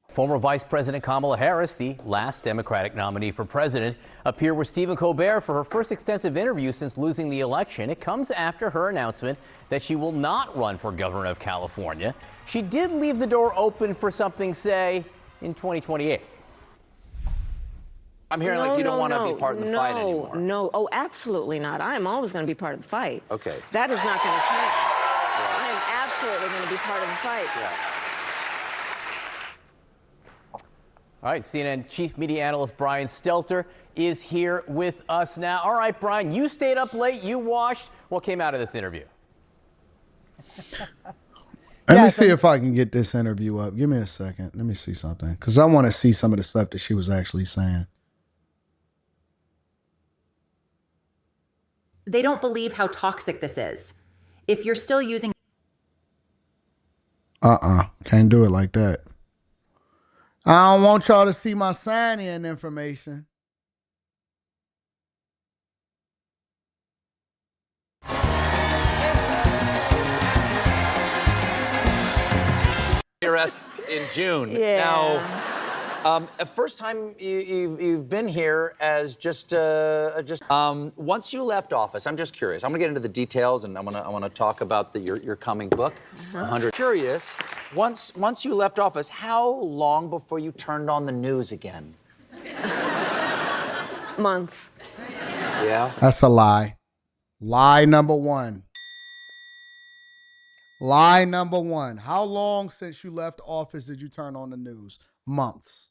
Former Vice President Kamala Harris, the last Democratic nominee for president, appeared with Stephen Colbert for her first extensive interview since losing the election. It comes after her announcement that she will not run for governor of California. She did leave the door open for something, say, in 2028. I'm hearing like you don't want to be part of the fight anymore. No, oh, absolutely not. I am always going to be part of the fight. Okay. That is not going to change. I am absolutely going to be part of the fight. Yeah. All right, CNN chief media analyst Brian Stelter is here with us now. All right, Brian, you stayed up late, you watched. What came out of this interview? Let me see if I can get this interview up. Give me a second. Let me see something. Because I want to see some of the stuff that she was actually saying. They don't believe how toxic this is. If you're still using... Can't do it like that. I don't want y'all to see my sign-in information. Arrest in June. Yeah. Now, first time you've been here as just once you left office. I'm just curious. I'm gonna get into the details, and I wanna talk about your coming book. 100. Curious. Once you left office, how long before you turned on the news again? Months. Yeah. That's a lie. Lie number one. Lie number one. How long since you left office did you turn on the news? Months.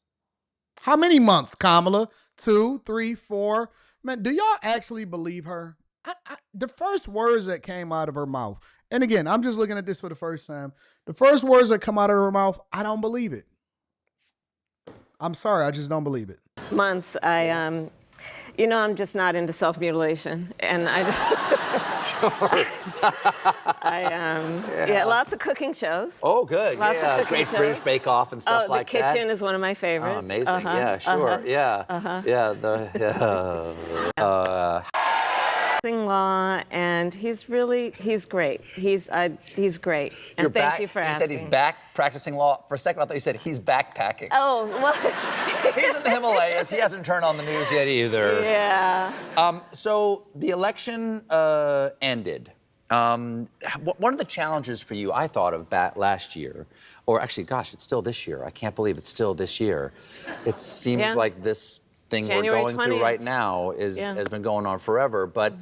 How many months, Kamala? 2, 3, 4? Man, do y'all actually believe her? The first words that came out of her mouth, and again, I'm just looking at this for the first time. The first words that come out of her mouth, I don't believe it. I'm sorry, I just don't believe it. Months. I'm just not into self-mutilation, and I just. Yeah, lots of cooking shows. Oh, good. Lots of cooking Great shows. British Bake Off and stuff like that. The kitchen is one of my favorites. Oh, amazing. Yeah, sure. Yeah. Law, and he's great. He's great. And thank you for asking. You said he's back practicing law. For a second, I thought you said he's backpacking. Oh, well. He's in the Himalayas. He hasn't turned on the news yet either. Yeah. So the election ended. One of the challenges for you, I thought of back last year, or actually, gosh, it's still this year. I can't believe it's still this year. It seems like this thing January we're going 20th. through right now has been going on forever. But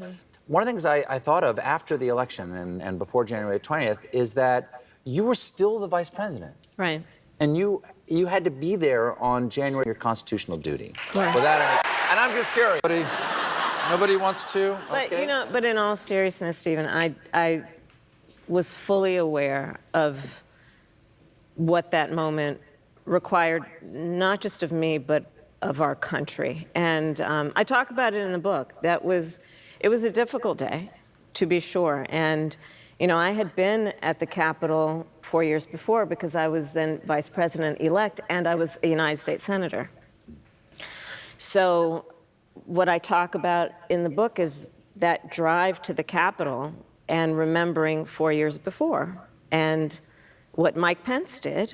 one of the things I thought of after the election and before January 20th is that you were still the vice president. Right. And you had to be there on January, your constitutional duty. Right. And I'm just curious. Nobody wants to? But, Okay. you know, but in all seriousness, Stephen, I was fully aware of what that moment required, not just of me, but of our country. And I talk about it in the book. It was a difficult day, to be sure. And, you know, I had been at the Capitol 4 years before because I was then vice president-elect and I was a United States senator. So what I talk about in the book is that drive to the Capitol and remembering 4 years before and what Mike Pence did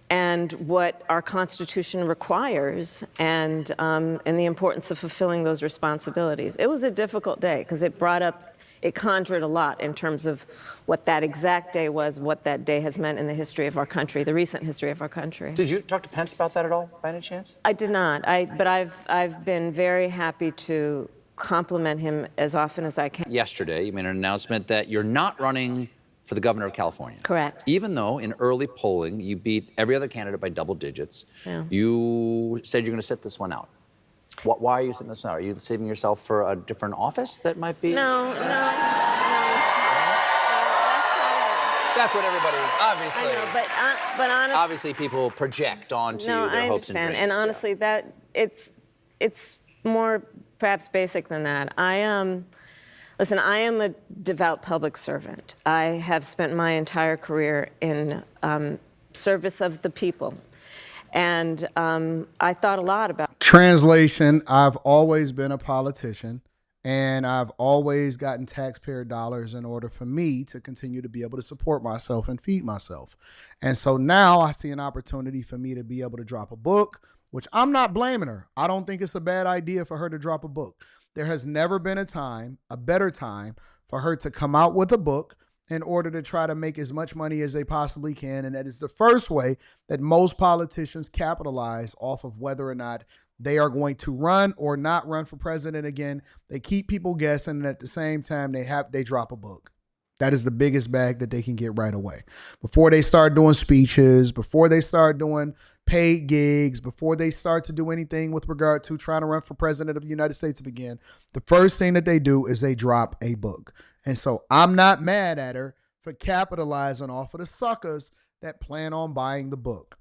and what our Constitution requires and the importance of fulfilling those responsibilities. It was a difficult day because it conjured a lot in terms of what that exact day was, what that day has meant in the history of our country, the recent history of our country. Did you talk to Pence about that at all, by any chance? I did not. But I've been very happy to compliment him as often as I can. Yesterday, you made an announcement that you're not running for the governor of California. Correct. Even though in early polling you beat every other candidate by double digits, you said you're going to sit this one out. Why are you sitting this one out? Are you saving yourself for a different office that might be? No. That's what everybody, obviously. I know, but honestly, obviously, people project onto their hopes and dreams. And honestly, that it's more perhaps basic than that. Listen, I am a devout public servant. I have spent my entire career in service of the people. And I thought a lot about. Translation, I've always been a politician, and I've always gotten taxpayer dollars in order for me to continue to be able to support myself and feed myself. And so now I see an opportunity for me to be able to drop a book, which I'm not blaming her. I don't think it's a bad idea for her to drop a book. There has never been a better time for her to come out with a book in order to try to make as much money as they possibly can. And that is the first way that most politicians capitalize off of whether or not they are going to run or not run for president again. They keep people guessing, and at the same time, they drop a book. That is the biggest bag that they can get right away. Before they start doing speeches, before they start doing paid gigs, before they start to do anything with regard to trying to run for president of the United States again, the first thing that they do is they drop a book. And so I'm not mad at her for capitalizing off of the suckers that plan on buying the book.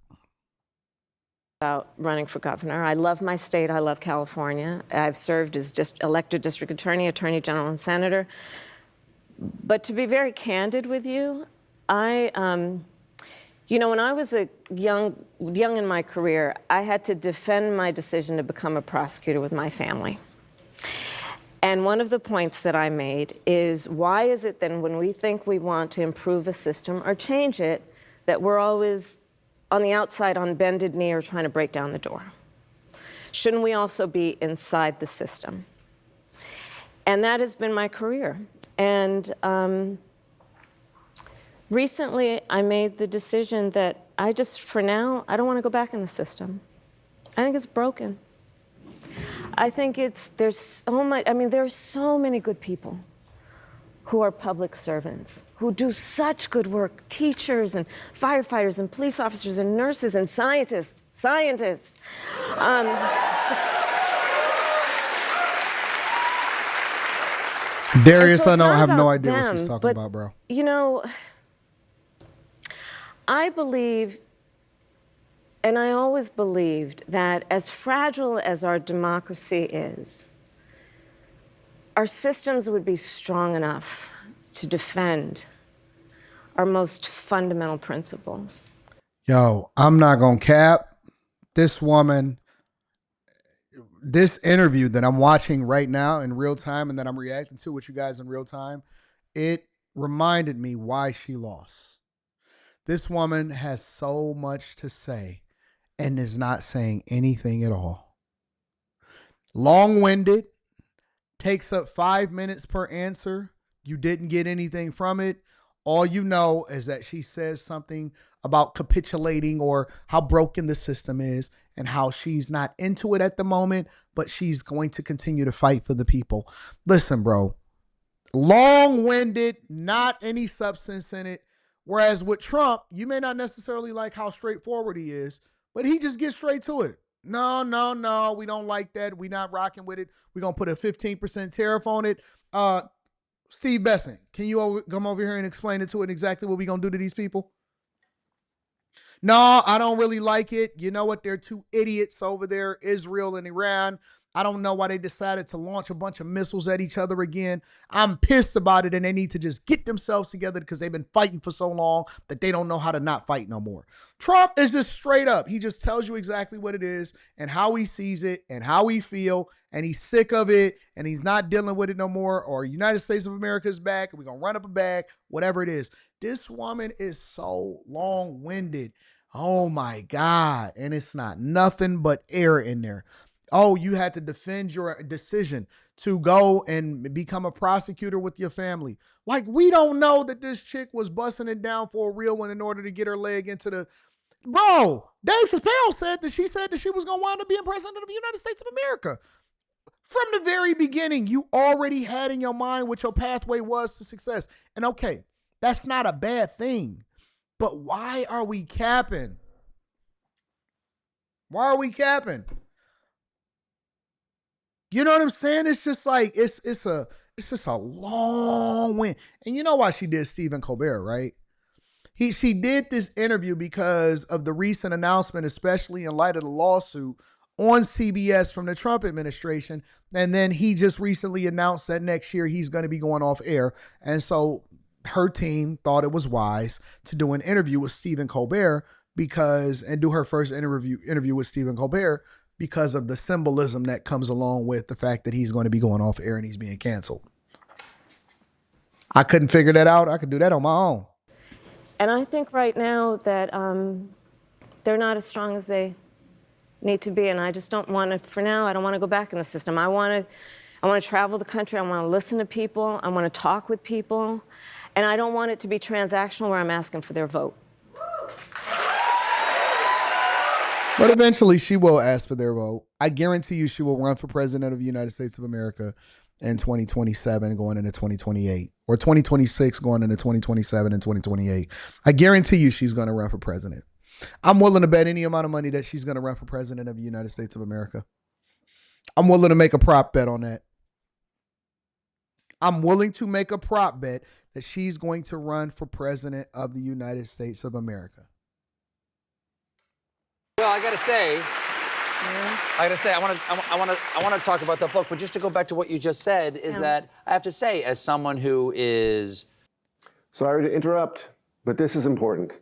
About running for governor. I love my state. I love California. I've served as elected district attorney, attorney general, and senator. But to be very candid with you, when I was young in my career, I had to defend my decision to become a prosecutor with my family. And one of the points that I made is, why is it then when we think we want to improve a system or change it, that we're always on the outside on bended knee or trying to break down the door? Shouldn't we also be inside the system? And that has been my career. And recently I made the decision that for now, I don't want to go back in the system. I think it's broken. I think there's so much, there are so many good people who are public servants, who do such good work, teachers and firefighters and police officers and nurses and scientists. Darius, so I have no about idea what she's them, talking but, about, bro. You know, I believe, and I always believed, that as fragile as our democracy is, our systems would be strong enough to defend our most fundamental principles. Yo, I'm not going to cap. This woman, this interview that I'm watching right now in real time and that I'm reacting to with you guys in real time, it reminded me why she lost. This woman has so much to say and is not saying anything at all. Long-winded, takes up 5 minutes per answer. You didn't get anything from it. All you know is that she says something about capitulating or how broken the system is and how she's not into it at the moment, but she's going to continue to fight for the people. Listen, bro, long-winded, not any substance in it. Whereas with Trump, you may not necessarily like how straightforward he is, but he just gets straight to it. No, no, no, we don't like that. We're not rocking with it. We're going to put a 15% tariff on it. Steve Besson, can you come over here and explain it to it exactly what we're going to do to these people? No, I don't really like it. You know what? They're two idiots over there, Israel and Iran. I don't know why they decided to launch a bunch of missiles at each other again. I'm pissed about it, and they need to just get themselves together because they've been fighting for so long that they don't know how to not fight no more. Trump is just straight up. He just tells you exactly what it is and how he sees it and how he feel, and he's sick of it, and he's not dealing with it no more, or United States of America is back, and we're going to run up a bag, whatever it is. This woman is so long-winded. Oh, my God. And it's not nothing but air in there. Oh, you had to defend your decision to go and become a prosecutor with your family. Like, we don't know that this chick was busting it down for a real one in order to get her leg into the... Bro, Dave Chappelle said that she was going to wind up being president of the United States of America. From the very beginning, you already had in your mind what your pathway was to success. And okay, that's not a bad thing. But why are we capping? Why are we capping? You know what I'm saying? It's just like it's just a long win. And you know why she did Stephen Colbert, right? She did this interview because of the recent announcement, especially in light of the lawsuit on CBS from the Trump administration. And then he just recently announced that next year he's going to be going off air. And so her team thought it was wise to do an interview with Stephen Colbert and do her first interview with Stephen Colbert because of the symbolism that comes along with the fact that he's going to be going off air and he's being canceled. I couldn't figure that out. I could do that on my own. And I think right now that they're not as strong as they need to be. And I just don't want to, for now, I don't want to go back in the system. I want to travel the country. I want to listen to people. I want to talk with people. And I don't want it to be transactional where I'm asking for their vote. But eventually she will ask for their vote. I guarantee you she will run for president of the United States of America in 2027 going into 2028, or 2026 going into 2027 and 2028. I guarantee you she's going to run for president. I'm willing to bet any amount of money that she's going to run for president of the United States of America. I'm willing to make a prop bet on that. I'm willing to make a prop bet that she's going to run for president of the United States of America. Well, I gotta say, I want to talk about the book, but just to go back to what you just said, is that I have to say, as someone who is... Sorry to interrupt, but this is important.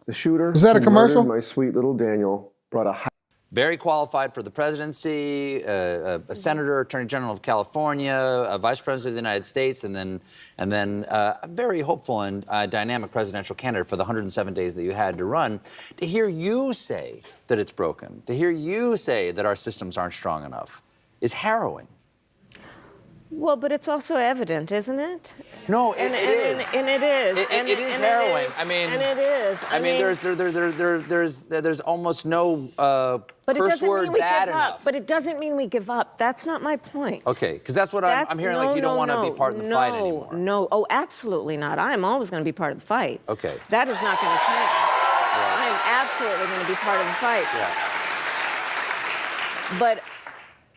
The shooter... Is that a commercial? My sweet little Daniel brought a... Very qualified for the presidency, a senator, attorney general of California, a vice president of the United States, and then a very hopeful and dynamic presidential candidate for the 107 days that you had to run. To hear you say that it's broken, to hear you say that our systems aren't strong enough, is harrowing. Well, but it's also evident, isn't it? No, it is. And it is. It is harrowing. I mean, and it is. I mean, there's almost no but curse word bad enough. But it doesn't mean we give up. That's not my point. Okay, because that's what I'm hearing. Like you don't want to be part of the fight anymore. No, oh, absolutely not. I am always going to be part of the fight. Okay. That is not going to change. Yeah. I am absolutely going to be part of the fight. Yeah. But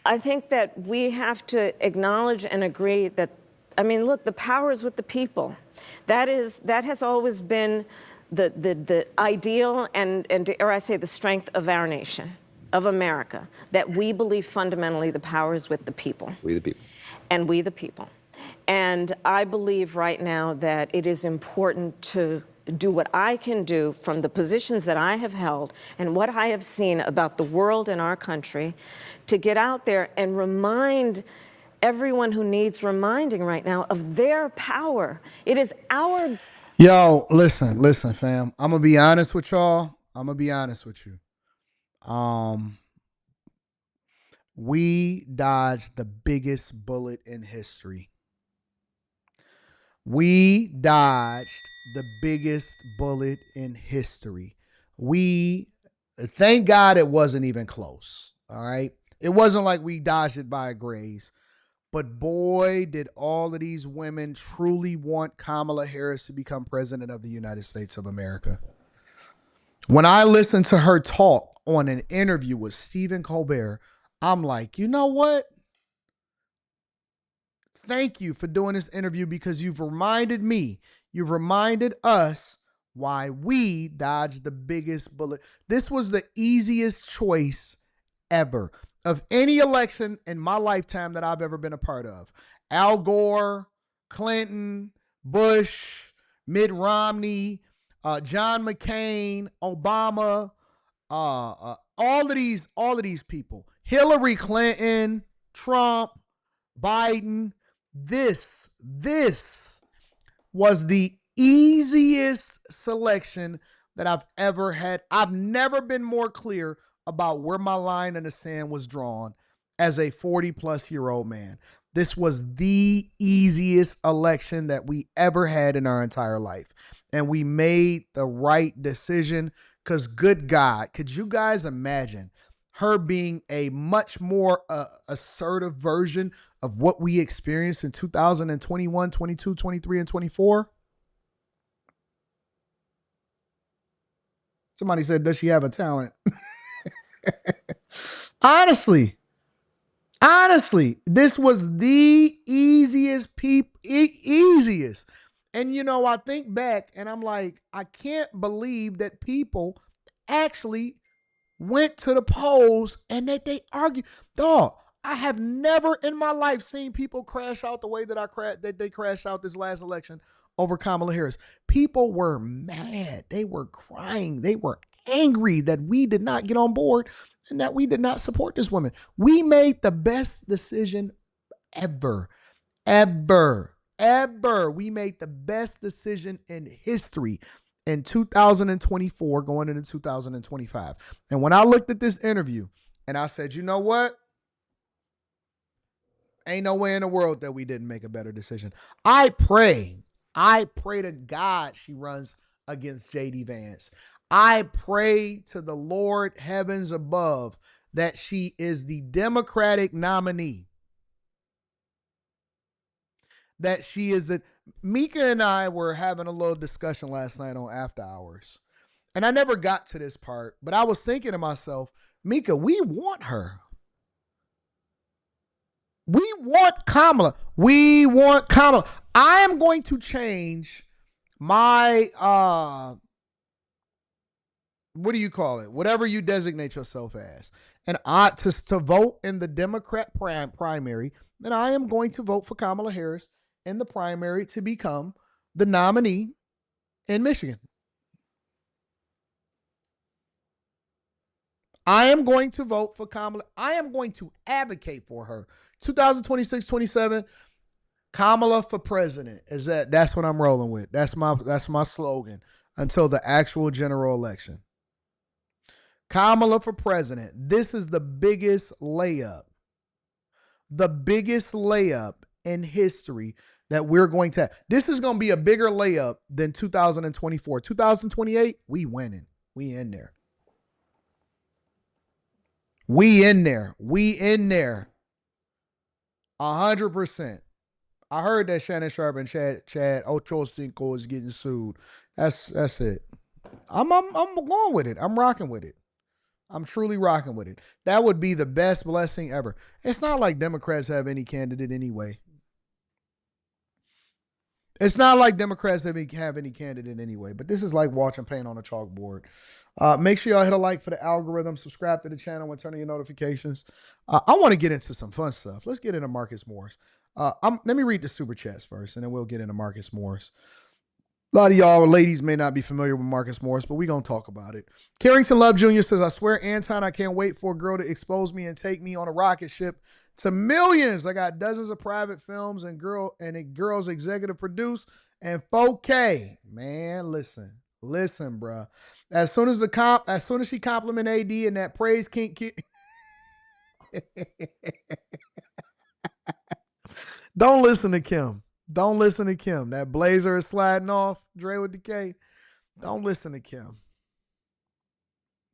I think that we have to acknowledge and agree that, I mean, look, the power is with the people. That has always been the ideal and or I say the strength of our nation, of America, that we believe fundamentally the power is with the people. We the people. And we the people. And I believe right now that it is important to do what I can do from the positions that I have held and what I have seen about the world and our country to get out there and remind everyone who needs reminding right now of their power. It is our... Yo, listen, fam. I'm going to be honest with y'all. I'm going to be honest with you. We dodged the biggest bullet in history. We dodged the biggest bullet in history. Thank God it wasn't even close. All right. It wasn't like we dodged it by a graze. But boy, did all of these women truly want Kamala Harris to become president of the United States of America. When I listened to her talk on an interview with Stephen Colbert, I'm like, you know what? Thank you for doing this interview because you've reminded us why we dodged the biggest bullet. This was the easiest choice ever of any election in my lifetime that I've ever been a part of. Al Gore, Clinton, Bush, Mitt Romney, John McCain, Obama, all of these people, Hillary Clinton, Trump, Biden. This was the easiest selection that I've ever had. I've never been more clear about where my line in the sand was drawn as a 40-plus-year-old man. This was the easiest election that we ever had in our entire life. And we made the right decision because, good God, could you guys imagine her being a much more assertive version of what we experienced in 2021, 22, 23, and 24? Somebody said, does she have a talent? Honestly, this was the easiest. And, I think back and I'm like, I can't believe that people actually went to the polls and that they argued. Dog, I have never in my life seen people crash out the way that they crashed out this last election over Kamala Harris. People were mad. They were crying. They were angry that we did not get on board and that we did not support this woman. We made the best decision ever. We made the best decision in history in 2024 going into 2025. And when I looked at this interview and I said, you know what? Ain't no way in the world that we didn't make a better decision. I pray to God she runs against J.D. Vance. I pray to the Lord heavens above that she is the Democratic nominee. That she is the... Mika and I were having a little discussion last night on After Hours. And I never got to this part, but I was thinking to myself, Mika, we want her. We want Kamala. I am going to change my, what do you call it? Whatever you designate yourself as. And to vote in the Democrat primary, then I am going to vote for Kamala Harris in the primary to become the nominee in Michigan. I am going to vote for Kamala. I am going to advocate for her. 2026-27, Kamala for president. That's what I'm rolling with. That's my slogan until the actual general election. Kamala for president. This is the biggest layup. The biggest layup in history that we're going to have. This is going to be a bigger layup than 2024. 2028, we winning. We in there. We in there. 100%. I heard that Shannon Sharp and Chad Ochocinco is getting sued. That's it. I'm going with it. I'm rocking with it. I'm truly rocking with it. That would be the best blessing ever. It's not like Democrats have any candidate anyway. It's not like Democrats have any candidate anyway, but this is like watching paint on a chalkboard. Make sure y'all hit a like for the algorithm, subscribe to the channel, and turn on your notifications. I want to get into some fun stuff. Let's get into Marcus Morris. Let me read the super chats first, and then we'll get into Marcus Morris. A lot of y'all ladies may not be familiar with Marcus Morris, but we're going to talk about it. Carrington Love Jr. says, I swear, Anton, I can't wait for a girl to expose me and take me on a rocket ship to millions. I got dozens of private films and girls executive produced and 4K. Man, listen, bruh. As soon as she compliment AD and that praise kink don't listen to Kim. Don't listen to Kim. That blazer is sliding off. Dre with the K. Don't listen to Kim.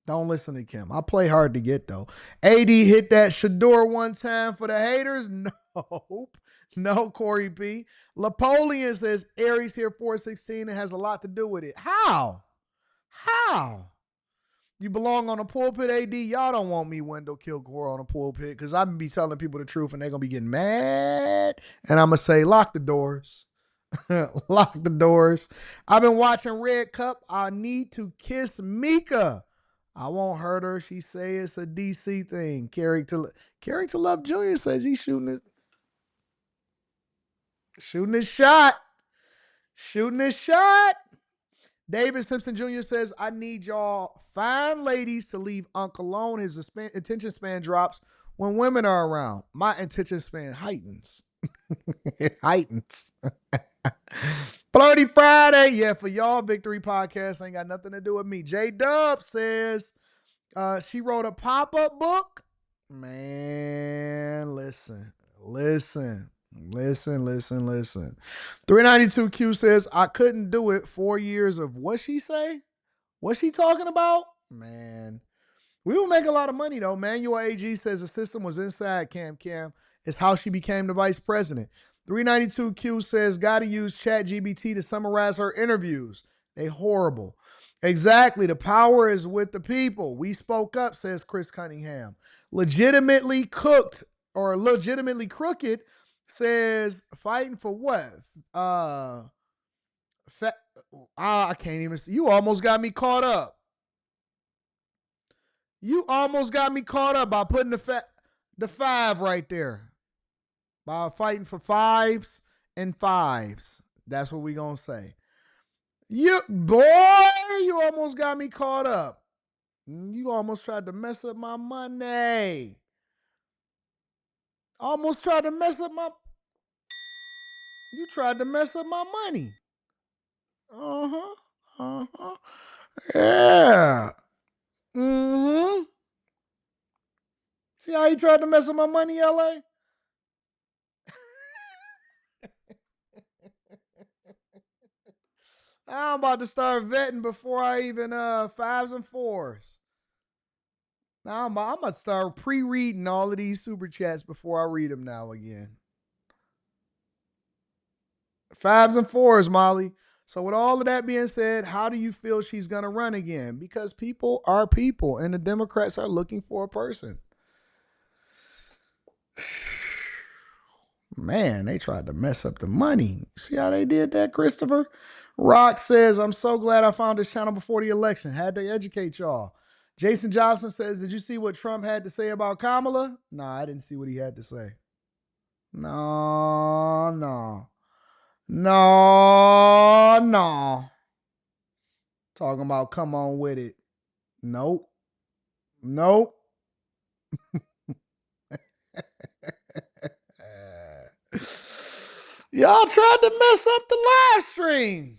Don't listen to Kim. I play hard to get, though. AD hit that Shador one time for the haters. Nope. No, Corey P. Napoleon says Aries here 416 and has a lot to do with it. How? You belong on a pulpit, AD? Y'all don't want me, Wendell Kilgore, on a pulpit because I'm be telling people the truth and they're going to be getting mad. And I'm going to say, lock the doors. Lock the doors. I've been watching Red Cup. I need to kiss Mika. I won't hurt her. She say it's a DC thing. Carrington Love Jr. says he's shooting his shot. Shooting his shot. David Simpson Jr. says, I need y'all fine ladies to leave Unc alone. His attention span drops when women are around. My attention span heightens. It heightens. Flirty Friday. Yeah, for y'all, Victory Podcast ain't got nothing to do with me. J Dub says she wrote a pop-up book. Man, listen. 392Q says, I couldn't do it. 4 years of what she say? What's she talking about? Man. We will make a lot of money, though. Manuel AG says the system was inside Cam. It's how she became the vice president. 392Q says, got to use ChatGPT to summarize her interviews. They horrible. Exactly. The power is with the people. We spoke up, says Chris Cunningham. Legitimately cooked or legitimately crooked says, fighting for what? I can't even. You almost got me caught up. You almost got me caught up by putting the 5 right there. By fighting for 5s and 5s. That's what we gonna say. You almost got me caught up. You almost tried to mess up my money. Almost tried to mess up my. You tried to mess up my money. Yeah. See how you tried to mess up my money, LA? I'm about to start vetting before I even 5s and 4s. Now I'm going to start pre-reading all of these super chats before I read them now again. 5s and 4s, Molly. So with all of that being said, how do you feel she's going to run again? Because people are people, and the Democrats are looking for a person. Man, they tried to mess up the money. See how they did that, Christopher? Rock says, I'm so glad I found this channel before the election. Had to educate y'all. Jason Johnson says, did you see what Trump had to say about Kamala? Nah, I didn't see what he had to say. No. Talking about come on with it. Nope. Y'all tried to mess up the live stream.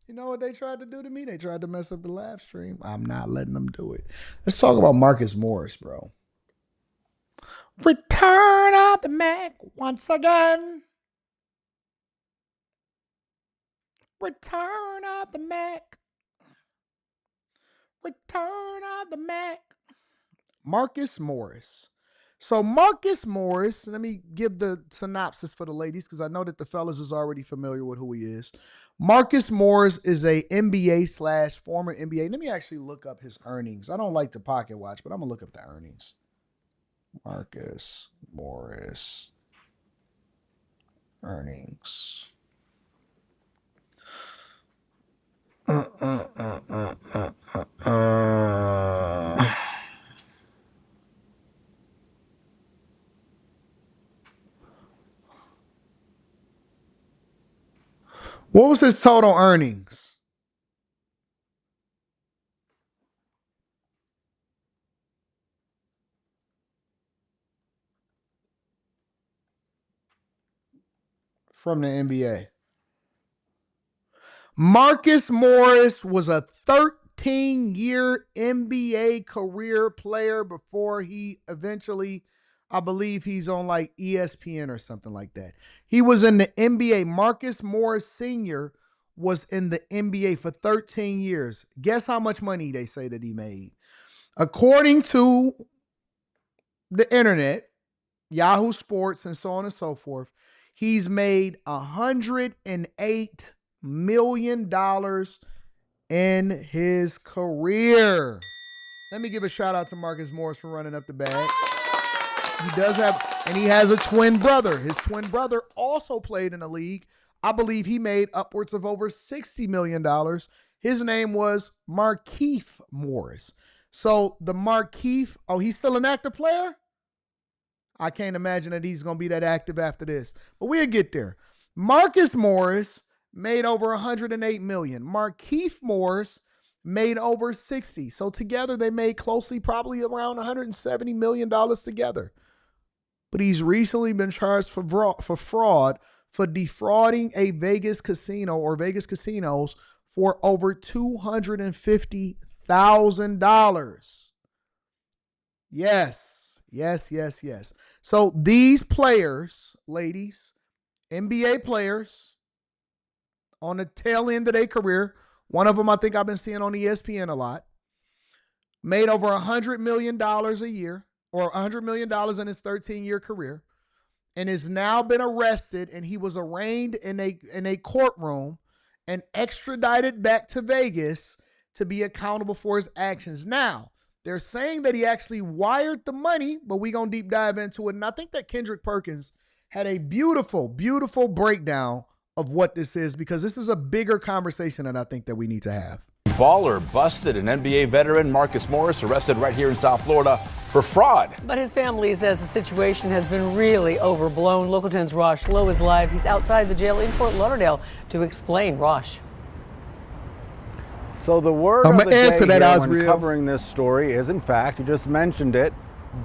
You know what they tried to do to me? They tried to mess up the live stream. I'm not letting them do it. Let's talk about Marcus Morris, bro. Return of the Mac once again. Return of the Mac. Return of the Mac. Marcus Morris. So Marcus Morris, let me give the synopsis for the ladies because I know that the fellas is already familiar with who he is. Marcus Morris is a NBA / former NBA. Let me actually look up his earnings. I don't like to pocket watch, but I'm going to look up the earnings. Marcus Morris earnings. What was his total earnings? From the NBA. Marcus Morris was a 13-year NBA career player before he eventually I believe he's on like ESPN or something like that. He was in the NBA. Marcus Morris Sr. was in the NBA for 13 years. Guess how much money they say that he made? According to the internet, Yahoo Sports, and so on and so forth, he's made $108 million in his career. Let me give a shout out to Marcus Morris for running up the bag. He does have, and he has a twin brother. His twin brother also played in the league. I believe he made upwards of over $60 million. His name was Markieff Morris. So the Markieff, oh, he's still an active player? I can't imagine that he's going to be that active after this. But we'll get there. Marcus Morris made over $108 million. Markieff Morris made over 60. So together they made closely probably around $170 million together. But he's recently been charged for fraud for defrauding a Vegas casino or Vegas casinos for over $250,000. Yes. So these players, ladies, NBA players, on the tail end of their career, one of them I think I've been seeing on ESPN a lot, made over $100 million a year, or $100 million in his 13-year career, and has now been arrested, and he was arraigned in a courtroom and extradited back to Vegas to be accountable for his actions. Now, they're saying that he actually wired the money, but we're going to deep dive into it. And I think that Kendrick Perkins had a beautiful, beautiful breakdown of what this is, because this is a bigger conversation that I think that we need to have. Baller busted. An NBA veteran, Marcus Morris, arrested right here in South Florida for fraud. But his family says the situation has been really overblown. Local 10's Rosh Lowe is live. He's outside the jail in Fort Lauderdale to explain. Rosh. So the word of the day here when covering this story is, in fact, you just mentioned it,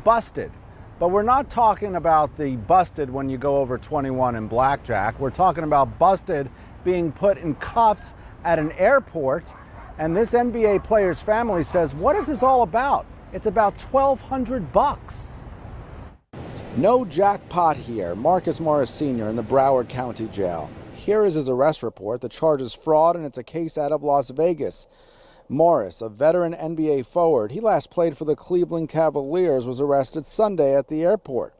busted. But we're not talking about the busted when you go over 21 in blackjack. We're talking about busted being put in cuffs at an airport. And this NBA player's family says, what is this all about? It's about $1,200. No jackpot here. Marcus Morris Sr. in the Broward County Jail. Here is his arrest report. The charge is fraud, and it's a case out of Las Vegas. Morris, a veteran NBA forward, he last played for the Cleveland Cavaliers, was arrested Sunday at the airport.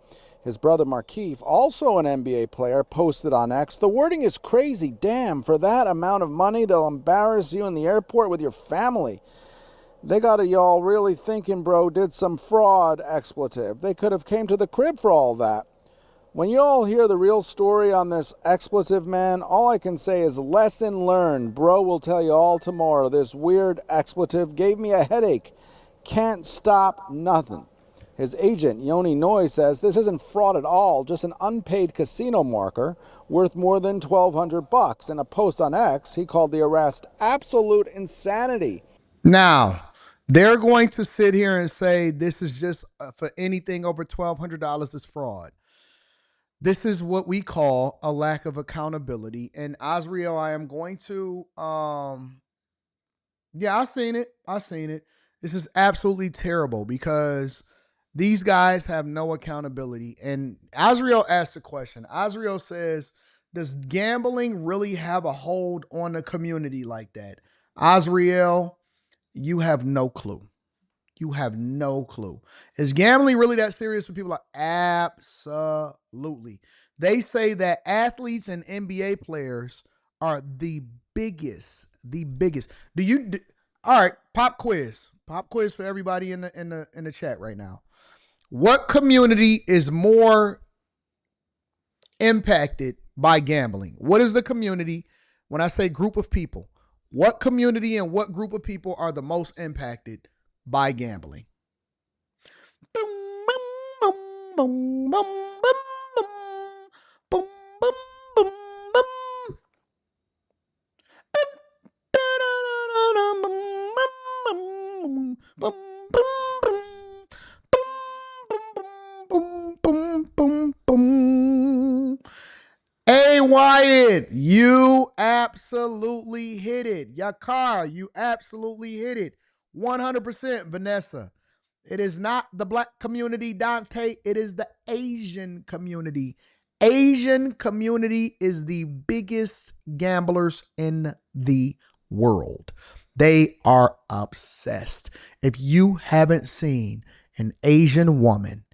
His brother Markieff, also an NBA player, posted on X, "The wording is crazy. Damn, for that amount of money, they'll embarrass you in the airport with your family. They got y'all really thinking bro did some fraud expletive. They could have came to the crib for all that." When you all hear the real story on this expletive man, all I can say is lesson learned. Bro will tell you all tomorrow. This weird expletive gave me a headache. Can't stop nothing. His agent, Yoni Noy, says this isn't fraud at all, just an unpaid casino marker worth more than $1,200. In a post on X, he called the arrest absolute insanity. Now, they're going to sit here and say this is just for anything over $1,200 is fraud. This is what we call a lack of accountability. And Azriel, I am going to, yeah, I've seen it. This is absolutely terrible because these guys have no accountability. And Azriel asked a question. Azriel says, does gambling really have a hold on the community like that? Azriel, you have no clue. You have no clue. Is gambling really that serious for people? Like, absolutely. They say that athletes and NBA players are the biggest. All right, pop quiz. Pop quiz for everybody in the chat right now. What community is more impacted by gambling? What is the community? When I say group of people, what community and what group of people are the most impacted by gambling? Hey, Wyatt, you absolutely hit it. Yakar, you absolutely hit it. 100%, Vanessa. It is not the black community, Dante. It is the Asian community. Asian community is the biggest gamblers in the world. They are obsessed. If you haven't seen an Asian woman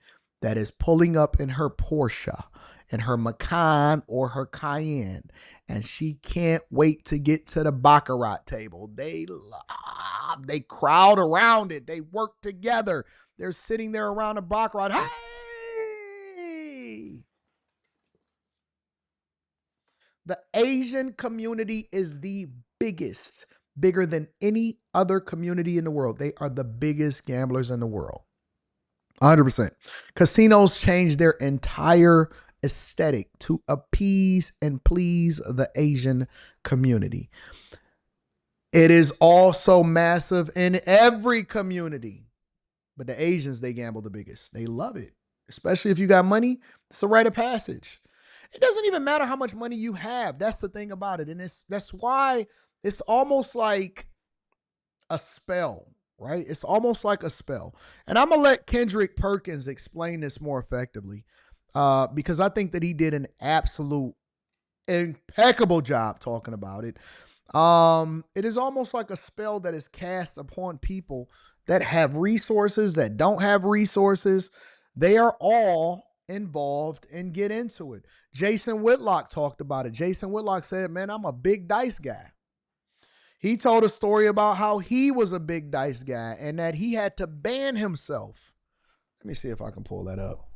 that is pulling up in her Porsche, in her Macan or her Cayenne, and she can't wait to get to the baccarat table, they crowd around it. They work together. They're sitting there around the baccarat. Hey! The Asian community is the biggest, bigger than any other community in the world. They are the biggest gamblers in the world. 100%. Casinos change their entire aesthetic to appease and please the Asian community. It is also massive in every community. But the Asians, they gamble the biggest. They love it. Especially if you got money, it's a rite of passage. It doesn't even matter how much money you have. That's the thing about it. And that's why it's almost like a spell, right? It's almost like a spell. And I'm going to let Kendrick Perkins explain this more effectively because I think that he did an absolute impeccable job talking about it. It is almost like a spell that is cast upon people that have resources, that don't have resources. They are all involved and get into it. Jason Whitlock talked about it. Jason Whitlock said, man, I'm a big dice guy. He told a story about how he was a big dice guy and that he had to ban himself. Let me see if I can pull that up.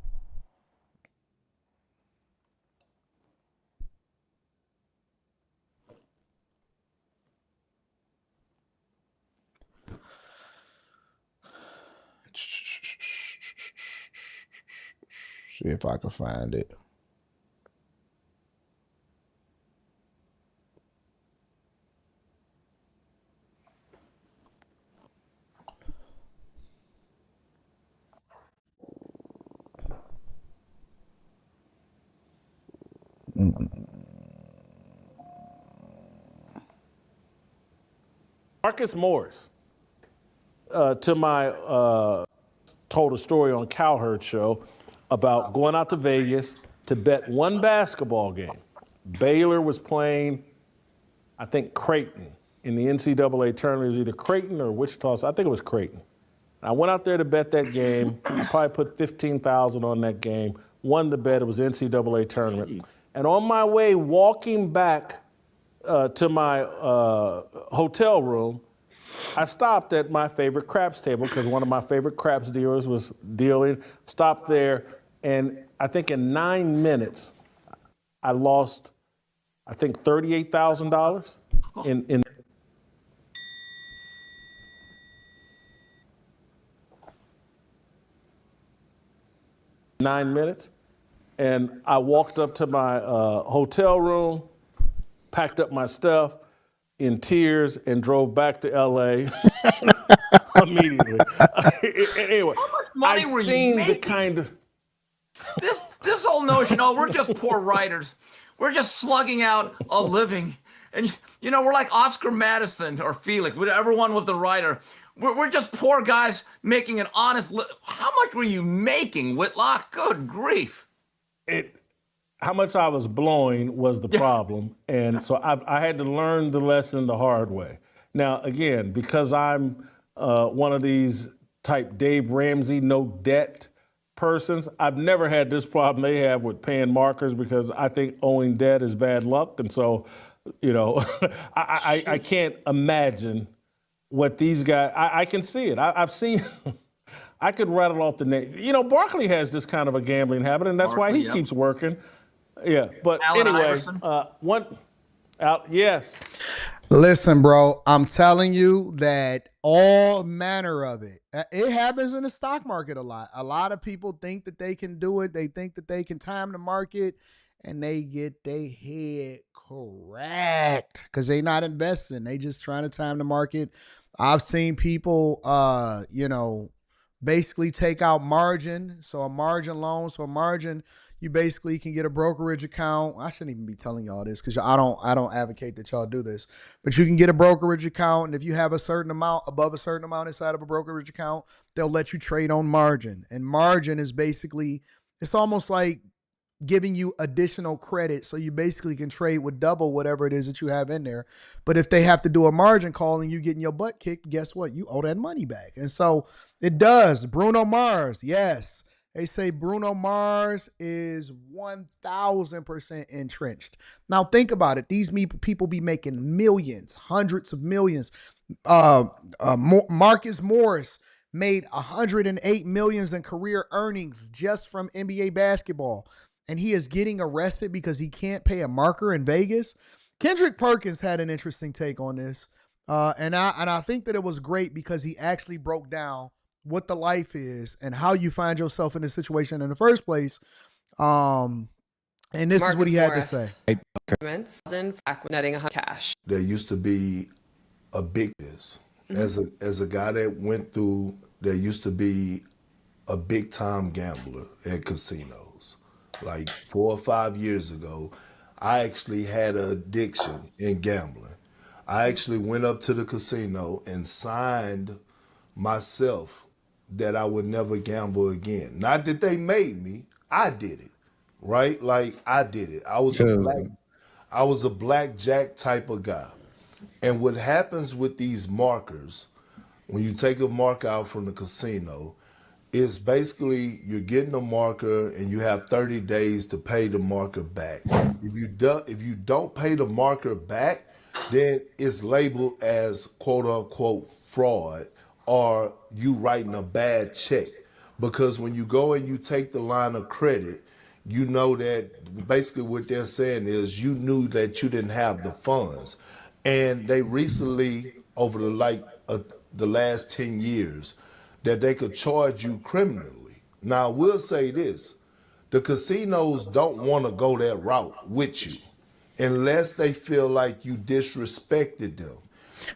See if I can find it. Marcus Morris, to my told a story on Cowherd Show about going out to Vegas to bet one basketball game. Baylor was playing, I think, Creighton in the NCAA tournament. It was either Creighton or Wichita. I think it was Creighton. I went out there to bet that game. I probably put $15,000 on that game. Won the bet. It was NCAA tournament. And on my way walking back to my hotel room, I stopped at my favorite craps table because one of my favorite craps dealers was dealing. Stopped there, and I think in 9 minutes, I lost, I think, $38,000 in 9 minutes. And I walked up to my hotel room, packed up my stuff in tears, and drove back to LA immediately. Anyway, how much money were you making? The kind of this whole notion, oh, we're just poor writers. We're just slugging out a living. And, you know, we're like Oscar Madison or Felix, whichever one was the writer. We're just poor guys making an honest How much were you making, Whitlock? Good grief. How much I was blowing was the problem. And so I had to learn the lesson the hard way. Now, again, because I'm one of these type Dave Ramsey, no debt persons, I've never had this problem they have with paying markers because I think owing debt is bad luck. And so, you know, I can't imagine what these guys, I can see it. I've seen, I could rattle off the name. You know, Barkley has this kind of a gambling habit, and that's why he keeps working. Yeah, but Allen anyway, Iverson. Yes. Listen, bro, I'm telling you that all manner of it. It happens in the stock market a lot. A lot of people think that they can do it. They think that they can time the market, and they get their head correct because they're not investing. They just trying to time the market. I've seen people, you know, basically take out margin. So a margin loan, so a margin, You basically can get a brokerage account. I shouldn't even be telling y'all this because I don't advocate that y'all do this. But you can get a brokerage account, and if you have a certain amount, above a certain amount inside of a brokerage account, they'll let you trade on margin. And margin is basically, it's almost like giving you additional credit, so you basically can trade with double whatever it is that you have in there. But if they have to do a margin call and you getting your butt kicked, guess what? You owe that money back. And so it does. Bruno Mars, yes. They say Bruno Mars is 1,000% entrenched. Now think about it. These people be making millions, hundreds of millions. Marcus Morris made 108 millions in career earnings just from NBA basketball, and he is getting arrested because he can't pay a marker in Vegas. Kendrick Perkins had an interesting take on this, and I think that it was great because he actually broke down what the life is and how you find yourself in this situation in the first place. And this is what he had to say. Netting cash. There used to be a bigness. As a guy that went through, there used to be a big time gambler at casinos. Like 4 or 5 years ago, I actually had an addiction in gambling. I actually went up to the casino and signed myself that I would never gamble again. Not that they made me, I did it, right? Like I did it. I was a blackjack type of guy. And what happens with these markers, when you take a marker out from the casino, is basically you're getting a marker and you have 30 days to pay the marker back. If you don't pay the marker back, then it's labeled as quote unquote fraud, or you writing a bad check. Because when you go and you take the line of credit, you know that basically what they're saying is you knew that you didn't have the funds. And they recently, over the last 10 years, that they could charge you criminally. Now, we'll say this, the casinos don't want to go that route with you unless they feel like you disrespected them.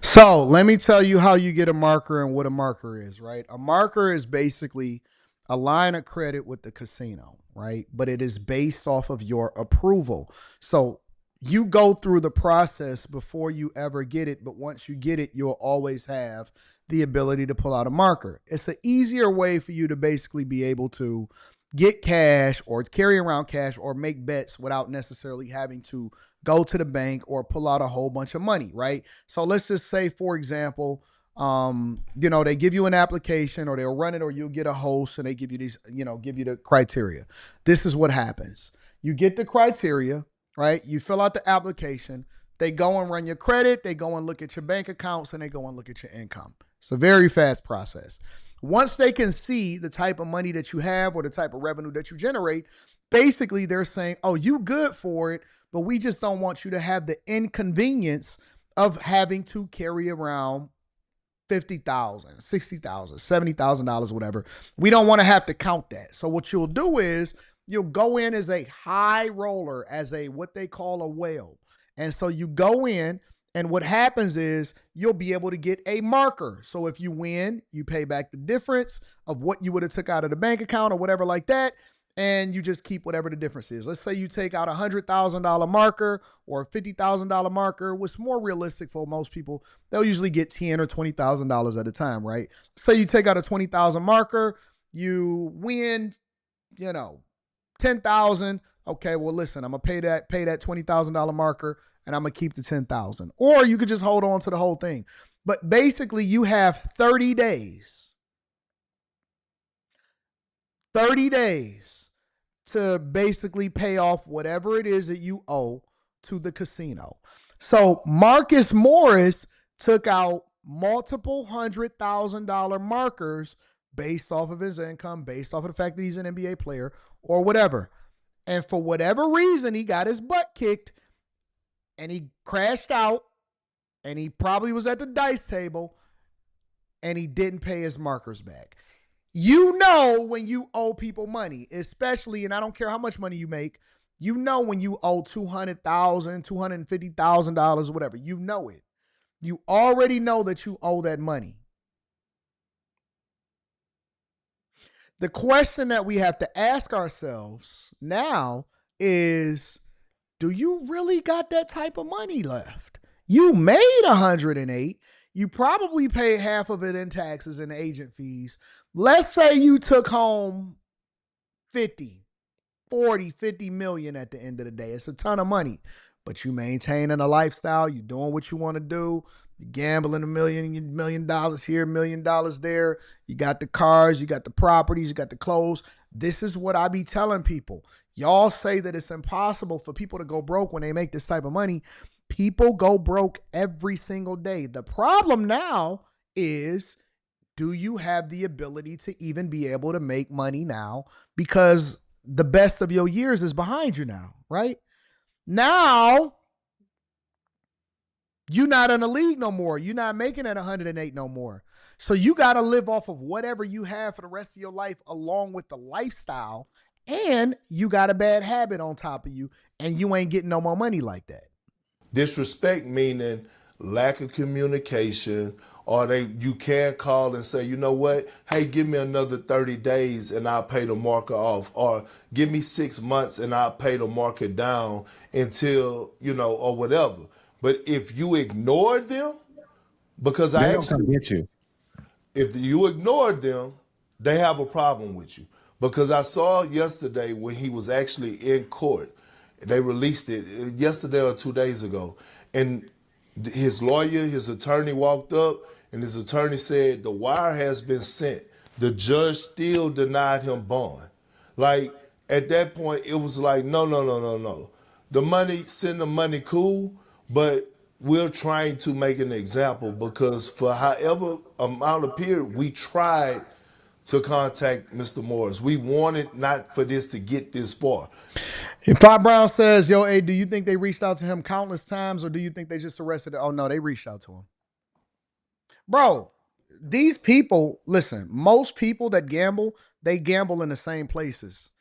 So let me tell you how you get a marker and what a marker is, right? A marker is basically a line of credit with the casino, right? But it is based off of your approval. So you go through the process before you ever get it, but once you get it, you'll always have the ability to pull out a marker. It's an easier way for you to basically be able to get cash or carry around cash or make bets without necessarily having to go to the bank or pull out a whole bunch of money, right? So let's just say, for example, they give you an application or they'll run it or you'll get a host and they give you these, give you the criteria. This is what happens. You get the criteria, right? You fill out the application. They go and run your credit. They go and look at your bank accounts and they go and look at your income. It's a very fast process. Once they can see the type of money that you have or the type of revenue that you generate, basically they're saying, oh, you good for it, but we just don't want you to have the inconvenience of having to carry around $50,000, $60,000, $70,000, whatever. We don't want to have to count that. So what you'll do is you'll go in as a high roller, as a what they call a whale. And so you go in, and what happens is you'll be able to get a marker. So if you win, you pay back the difference of what you would have took out of the bank account or whatever like that, and you just keep whatever the difference is. Let's say you take out a $100,000 marker or a $50,000 marker, which is more realistic for most people. They'll usually get $10,000 or $20,000 at a time, right? Say you take out a $20,000 marker, you win, $10,000. Okay, well, listen, I'm gonna pay that $20,000 marker, and I'm gonna keep the $10,000. Or you could just hold on to the whole thing. But basically, you have 30 days. 30 days to basically pay off whatever it is that you owe to the casino. So Marcus Morris took out multiple $100,000 markers based off of his income, based off of the fact that he's an NBA player or whatever. And for whatever reason, he got his butt kicked and he crashed out and he probably was at the dice table and he didn't pay his markers back. You know when you owe people money, especially, and I don't care how much money you make, you know when you owe $200,000, $250,000, whatever, you know it. You already know that you owe that money. The question that we have to ask ourselves now is, do you really got that type of money left? You made 108. You probably paid half of it in taxes and agent fees. Let's say you took home 50, 40, 50 million at the end of the day. It's a ton of money, but you maintaining a lifestyle. You doing what you want to do. You gambling $1 million here, $1 million there. You got the cars, you got the properties, you got the clothes. This is what I be telling people. Y'all say that it's impossible for people to go broke when they make this type of money. People go broke every single day. The problem now is, do you have the ability to even be able to make money now? Because the best of your years is behind you now, right? Now, you're not in the league no more. You're not making that 108 no more. So you got to live off of whatever you have for the rest of your life along with the lifestyle, and you got a bad habit on top of you, and you ain't getting no more money like that. Disrespect meaning lack of communication, or you can't call and say, you know what, hey, give me another 30 days and I'll pay the marker off, or give me 6 months and I'll pay the marker down until, or whatever. But if you ignore them, because They don't come get you. if you ignore them, they have a problem with you. Because I saw yesterday when he was actually in court, they released it yesterday or 2 days ago, and his lawyer, his attorney walked up, and his attorney said the wire has been sent. The judge still denied him bond. Like, at that point, it was like, no. The money, send the money, cool, but we're trying to make an example, because for however amount of period, we tried to contact Mr. Morris. We wanted not for this to get this far. If Bob Brown says, yo, hey, do you think they reached out to him countless times, or do you think they just arrested him? Oh, no, they reached out to him. Bro, these people, listen, most people that gamble, they gamble in the same places.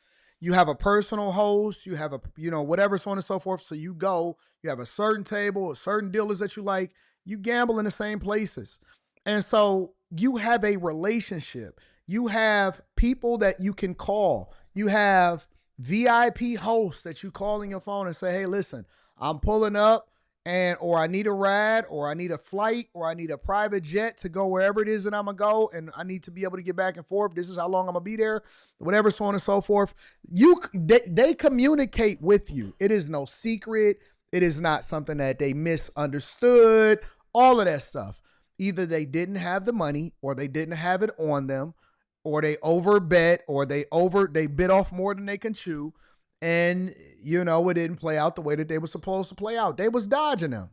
You have a personal host, you have a, whatever, so on and so forth. So you go, you have a certain table, a certain dealers that you like, you gamble in the same places. And so you have a relationship. You have people that you can call. You have VIP hosts that you call on your phone and say, hey, listen, I'm pulling up, or I need a ride, or I need a flight, or I need a private jet to go wherever it is that I'm going to go, and I need to be able to get back and forth. This is how long I'm going to be there, whatever, so on and so forth. They communicate with you. It is no secret. It is not something that they misunderstood, all of that stuff. Either they didn't have the money, or they didn't have it on them, or they overbet, or they bit off more than they can chew. And, it didn't play out the way that they were supposed to play out. They was dodging them.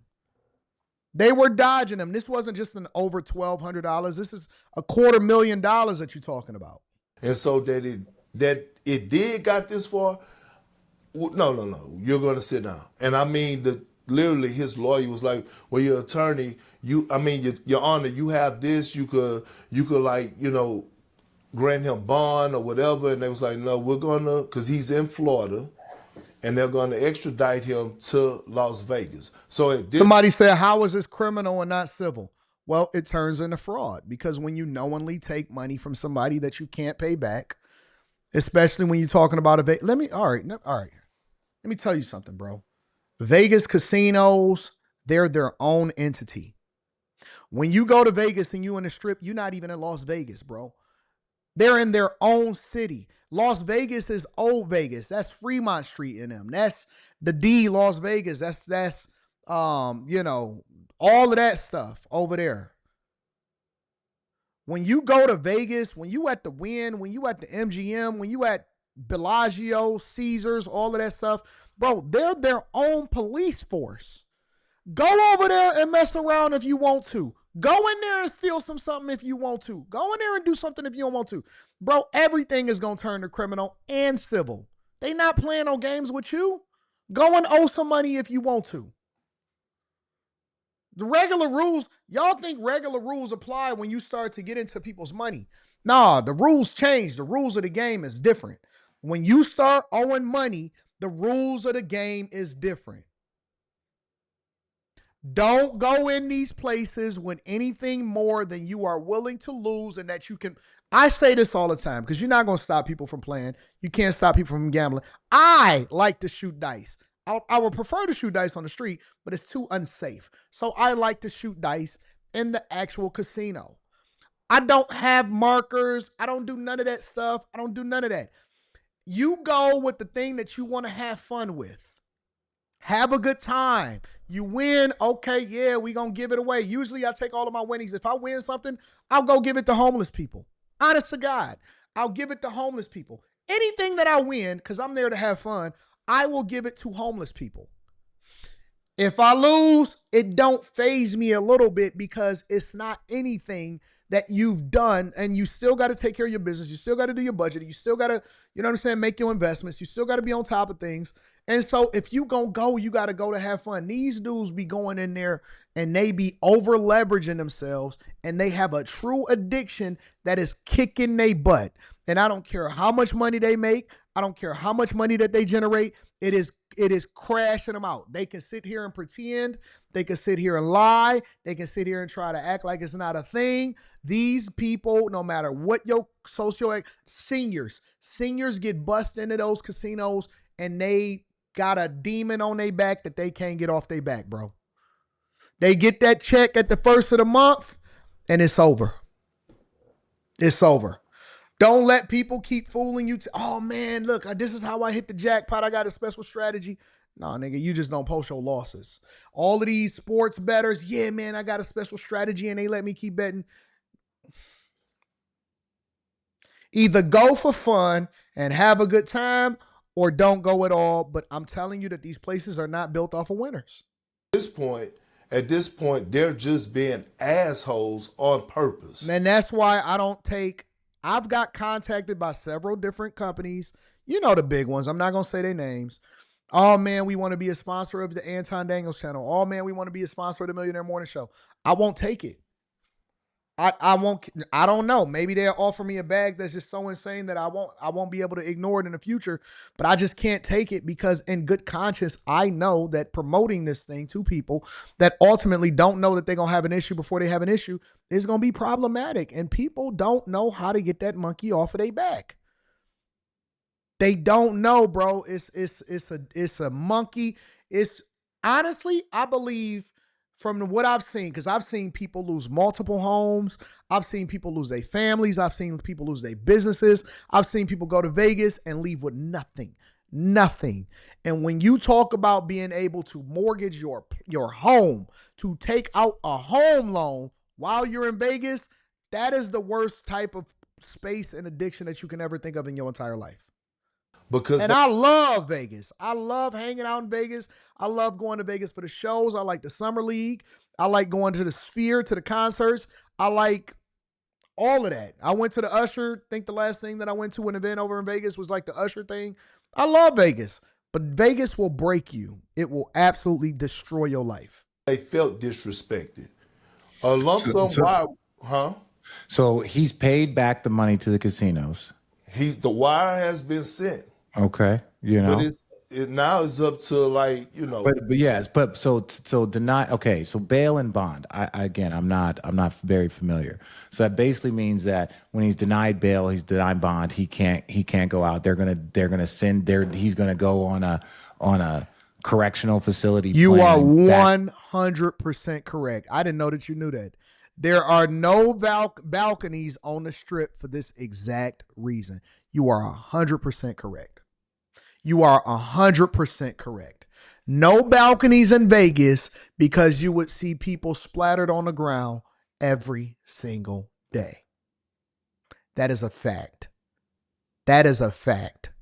They were dodging them. This wasn't just an over $1,200. This is $250,000 that you're talking about. And so that it did got this far, no. You're going to sit down. And I mean, literally his lawyer was like, well, your attorney, your honor, you have this, you could grant him bond or whatever. And they was like, no, we're going to, because he's in Florida, and they're going to extradite him to Las Vegas. So somebody said, how is this criminal and not civil? Well, it turns into fraud, because when you knowingly take money from somebody that you can't pay back, especially when you're talking about all right. Let me tell you something, bro. Vegas casinos, they're their own entity. When you go to Vegas and you in the Strip, you're not even in Las Vegas, bro. They're in their own city. Las Vegas is old Vegas. That's Fremont Street in them. That's the D Las Vegas. That's all of that stuff over there. When you go to Vegas, when you at the Wynn, when you at the MGM, when you at Bellagio, Caesars, all of that stuff, bro, they're their own police force. Go over there and mess around if you want to. Go in there and steal something if you want to. Go in there and do something if you don't want to. Bro, everything is going to turn to criminal and civil. They not playing no games with you. Go and owe some money if you want to. The regular rules, y'all think regular rules apply when you start to get into people's money. Nah, the rules change. The rules of the game is different. When you start owing money, the rules of the game is different. Don't go in these places with anything more than you are willing to lose and that you can I say this all the time because you're not going to stop people from playing. You can't stop people from gambling. I like to shoot dice. I would prefer to shoot dice on the street, but it's too unsafe. So I like to shoot dice in the actual casino. I don't have markers. I don't do none of that stuff. I don't do none of that. You go with the thing that you want to have fun with. Have a good time. You win, okay, yeah, we going to give it away. Usually I take all of my winnings. If I win something, I'll go give it to homeless people. Honest to God, I'll give it to homeless people. Anything that I win, because I'm there to have fun, I will give it to homeless people. If I lose, it don't faze me a little bit because it's not anything that you've done, and you still got to take care of your business. You still got to do your budget. You still got to, you know what I'm saying, make your investments. You still got to be on top of things. And so if you gonna go, you got to go to have fun. These dudes be going in there and they be over leveraging themselves, and they have a true addiction that is kicking their butt. And I don't care how much money they make. I don't care how much money that they generate. It is crashing them out. They can sit here and pretend. They can sit here and lie. They can sit here and try to act like it's not a thing. These people, no matter what your seniors get busted into those casinos, and they got a demon on their back that they can't get off their back, bro. They get that check at the first of the month, and it's over. It's over. Don't let people keep fooling you. Oh, man, look, this is how I hit the jackpot. I got a special strategy. Nah, nigga, you just don't post your losses. All of these sports bettors, yeah, man, I got a special strategy, and they let me keep betting. Either go for fun and have a good time, or don't go at all. But I'm telling you that these places are not built off of winners. At this point, they're just being assholes on purpose. And that's why I've got contacted by several different companies. You know the big ones. I'm not going to say their names. Oh, man, we want to be a sponsor of the Anton Daniels channel. Oh, man, we want to be a sponsor of the Millionaire Morning Show. I won't take it. I don't know. Maybe they'll offer me a bag that's just so insane that I won't be able to ignore it in the future, but I just can't take it because in good conscience, I know that promoting this thing to people that ultimately don't know that they're going to have an issue before they have an issue is going to be problematic, and people don't know how to get that monkey off of their back. They don't know, bro. It's a monkey. It's honestly, I believe, from what I've seen, because I've seen people lose multiple homes. I've seen people lose their families. I've seen people lose their businesses. I've seen people go to Vegas and leave with nothing. And when you talk about being able to mortgage your home, to take out a home loan while you're in Vegas, that is the worst type of space and addiction that you can ever think of in your entire life. I love Vegas. I love hanging out in Vegas. I love going to Vegas for the shows. I like the Summer League. I like going to the Sphere, to the concerts. I like all of that. I went to the Usher. I think the last thing that I went to an event over in Vegas was like the Usher thing. I love Vegas, but Vegas will break you. It will absolutely destroy your life. They felt disrespected. A lump sum wire, huh? So he's paid back the money to the casinos. The wire has been sent. Okay, you know. But now it's up to, like, you know. But yes, but so deny. Okay, so bail and bond. I'm not very familiar. So that basically means that when he's denied bail, he's denied bond. He can't go out. They're gonna send. He's gonna go on a correctional facility. You are 100% correct. I didn't know that you knew that. There are no balconies on the Strip for this exact reason. You are 100% correct. You are 100% correct. No balconies in Vegas because you would see people splattered on the ground every single day. That is a fact. That is a fact.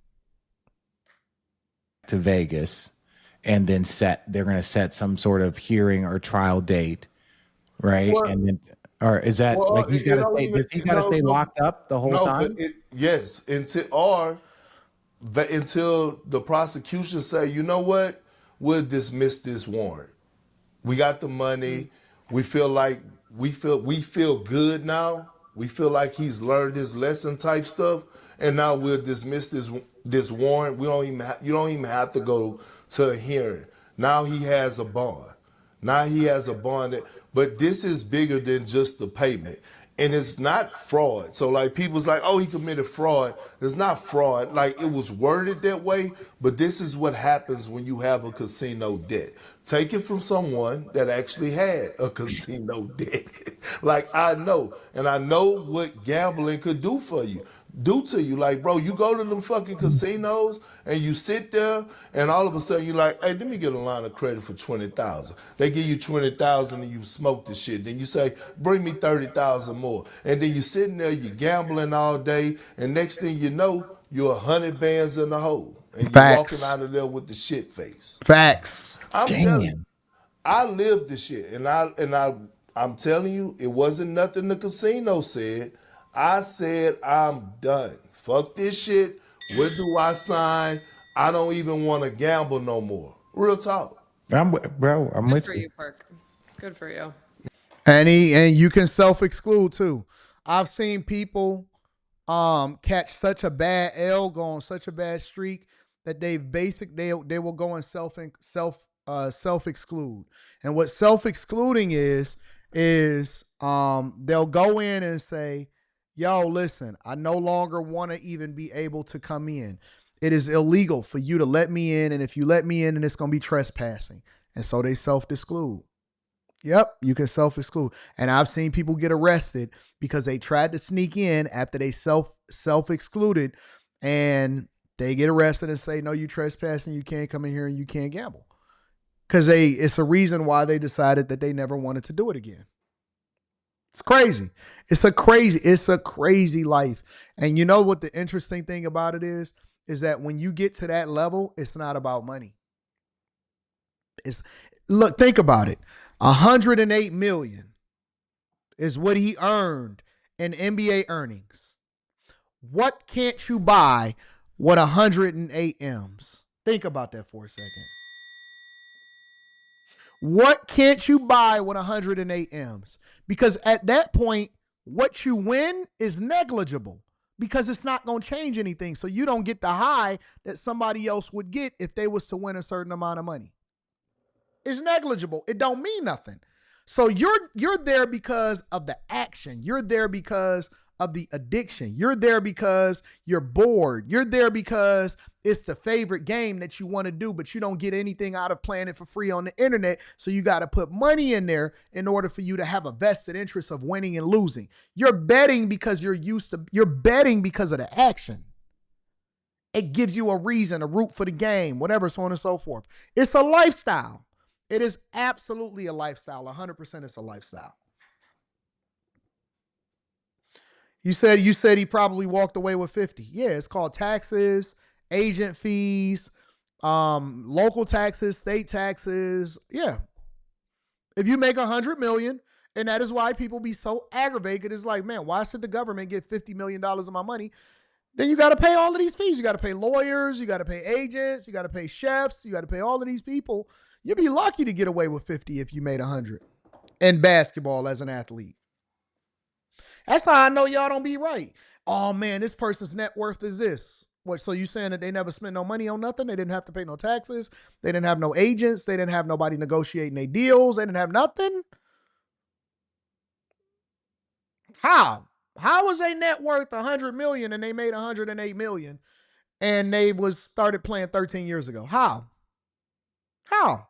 To Vegas, and then they're going to set some sort of hearing or trial date, right? Well, and then, or is that like he's got to stay? Does he got to stay locked up the whole time? Yes, until the prosecution say, you know what, we'll dismiss this warrant. We got the money. We feel good now. We feel like he's learned his lesson type stuff, and now we'll dismiss this warrant. You don't even have to go to a hearing. Now he has a bond. But this is bigger than just the payment. And it's not fraud. So like people's like, oh, he committed fraud. It's not fraud. Like it was worded that way, but this is what happens when you have a casino debt. Take it from someone that actually had a casino debt. Like I know, and I know what gambling could do for you. Do to you. Like, bro, you go to them fucking casinos and you sit there and all of a sudden you're like, hey, let me get a line of credit for 20,000. They give you 20,000 and you smoke the shit. Then you say, bring me 30,000 more. And then you're sitting there, you're gambling all day, and next thing you know, you're 100 bands in the hole. And you're Facts. walking out of there with the shit face. Facts. I'm telling you, I lived the shit. I'm telling you, it wasn't nothing the casino said. I said, I'm done. Fuck this shit. What do I sign? I don't even want to gamble no more. Real talk. I'm with you. Park. Good for you. And you can self-exclude too. I've seen people catch such a bad L, go on such a bad streak that they will go and self-exclude. And what self-excluding is they'll go in and say, yo, listen, I no longer want to even be able to come in. It is illegal for you to let me in, and if you let me in, then it's going to be trespassing. And so they self-exclude. Yep, you can self-exclude. And I've seen people get arrested because they tried to sneak in after they self-excluded, and they get arrested and say, no, you trespassing, you can't come in here and you can't gamble. Because it's the reason why they decided that they never wanted to do it again. It's crazy. It's a crazy life. And you know what the interesting thing about it is that when you get to that level, it's not about money. Look, think about it. 108 million is what he earned in NBA earnings. What can't you buy with 108 M's? Think about that for a second. What can't you buy with 108 M's? Because at that point, what you win is negligible because it's not going to change anything. So you don't get the high that somebody else would get if they was to win a certain amount of money. It's negligible. It don't mean nothing. So you're there because of the action. You're there because of the addiction. You're there because you're bored. You're there because it's the favorite game that you want to do, but you don't get anything out of playing it for free on the internet. So you got to put money in there in order for you to have a vested interest of winning and losing. You're betting because you're betting because of the action. It gives you a reason, a root for the game, whatever, so on and so forth. It's a lifestyle. It is absolutely a lifestyle. 100% it's a lifestyle. You said he probably walked away with 50. Yeah, it's called taxes, agent fees, local taxes, state taxes. Yeah. If you make 100 million, and that is why people be so aggravated. It's like, man, why should the government get $50 million of my money? Then you got to pay all of these fees. You got to pay lawyers, you got to pay agents, you got to pay chefs, you got to pay all of these people. You'd be lucky to get away with 50 if you made 100 in basketball as an athlete. That's how I know y'all don't be right. Oh man, this person's net worth is this. What? So you saying that they never spent no money on nothing? They didn't have to pay no taxes. They didn't have no agents. They didn't have nobody negotiating their deals. They didn't have nothing. How? How was they net worth 100 million and they made 108 million and they started playing 13 years ago? How? How?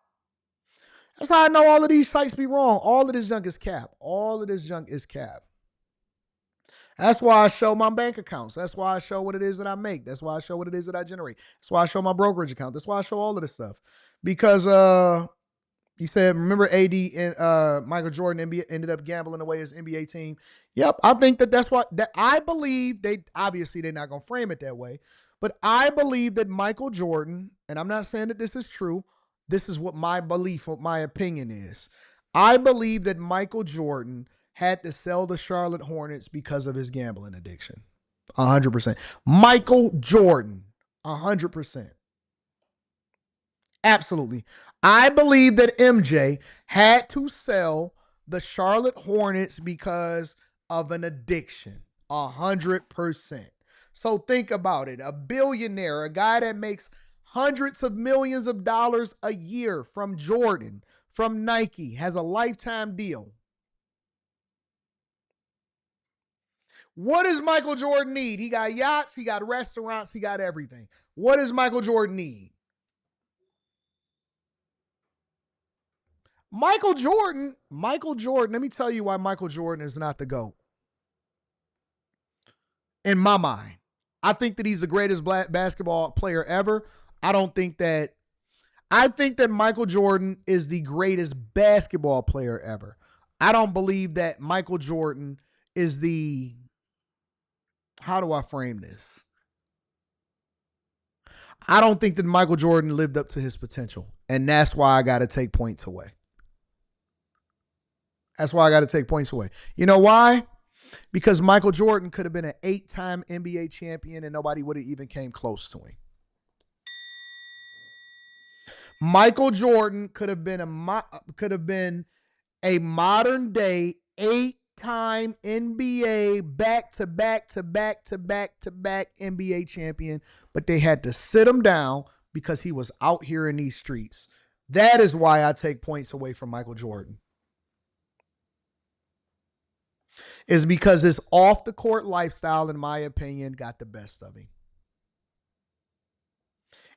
That's how I know all of these sites be wrong. All of this junk is cap. All of this junk is cap. That's why I show my bank accounts. That's why I show what it is that I make. That's why I show what it is that I generate. That's why I show my brokerage account. That's why I show all of this stuff. Because you said, remember AD and Michael Jordan ended up gambling away his NBA team. Yep, I think that's what I believe. They're not gonna frame it that way, but I believe that Michael Jordan, and I'm not saying that this is true. This is what my belief, what my opinion is. I believe that Michael Jordan had to sell the Charlotte Hornets because of his gambling addiction. 100%. Michael Jordan, 100%. Absolutely. I believe that MJ had to sell the Charlotte Hornets because of an addiction. 100%. So think about it. A billionaire, a guy that makes hundreds of millions of dollars a year from Jordan, from Nike, has a lifetime deal. What does Michael Jordan need? He got yachts, he got restaurants, he got everything. What does Michael Jordan need? Michael Jordan, let me tell you why Michael Jordan is not the GOAT. In my mind, I think that he's the greatest basketball player ever. I think that Michael Jordan is the greatest basketball player ever. I don't believe that Michael Jordan is the, how do I frame this? I don't think that Michael Jordan lived up to his potential. And that's why I got to take points away. You know why? Because Michael Jordan could have been an 8-time NBA champion and nobody would have even came close to him. Michael Jordan could have been a modern day 8-time NBA back-to-back NBA champion, but they had to sit him down because he was out here in these streets. That is why I take points away from Michael Jordan. Is because his off-the-court lifestyle, in my opinion, got the best of him.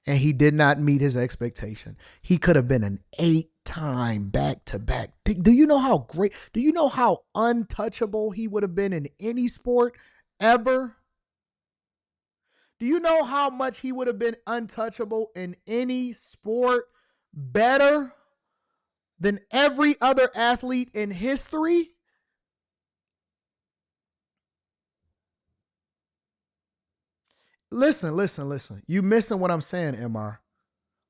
And he did not meet his expectation. He could have been an 8-time back-to-back. Do you know how great, do you know how untouchable he would have been in any sport ever? Do you know how much he would have been untouchable in any sport better than every other athlete in history? Listen. You missing what I'm saying, MR.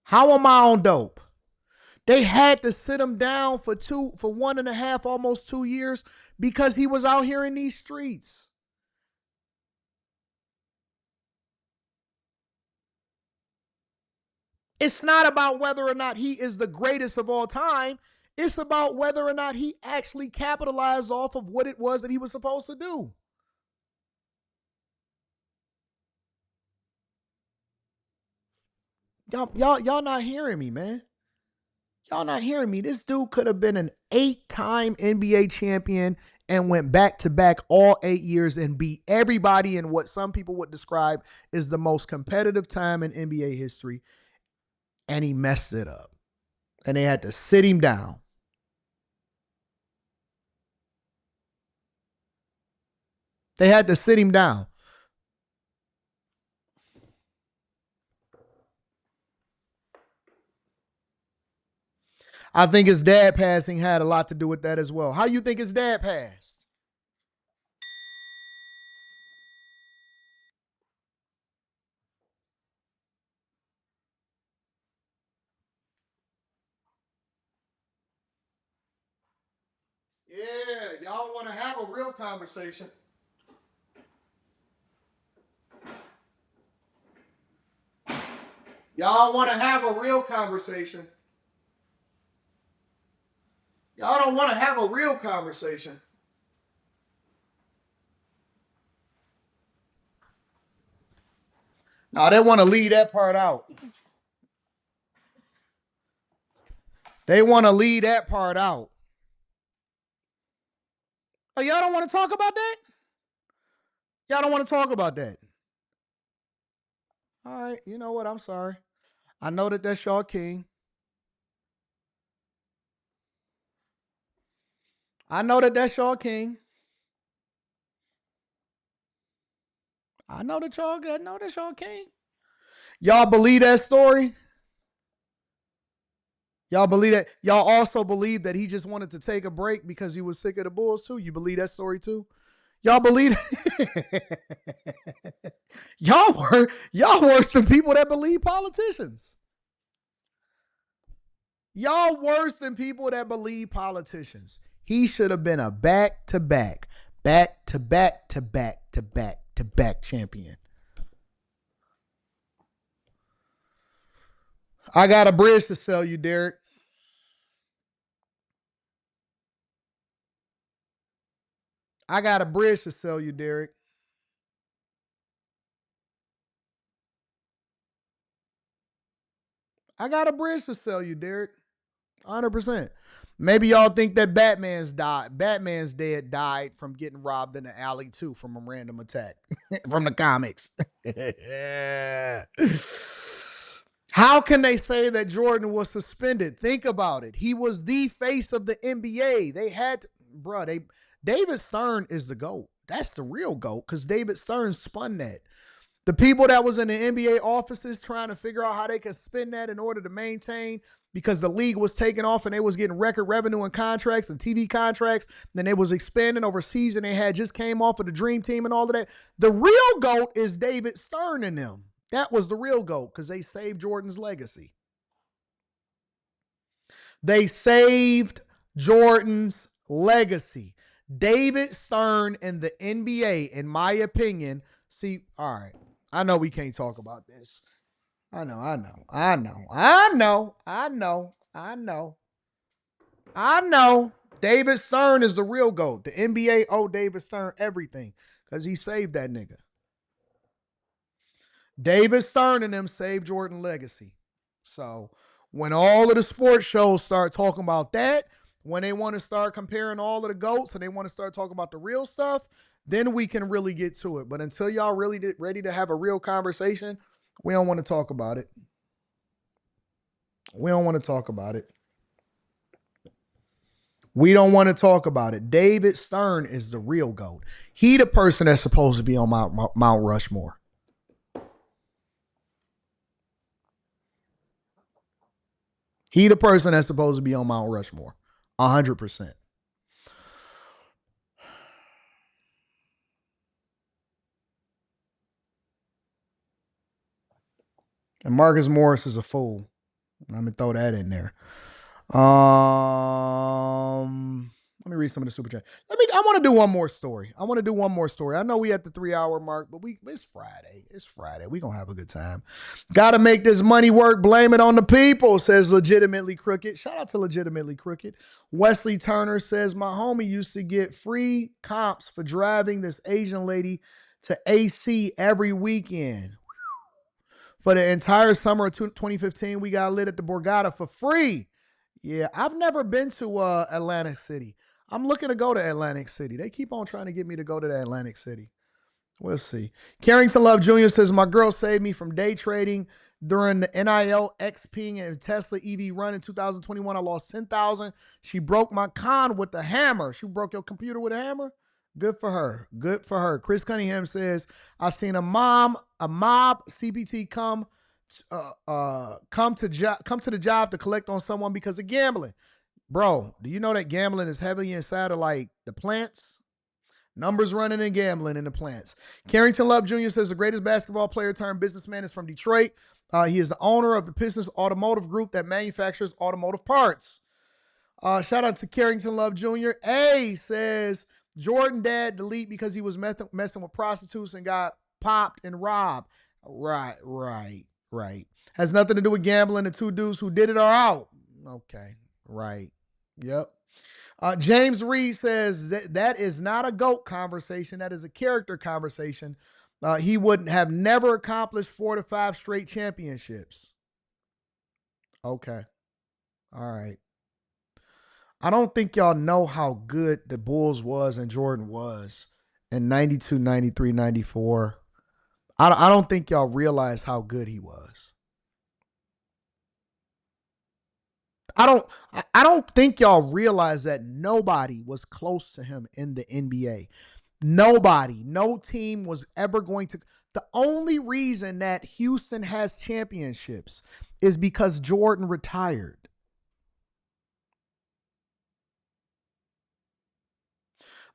How am I on dope? They had to sit him down for 1.5, almost 2 years because he was out here in these streets. It's not about whether or not he is the greatest of all time. It's about whether or not he actually capitalized off of what it was that he was supposed to do. Y'all not hearing me, man. Y'all not hearing me. This dude could have been an 8-time NBA champion and went back-to-back all 8 years and beat everybody in what some people would describe as the most competitive time in NBA history. And he messed it up. And they had to sit him down. They had to sit him down. I think his dad passing had a lot to do with that as well. How you think his dad passed? Yeah, y'all want to have a real conversation. Y'all want to have a real conversation. Y'all don't want to have a real conversation. No, they want to leave that part out. They want to leave that part out. Oh, y'all don't want to talk about that? Y'all don't want to talk about that. All right, you know what? I'm sorry. I know that that's y'all king. I know that that's y'all king. I know that's y'all king. Y'all believe that story? Y'all believe that? Y'all also believe that he just wanted to take a break because he was sick of the Bulls too? You believe that story too? Y'all believe y'all worse than people that believe politicians. Y'all worse than people that believe politicians. He should have been a back-to-back champion. I got a bridge to sell you, Derek. I got a bridge to sell you, Derek. I got a bridge to sell you, Derek. 100%. Maybe y'all think that Batman's dead died from getting robbed in the alley too from a random attack from the comics. How can they say that Jordan was suspended? Think about it. He was the face of the NBA. They had, David Stern is the GOAT. That's the real GOAT because David Stern spun that. The people that was in the NBA offices trying to figure out how they could spin that in order to maintain, because the league was taking off and they was getting record revenue and contracts and TV contracts, and then they was expanding overseas and they had just came off of the Dream Team and all of that. The real GOAT is David Stern and them. That was the real GOAT because they saved Jordan's legacy. They saved Jordan's legacy. David Stern and the NBA, in my opinion, see, all right, I know we can't talk about this. I know. David Stern is the real GOAT. The NBA owe David Stern everything because he saved that nigga. David Stern and them saved Jordan's legacy. So when all of the sports shows start talking about that, when they want to start comparing all of the GOATs and they want to start talking about the real stuff, then we can really get to it. But until y'all really ready to have a real conversation, we don't want to talk about it. We don't want to talk about it. We don't want to talk about it. David Stern is the real GOAT. He the person that's supposed to be on Mount Rushmore. He the person that's supposed to be on Mount Rushmore. 100%. And Marcus Morris is a fool. Let me throw that in there. Let me read some of the super chat. I want to do one more story. I know we at the 3-hour mark, but it's Friday. It's Friday. We gonna have a good time. Gotta make this money work. Blame it on the people, says Legitimately Crooked. Shout out to Legitimately Crooked. Wesley Turner says, my homie used to get free comps for driving this Asian lady to AC every weekend. For the entire summer of 2015, we got lit at the Borgata for free. Yeah, I've never been to Atlantic City. I'm looking to go to Atlantic City. They keep on trying to get me to go to the Atlantic City. We'll see. Carrington Love Jr. says, my girl saved me from day trading during the NIL XP and Tesla EV run in 2021. I lost $10,000. She broke my con with a hammer. She broke your computer with a hammer? Good for her. Good for her. Chris Cunningham says, I seen a mob CPT come to the job to collect on someone because of gambling. Bro, do you know that gambling is heavily inside of like the plants? Numbers running and gambling in the plants. Carrington Love Jr. says the greatest basketball player turned businessman is from Detroit. He is the owner of the Business Automotive Group that manufactures automotive parts. Shout out to Carrington Love Jr. A says Jordan dad delete because he was messing with prostitutes and got popped and robbed. Right. Has nothing to do with gambling. The two dudes who did it are out. Okay, right. Yep. James Reed says that is not a GOAT conversation. That is a character conversation. He would have never accomplished 4 to 5 straight championships. Okay. All right. I don't think y'all know how good the Bulls was and Jordan was in 92, 93, 94. I don't think y'all realize how good he was. I don't think y'all realize that nobody was close to him in the NBA. Nobody, no team was ever going to. The only reason that Houston has championships is because Jordan retired.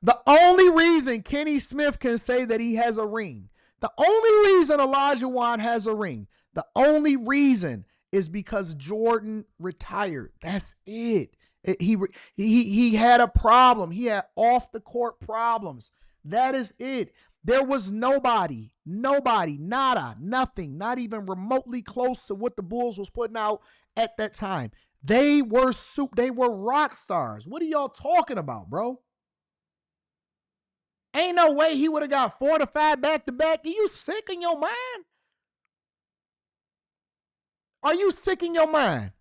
The only reason Kenny Smith can say that he has a ring, the only reason Elijah Wan has a ring, the only reason is because Jordan retired. That's it. He had a problem. He had off the court problems. That is it. There was nobody, nada, nothing, not even remotely close to what the Bulls was putting out at that time. They were rock stars. What are y'all talking about, bro? Ain't no way he would have got 4 to 5 back-to-back. Are you sick in your mind? Are you sick in your mind?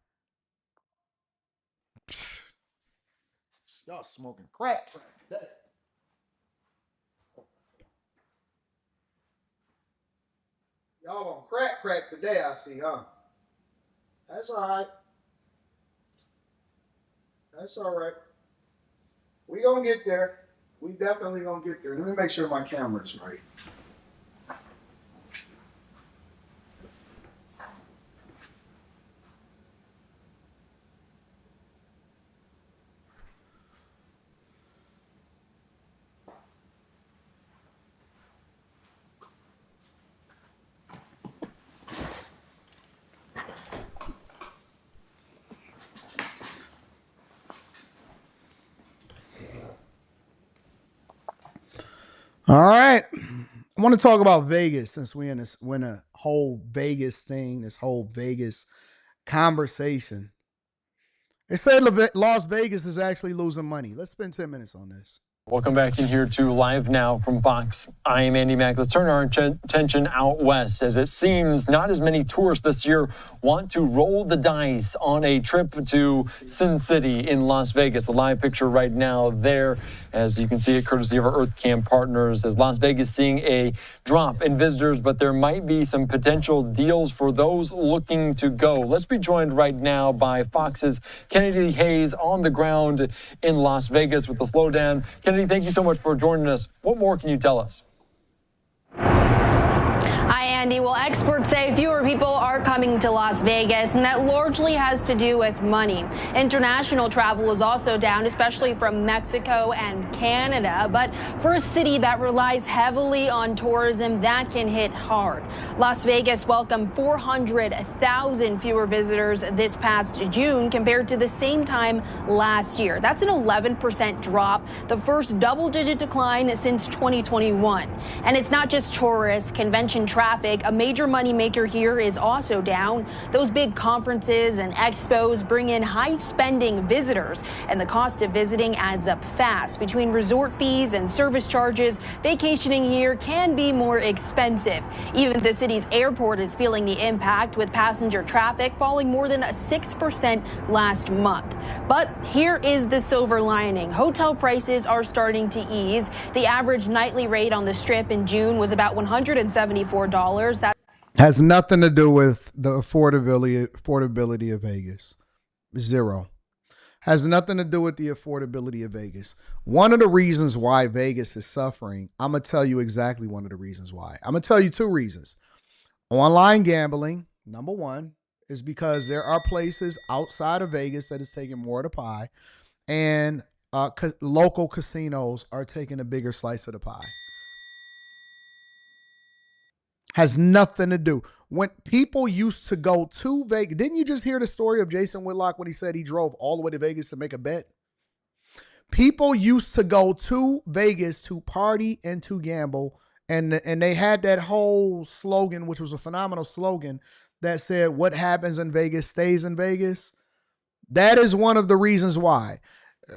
Y'all smoking crack today. Y'all on crack today, I see, huh? That's all right. That's all right. We gonna get there. We definitely gonna get there. Let me make sure my camera's right. All right. I want to talk about Vegas since we're in a whole Vegas thing, this whole Vegas conversation. They say Las Vegas is actually losing money. Let's spend 10 minutes on this. Welcome back in here to Live Now from Fox. I am Andy Mack. Let's turn our attention out west, as it seems not as many tourists this year want to roll the dice on a trip to Sin City in Las Vegas. The live picture right now there, as you can see it courtesy of our EarthCam partners, as Las Vegas seeing a drop in visitors, but there might be some potential deals for those looking to go. Let's be joined right now by Fox's Kennedy Hayes on the ground in Las Vegas with the slowdown. Kennedy, thank you so much for joining us. What more can you tell us? Hi, Andy. Well, experts say fewer people are coming to Las Vegas, and that largely has to do with money. International travel is also down, especially from Mexico and Canada. But for a city that relies heavily on tourism, that can hit hard. Las Vegas welcomed 400,000 fewer visitors this past June compared to the same time last year. That's an 11% drop, the first double-digit decline since 2021. And it's not just tourists. Convention traffic, a major moneymaker here, is also down. Those big conferences and expos bring in high-spending visitors, and the cost of visiting adds up fast. Between resort fees and service charges, vacationing here can be more expensive. Even the city's airport is feeling the impact, with passenger traffic falling more than 6% last month. But here is the silver lining. Hotel prices are starting to ease. The average nightly rate on the Strip in June was about $174. That has nothing to do with the affordability of Vegas. Zero. Has nothing to do with the affordability of Vegas. One of the reasons why Vegas is suffering, I'm going to tell you exactly one of the reasons why. I'm going to tell you two reasons. Online gambling, number one, is because there are places outside of Vegas that is taking more of the pie, and local casinos are taking a bigger slice of the pie. Has nothing to do. When people used to go to Vegas, didn't you just hear the story of Jason Whitlock when he said he drove all the way to Vegas to make a bet? People used to go to Vegas to party and to gamble, and they had that whole slogan, which was a phenomenal slogan, that said, "What happens in Vegas stays in Vegas." That is one of the reasons why.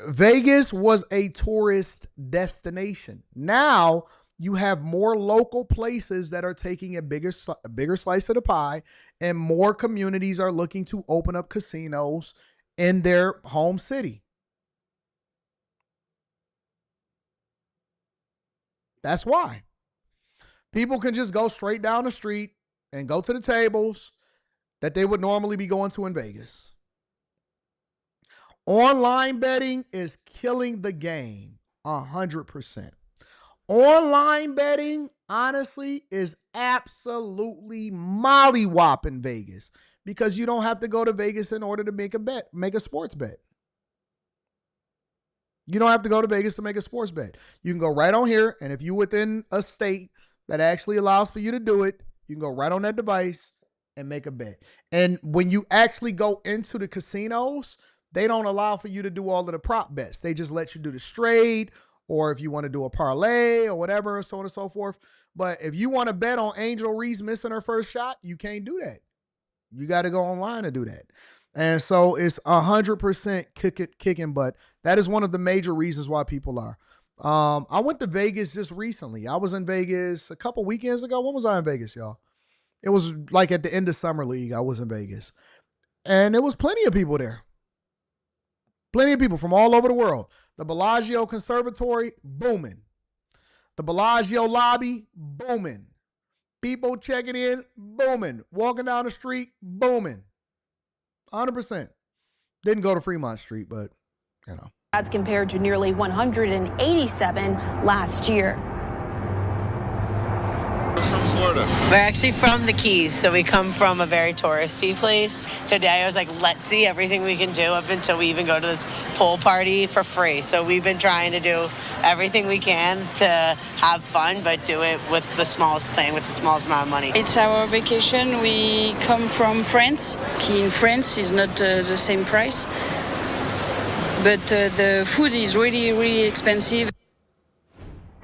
Vegas was a tourist destination. Now you have more local places that are taking a bigger slice of the pie, and more communities are looking to open up casinos in their home city. That's why. People can just go straight down the street and go to the tables that they would normally be going to in Vegas. Online betting is killing the game 100%. Online betting, honestly, is absolutely mollywopping Vegas, because you don't have to go to Vegas in order to make a sports bet. You don't have to go to Vegas to make a sports bet. You can go right on here, and if you're within a state that actually allows for you to do it, you can go right on that device and make a bet. And when you actually go into the casinos, they don't allow for you to do all of the prop bets. They just let you do the straight, or if you want to do a parlay or whatever, so on and so forth. But if you want to bet on Angel Reese missing her first shot, you can't do that. You got to go online to do that. And so it's 100% kicking butt. That is one of the major reasons why people are. I went to Vegas just recently. I was in Vegas a couple weekends ago. When was I in Vegas, y'all? It was like at the end of Summer League. I was in Vegas. And there was plenty of people there. Plenty of people from all over the world. The Bellagio Conservatory, booming. The Bellagio lobby, booming. People checking in, booming. Walking down the street, booming. 100%. Didn't go to Fremont Street, but, you know. That's compared to nearly 187 last year. From Florida. We're actually from the Keys, so we come from a very touristy place. Today I was like, let's see everything we can do up until we even go to this pool party for free. So we've been trying to do everything we can to have fun, but do it with the smallest, playing with the smallest amount of money. It's our vacation. We come from France. In France is not the same price, but the food is really, really expensive.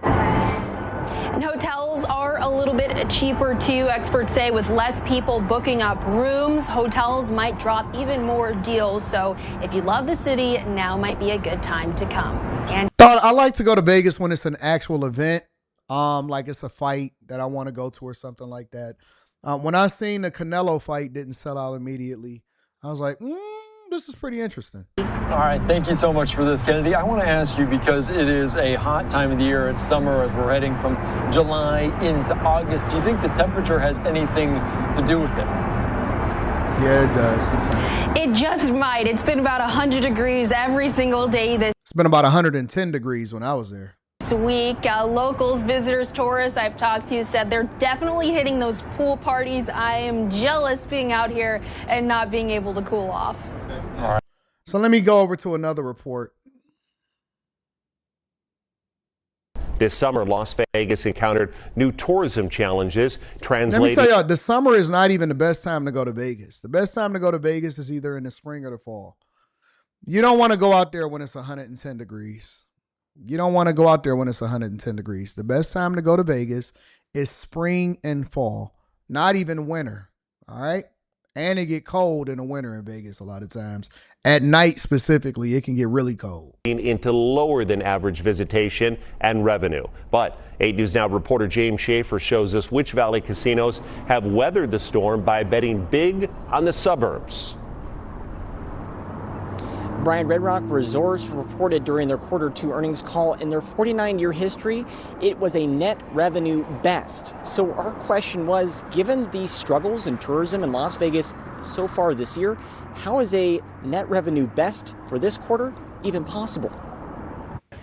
And hotels are a little bit cheaper too. Experts say with less people booking up rooms, hotels might drop even more deals. So if you love the city, now might be a good time to come. And I like to go to Vegas when it's an actual event, like it's a fight that I want to go to or something like that. When I seen the Canelo fight didn't sell out immediately, I was like, this is pretty interesting. All right, thank you so much for this, Kennedy. I want to ask you, because it is a hot time of the year, it's summer as we're heading from July into August. Do you think the temperature has anything to do with it? Yeah, it does sometimes. it just might. It's been about 100 degrees every single day this It's been about 110 degrees when I was there. week. Locals, visitors, tourists I've talked to said they're definitely hitting those pool parties. I am jealous being out here and not being able to cool off. All right. So let me go over to another report. This summer, Las Vegas encountered new tourism challenges. Let me tell y'all, the summer is not even the best time to go to Vegas. The best time to go to Vegas is either in the spring or the fall. You don't want to go out there when it's 110 degrees. You don't want to go out there when it's 110 degrees. The best time to go to Vegas is spring and fall, not even winter. All right? And it get cold in the winter in Vegas a lot of times. At night specifically, it can get really cold. Into lower than average visitation and revenue. But 8 News Now reporter James Schaefer shows us which Valley casinos have weathered the storm by betting big on the suburbs. Brian, Red Rock Resorts reported during their Q2 earnings call in their 49-year history, it was a net revenue best. So our question was, given the struggles in tourism in Las Vegas so far this year, how is a net revenue best for this quarter even possible?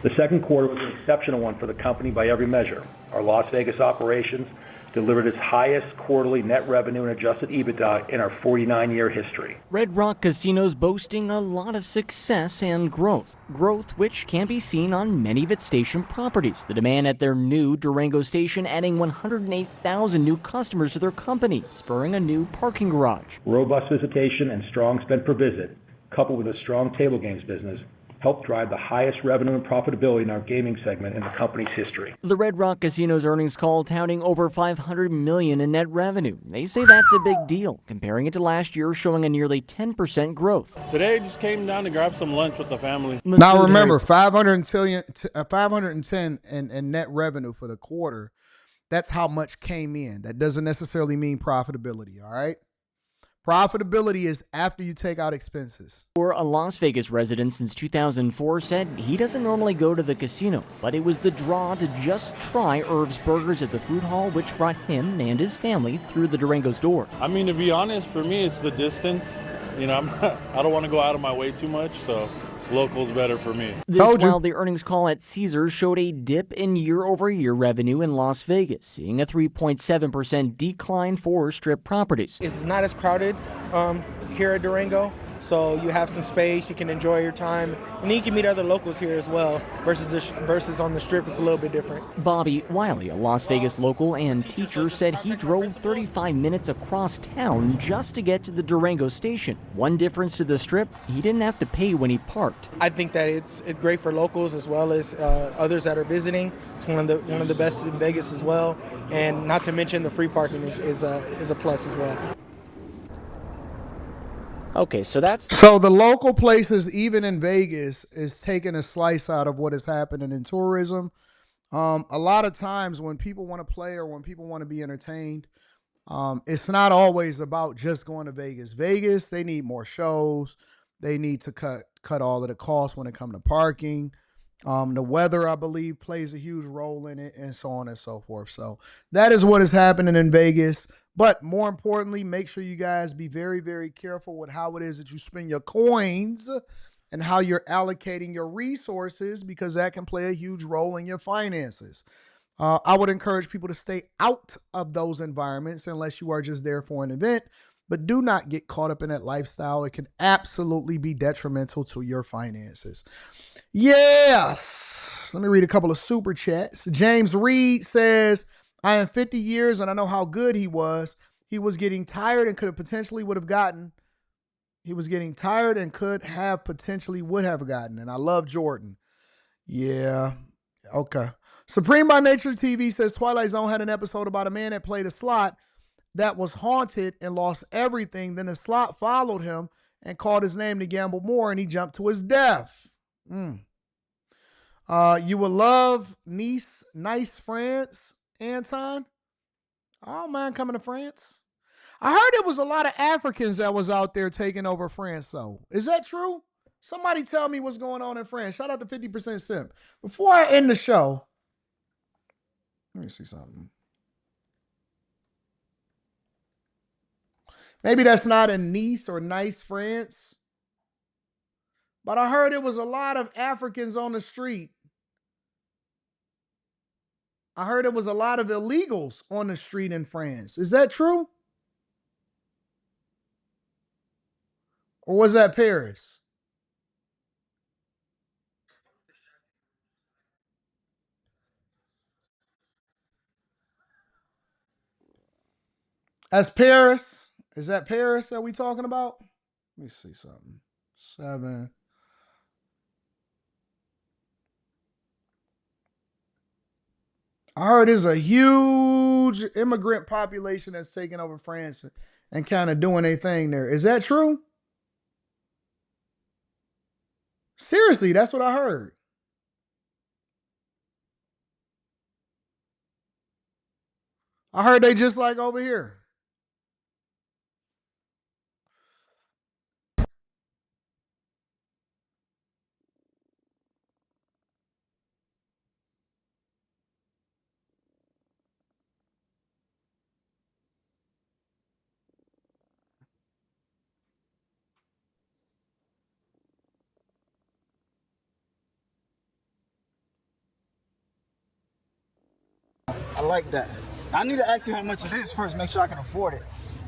The second quarter was an exceptional one for the company by every measure. Our Las Vegas operations delivered its highest quarterly net revenue and adjusted EBITDA in our 49-year history. Red Rock Casinos boasting a lot of success and growth which can be seen on many of its station properties. The demand at their new Durango station adding 108,000 new customers to their company, spurring a new parking garage. Robust visitation and strong spend per visit, coupled with a strong table games business, helped drive the highest revenue and profitability in our gaming segment in the company's history. The Red Rock Casino's earnings call touting over $500 million in net revenue. They say that's a big deal, comparing it to last year, showing a nearly 10% growth. Today, just came down to grab some lunch with the family. Now remember, 510 in net revenue for the quarter. That's how much came in. That doesn't necessarily mean profitability, all right? Profitability is after you take out expenses. For a Las Vegas resident since 2004 said he doesn't normally go to the casino, but it was the draw to just try Irv's Burgers at the food hall, which brought him and his family through the Durango's door. I mean, to be honest, for me, it's the distance. You know, I don't want to go out of my way too much, so local's better for me. This while the earnings call at Caesars showed a dip in year-over-year revenue in Las Vegas, seeing a 3.7% decline for Strip properties. It's not as crowded here at Durango, so you have some space, you can enjoy your time, and then you can meet other locals here as well, versus on the Strip, it's a little bit different. Bobby Wiley, a Las Vegas local and teacher, said he drove 35 minutes across town just to get to the Durango station. One difference to the Strip, he didn't have to pay when he parked. I think that it's great for locals as well as others that are visiting. It's one of the best in Vegas as well, and not to mention the free parking is a plus as well. Okay, so the local places, even in Vegas, is taking a slice out of what is happening in tourism. A lot of times when people want to play or when people want to be entertained, it's not always about just going to Vegas. Vegas, they need more shows. They need to cut all of the costs when it comes to parking. The weather, I believe, plays a huge role in it, and so on and so forth. So that is what is happening in Vegas. But more importantly, make sure you guys be very, very careful with how it is that you spend your coins and how you're allocating your resources, because that can play a huge role in your finances. I would encourage people to stay out of those environments unless you are just there for an event, but do not get caught up in that lifestyle. It can absolutely be detrimental to your finances. Yeah. Let me read a couple of super chats. James Reed says, I am 50 years and I know how good he was. He was getting tired and could have potentially would have gotten. He was getting tired and could have potentially would have gotten. And I love Jordan. Yeah. Okay. Supreme by Nature TV says Twilight Zone had an episode about a man that played a slot that was haunted and lost everything. Then the slot followed him and called his name to gamble more, and he jumped to his death. You would love Nice, France, Anton. Oh, man, coming to France. I heard there was a lot of Africans that was out there taking over France, though. Is that true? Somebody tell me what's going on in France. Shout out to 50% Simp. Before I end the show, let me see something. Maybe that's not in Nice or Nice, France. But I heard it was a lot of Africans on the street. I heard it was a lot of illegals on the street in France. Is that true? Or was that Paris? That's Paris. Is that Paris that we talking about? Let me see something. 7. I heard there's a huge immigrant population that's taking over France and kind of doing a thing there. Is that true? Seriously, that's what I heard. I heard they just like over here. I like that. I need to ask you how much it is first, make sure I can afford it.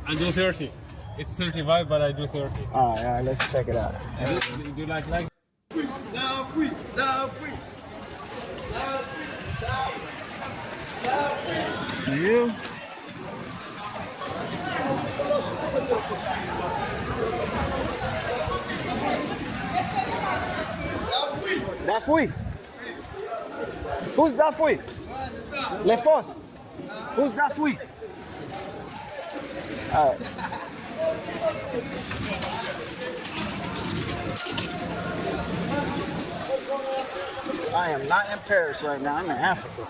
I do 30. It's 35, but I do 30. All right, let's check it out. You do like? Now free, now free. You? Dafui. Who's Dafui? Les Fos. Who's Dafui? All right. I am not in Paris right now. I'm in Africa.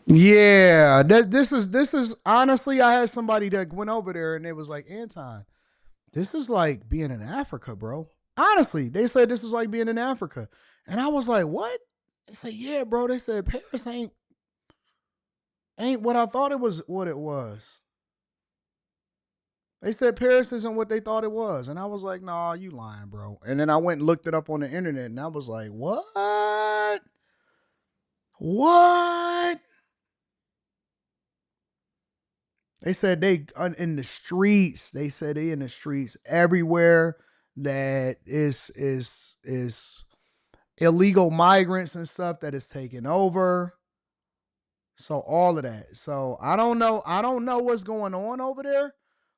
Yeah, this is honestly, I had somebody that went over there and they was like, Anton, this is like being in Africa, bro. Honestly, they said this was like being in Africa. And I was like, what? They said, yeah, bro. They said Paris ain't what I thought it was, what it was. They said Paris isn't what they thought it was. And I was like, nah, you lying, bro. And then I went and looked it up on the internet and I was like, what? What? They said they in the streets. They said they in the streets everywhere that is illegal migrants and stuff that is taking over. So all of that. So I don't know what's going on over there,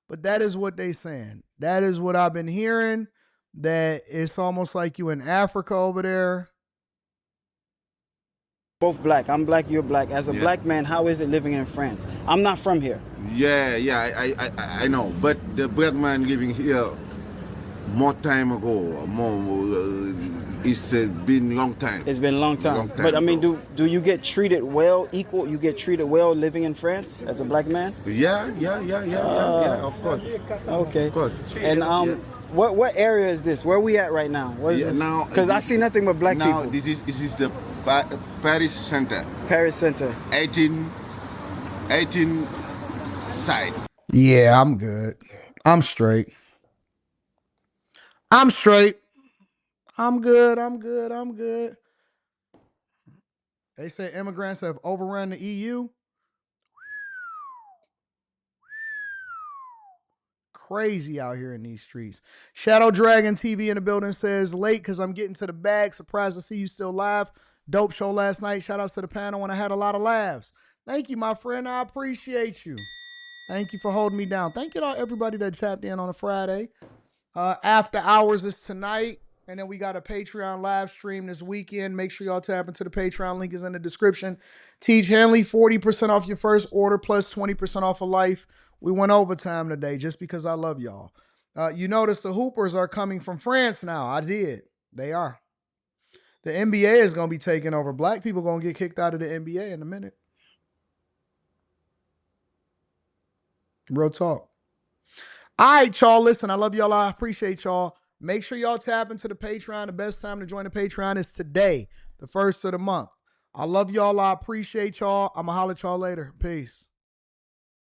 but that is what they saying. That is what I've been hearing. That it's almost like you in Africa over there. Both black. I'm black, you're black. As a black man, how is it living in France? I'm not from here. I know. But the black man living here more time ago, more It's been a long time. It's been a long time. But I mean, do you get treated well, equal? You get treated well living in France as a black man? Yeah, of course. Okay. Of course. And what area is this? Where are we at right now? What is this? Now, because I see nothing but black now, people. This is the Paris Center. Paris Center. 18 side. Yeah, I'm good. I'm straight. I'm straight. I'm good. I'm good. I'm good. They say immigrants have overrun the EU. Crazy out here in these streets. Shadow Dragon TV in the building says late because I'm getting to the bag. Surprised to see you still live. Dope show last night. Shout outs to the panel and I had a lot of laughs. Thank you, my friend. I appreciate you. Thank you for holding me down. Thank you to everybody that tapped in on a Friday. After hours is tonight. And then we got a Patreon live stream this weekend. Make sure y'all tap into the Patreon. Link is in the description. Tiege Hanley, 40% off your first order plus 20% off of life. We went overtime today just because I love y'all. You notice the Hoopers are coming from France now. I did. They are. The NBA is going to be taking over. Black people going to get kicked out of the NBA in a minute. Real talk. All right, y'all. Listen, I love y'all. I appreciate y'all. Make sure y'all tap into the Patreon. The best time to join the Patreon is today, the first of the month. I love y'all. I appreciate y'all. I'm going to holler at y'all later. Peace.